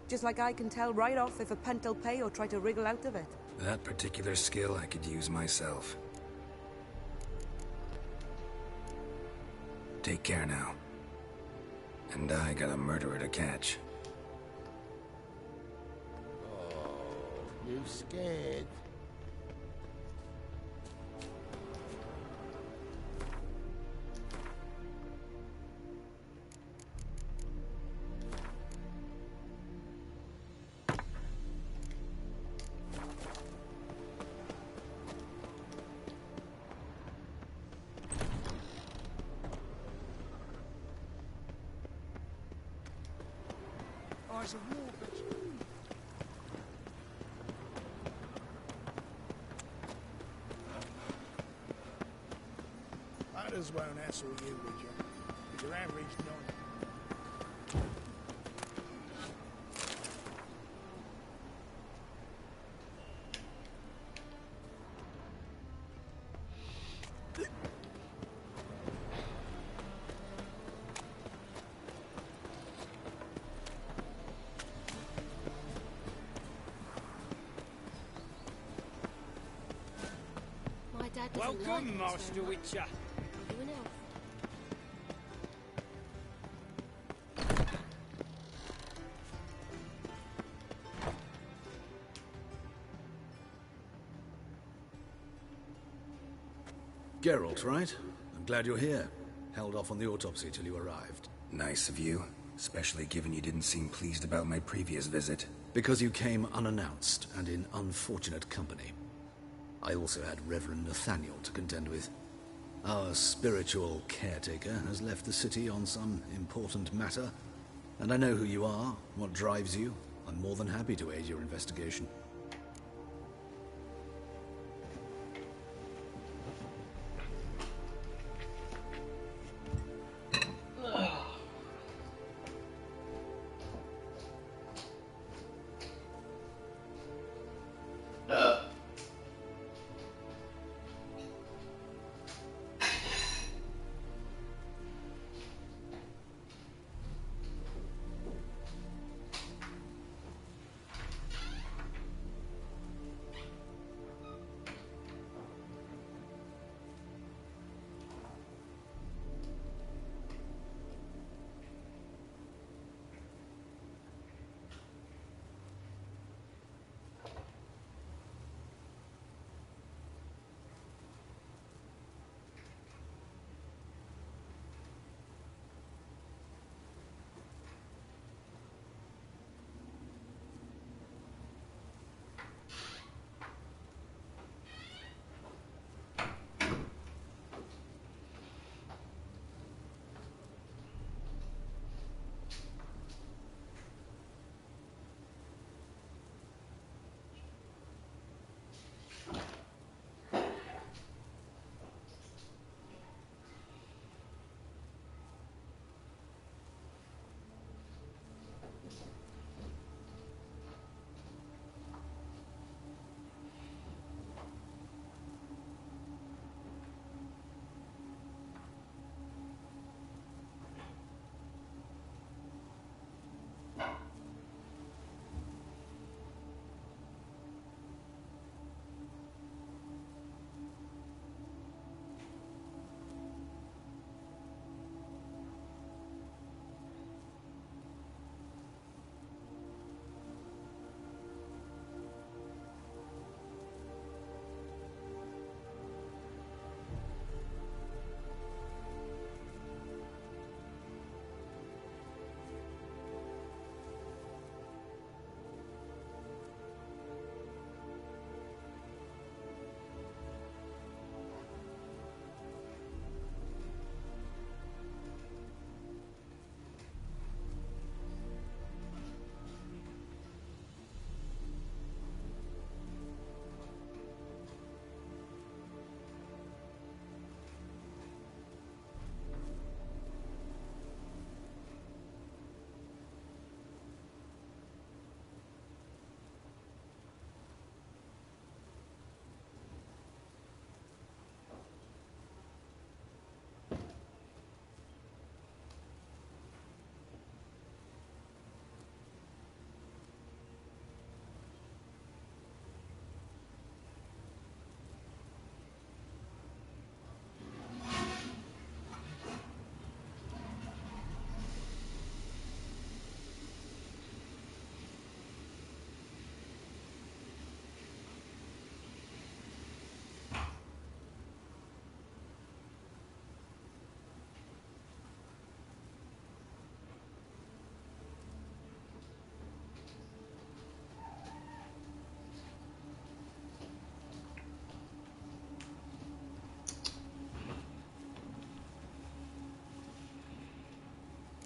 Just like I can tell right off if a punt'll pay or try to wriggle out of it. That particular skill I could use myself. Take care now. And I got a murderer to catch. Oh, you scared? Eyes of war, bitch. Others won't hassle you, would you? With your average non. Welcome, Master Witcher. Geralt, right? I'm glad you're here. Held off on the autopsy till you arrived. Nice of you, especially given you didn't seem pleased about my previous visit. Because you came unannounced and in unfortunate company. I also had Reverend Nathaniel to contend with. Our spiritual caretaker has left the city on some important matter, and I know who you are, what drives you. I'm more than happy to aid your investigation.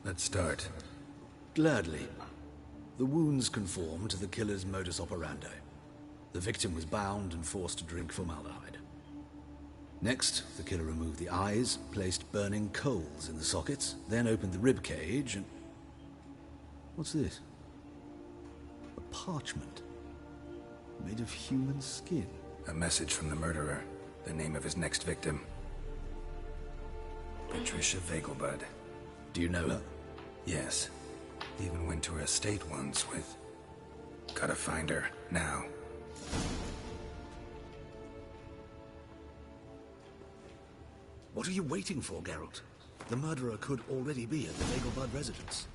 Let's start. Gladly. The wounds conform to the killer's modus operandi. The victim was bound and forced to drink formaldehyde. Next, the killer removed the eyes, placed burning coals in the sockets, then opened the rib cage and... What's this? A parchment. Made of human skin. A message from the murderer. The name of his next victim. Patricia Vegelbud. Do you know her? Yes. Even went to her estate once with... Gotta find her, now. What are you waiting for, Geralt? The murderer could already be at the Vegelbud residence.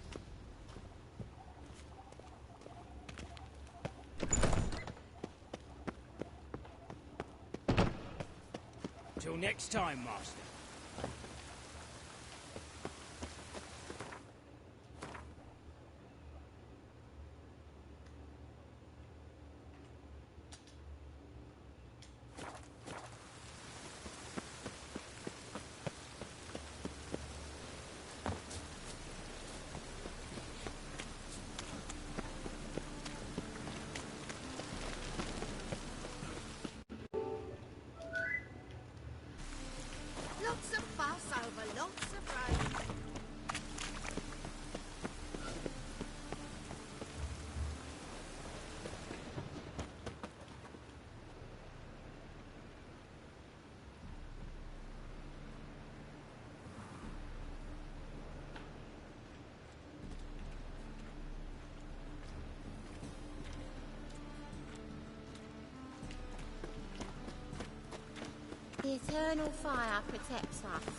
Till next next time, Master. Lots of fuss over lots of rain. The eternal fire protects us.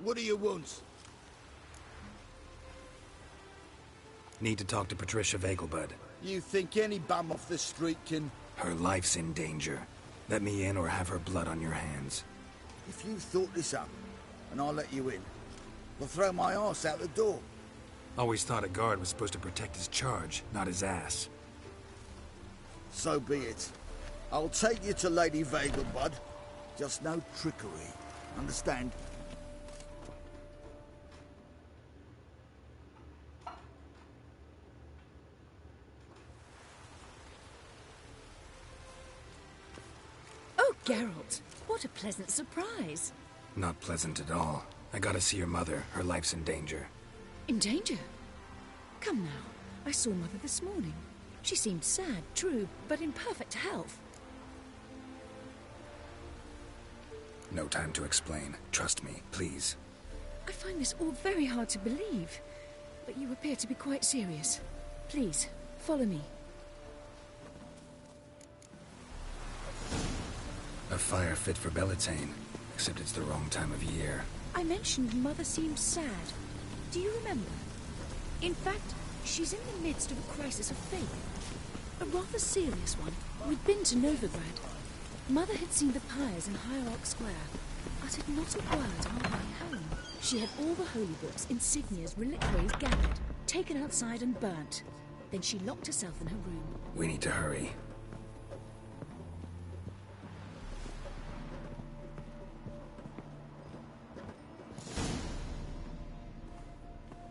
What do you want? Need to talk to Patricia Vegelbud. You think any bum off the street can... Her life's in danger. Let me in or have her blood on your hands. If you thought this up, and I'll let you in, I'll throw my arse out the door. Always thought a guard was supposed to protect his charge, not his ass. So be it. I'll take you to Lady Vegelbud. Just no trickery. Understand? Oh, Geralt, what a pleasant surprise. Not pleasant at all. I gotta see your mother. Her life's in danger. In danger? Come now. I saw Mother this morning. She seemed sad, true, but in perfect health. No time to explain. Trust me, please. I find this all very hard to believe, but you appear to be quite serious. Please, follow me. A fire fit for Bellatane, except it's the wrong time of year. I mentioned Mother seemed sad. Do you remember? In fact, she's in the midst of a crisis of faith. A rather serious one. We'd been to Novigrad. Mother had seen the pyres in Hierarch Square, uttered not a word on her way home. She had all the holy books, insignias, reliquaries gathered, taken outside and burnt. Then she locked herself in her room. We need to hurry.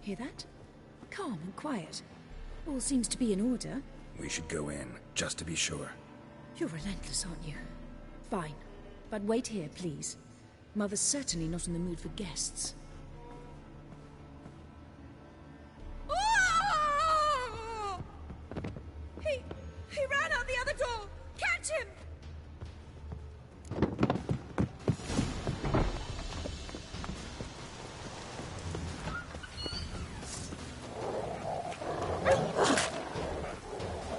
Hear that? Calm and quiet. All seems to be in order. We should go in, just to be sure. You're relentless, aren't you? Fine. But wait here, please. Mother's certainly not in the mood for guests. He ran out the other door! Catch him!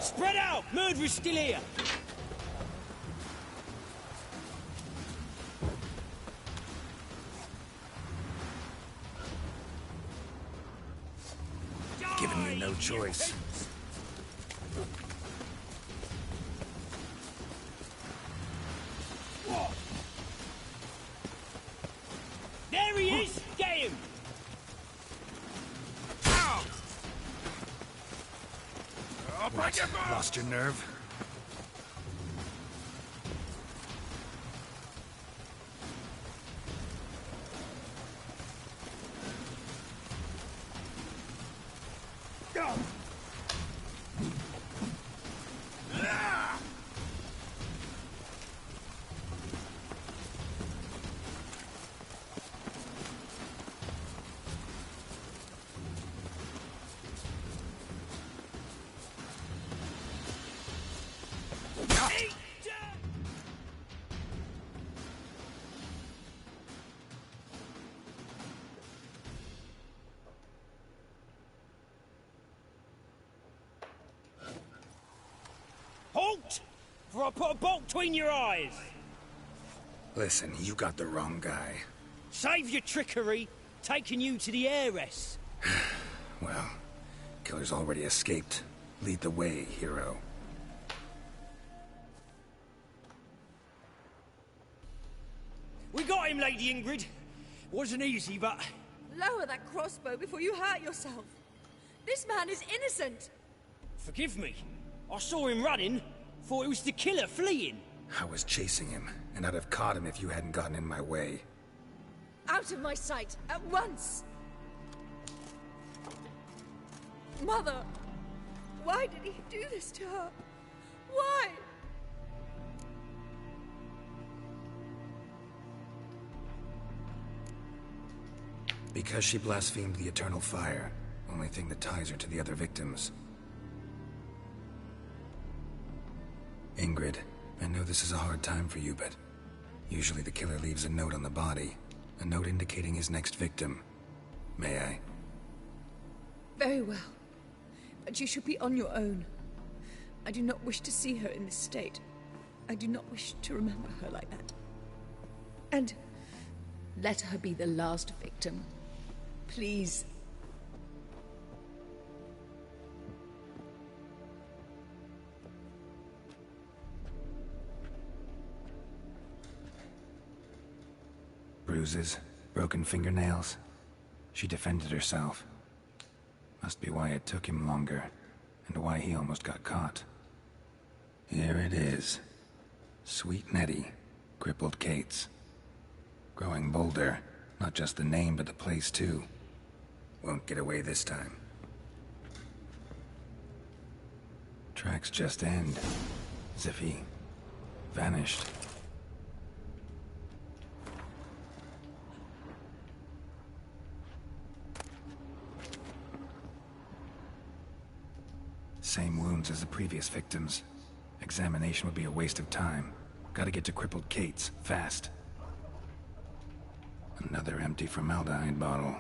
Spread out! Murderer's still here! Giving me no choice. There he is! Get him! What? Lost your nerve? before I put a bolt between your eyes. Listen, you got the wrong guy. Save your trickery, taking you to the heiress. Well, killer's already escaped. Lead the way, hero. We got him, Lady Ingrid. Wasn't easy, but... Lower that crossbow before you hurt yourself. This man is innocent. Forgive me. I saw him running. Thought it was the killer fleeing. I was chasing him, and I'd have caught him if you hadn't gotten in my way. Out of my sight, at once! Mother! Why did he do this to her? Why? Because she blasphemed the eternal fire. Only thing that ties her to the other victims. Ingrid, I know this is a hard time for you, but usually the killer leaves a note on the body. A note indicating his next victim. May I? Very well. But you should be on your own. I do not wish to see her in this state. I do not wish to remember her like that. And let her be the last victim. Please. Bruises, broken fingernails. She defended herself. Must be why it took him longer, and why he almost got caught. Here it is. Sweet Nettie, crippled Kate's. Growing bolder, not just the name but the place too. Won't get away this time. Tracks just end, as if he vanished. Same wounds as the previous victims. Examination would be a waste of time. Gotta get to crippled Kate's, fast. Another empty formaldehyde bottle.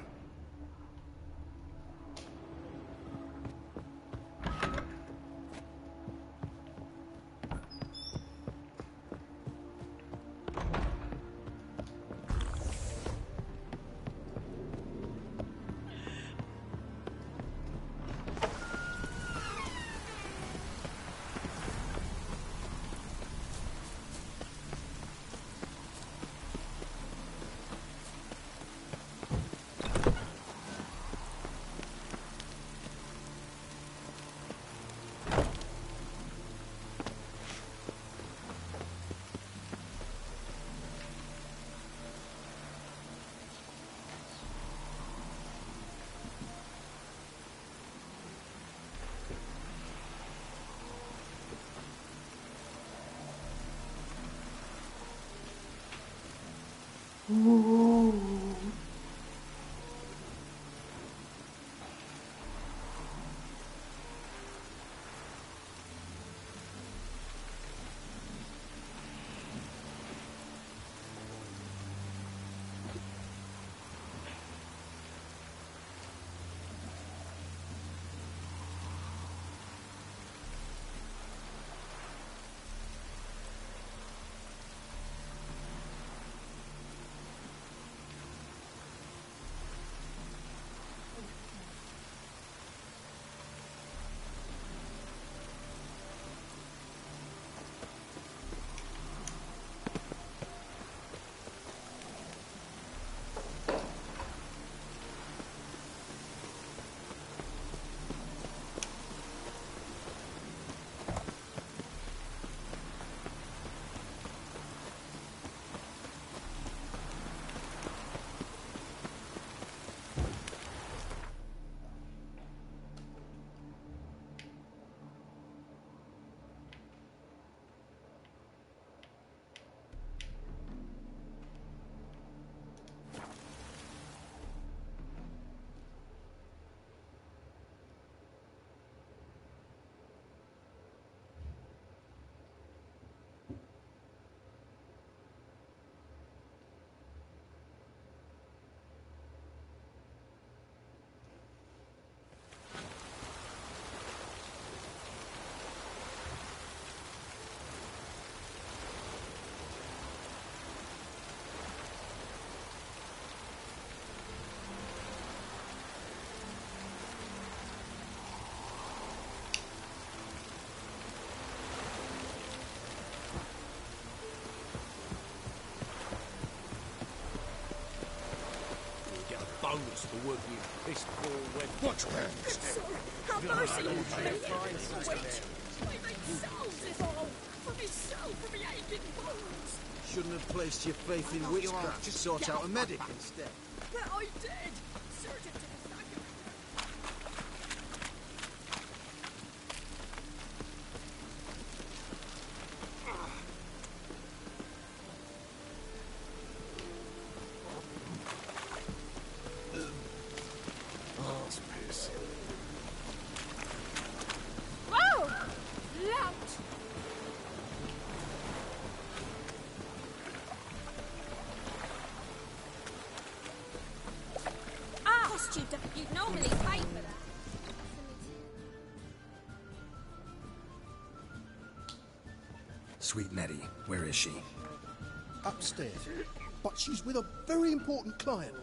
impossible work you piss poor wet. What's wrong, I'm sorry. Have mercy on me. Wait. I make souls is all. For me soul, for me aching bones. Shouldn't have placed your faith in witchcraft. Just sort out a medic instead. But I did. Surgeon to the back of Oh, piss. Whoa! Lout! Cost you, you'd normally pay for that. Sweet Nettie, where is she? Upstairs. But she's with a very important client.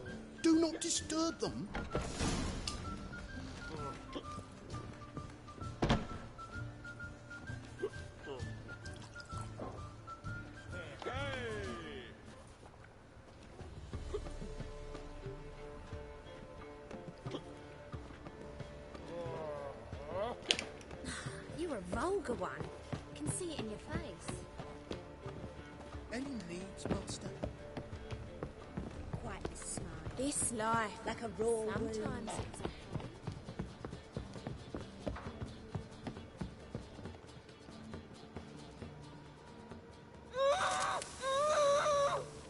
Do not disturb them. You're a vulgar one. I can see it in your face. Any needs, Master? Quite smart. This life, Like a raw sometimes wound. it's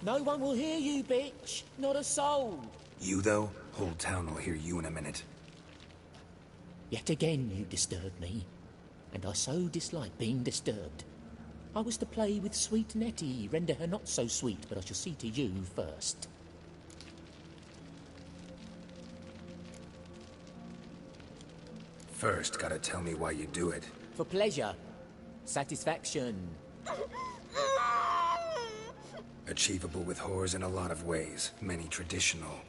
No one will hear you, bitch. Not a soul. You, though? Whole town will hear you in a minute. Yet again you disturb me, and I so dislike being disturbed. I was to play with sweet Nettie, render her not so sweet, but I shall see to you first. First, gotta tell me why you do it. For pleasure. Satisfaction. Achievable with whores in a lot of ways, many traditional.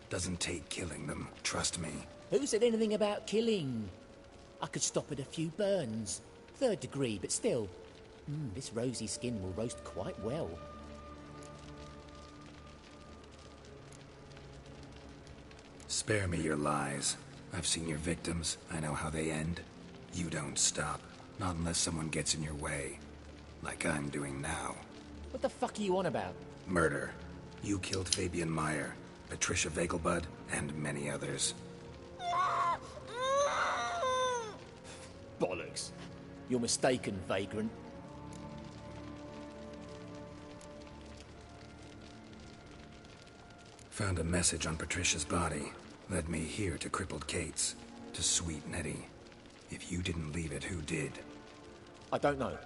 Doesn't take killing them, trust me. Who said anything about killing? I could stop at a few burns. 3rd degree, but still. This rosy skin will roast quite well. Spare me your lies. I've seen your victims. I know how they end. You don't stop. Not unless someone gets in your way. Like I'm doing now. What the fuck are you on about? Murder. You killed Fabian Meyer, Patricia Vegelbud, and many others. Bollocks. You're mistaken, vagrant. Found a message on Patricia's body. Led me here to crippled Kate's. To sweet Nettie. If you didn't leave it, who did? I don't know.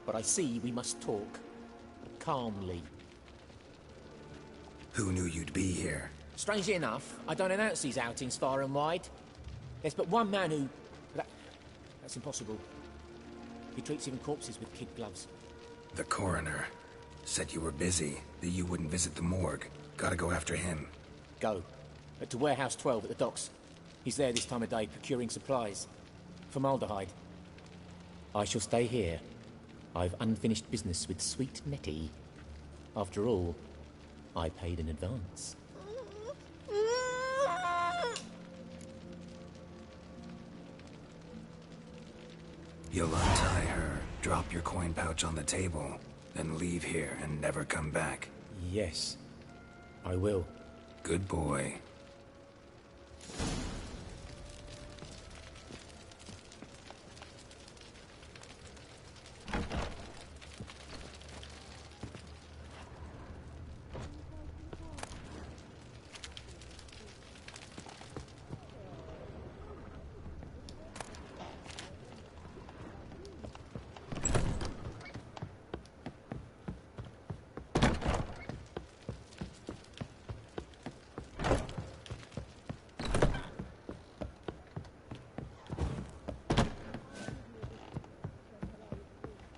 But I see we must talk. Calmly. Who knew you'd be here? Strangely enough, I don't announce these outings far and wide. There's but one man who... That's impossible. He treats even corpses with kid gloves. The coroner. Said you were busy, that you wouldn't visit the morgue. Gotta go after him. Go. To Warehouse 12 at the docks. He's there this time of day, procuring supplies. Formaldehyde. I shall stay here. I've unfinished business with sweet Nettie. After all, I paid in advance. You'll untie her, drop your coin pouch on the table, then leave here and never come back. Yes, I will. Good boy.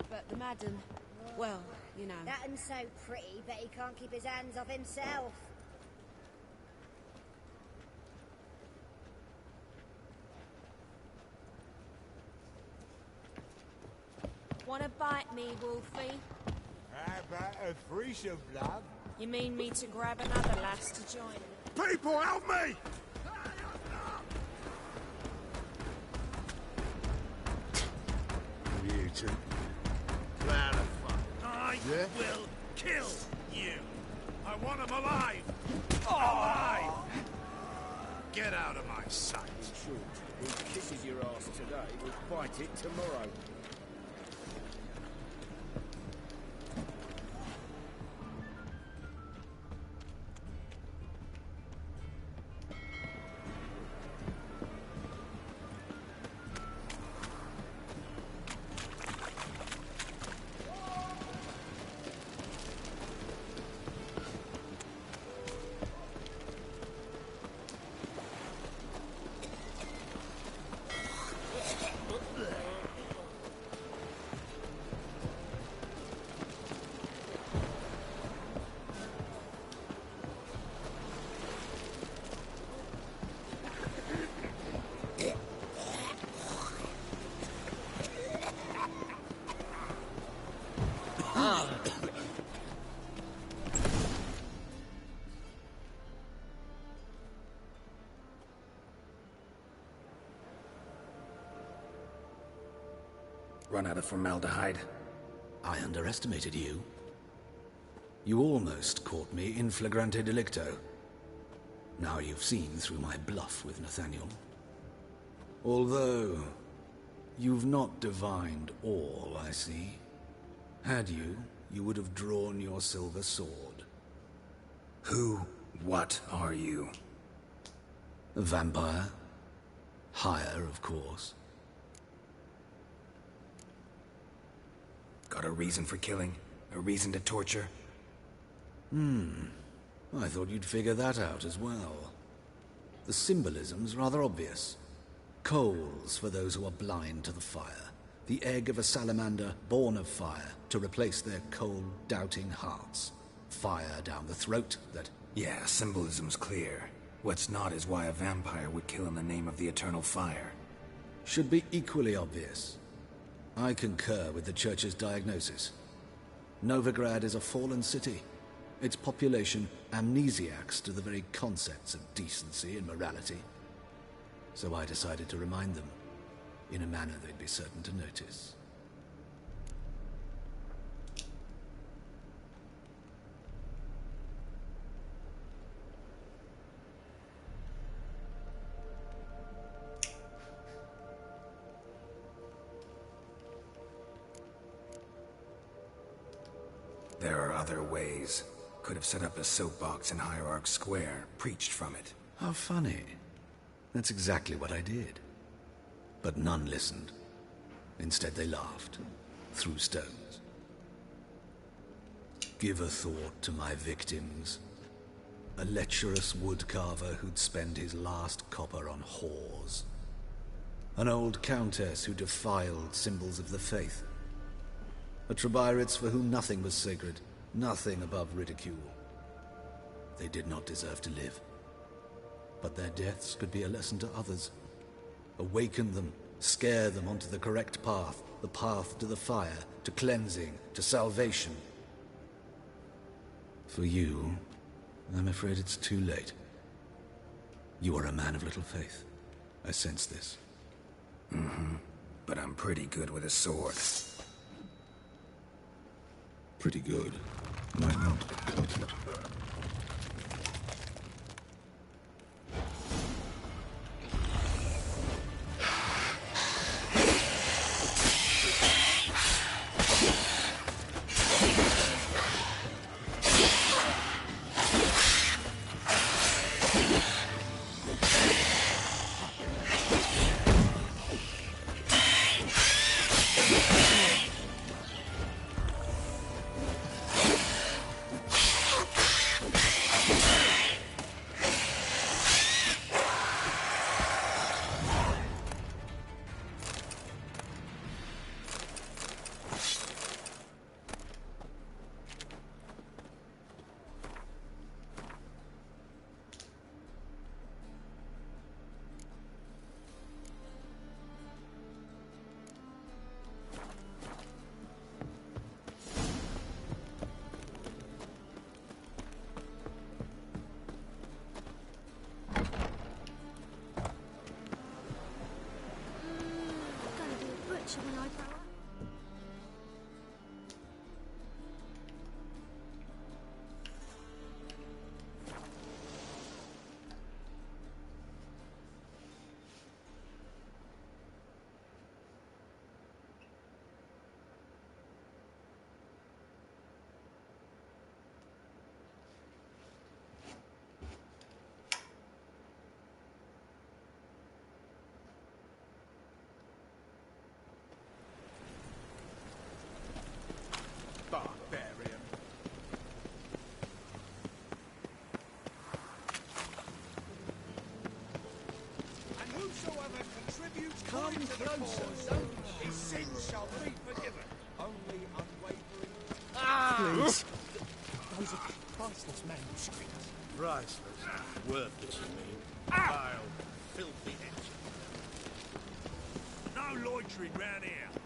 But the madam, well, you know. That un's so pretty, but he can't keep his hands off himself. Wanna bite me, Wolfie? How about a threesome, love? You mean me to grab another lass to join me? People, help me! You two. Cloud of fuck. I will kill you. I want him alive. Alive! Get out of my sight. Sure, who kisses your ass today will bite it tomorrow. Run out of formaldehyde. I underestimated you. You almost caught me in flagrante delicto. Now you've seen through my bluff with Nathaniel. Although, you've not divined all, I see. Had you, you would have drawn your silver sword. What are you? A vampire. Higher, of course. Got a reason for killing? A reason to torture? I thought you'd figure that out as well. The symbolism's rather obvious. Coals for those who are blind to the fire. The egg of a salamander born of fire to replace their cold-doubting hearts. Fire down the throat that... Yeah, symbolism's clear. What's not is why a vampire would kill in the name of the eternal fire. Should be equally obvious. I concur with the Church's diagnosis. Novigrad is a fallen city. Its population amnesiacs to the very concepts of decency and morality. So I decided to remind them, in a manner they'd be certain to notice. There are other ways. Could have set up a soapbox in Hierarch Square, preached from it. How funny. That's exactly what I did. But none listened. Instead they laughed, threw stones. Give a thought to my victims. A lecherous woodcarver who'd spend his last copper on whores. An old countess who defiled symbols of the faith. A Trebirates for whom nothing was sacred, nothing above ridicule. They did not deserve to live. But their deaths could be a lesson to others. Awaken them, scare them onto the correct path, the path to the fire, to cleansing, to salvation. For you, I'm afraid it's too late. You are a man of little faith. I sense this. But I'm pretty good with a sword. Pretty good. Might not. Shall I eyebrow her? Barbarian. And whosoever contributes Come to the closer, cause, his sins shall be forgiven. Only unwavering. Please. Those are priceless manuscripts. Priceless. Worthless, you mean. Vile, filthy engine. No loitering round here.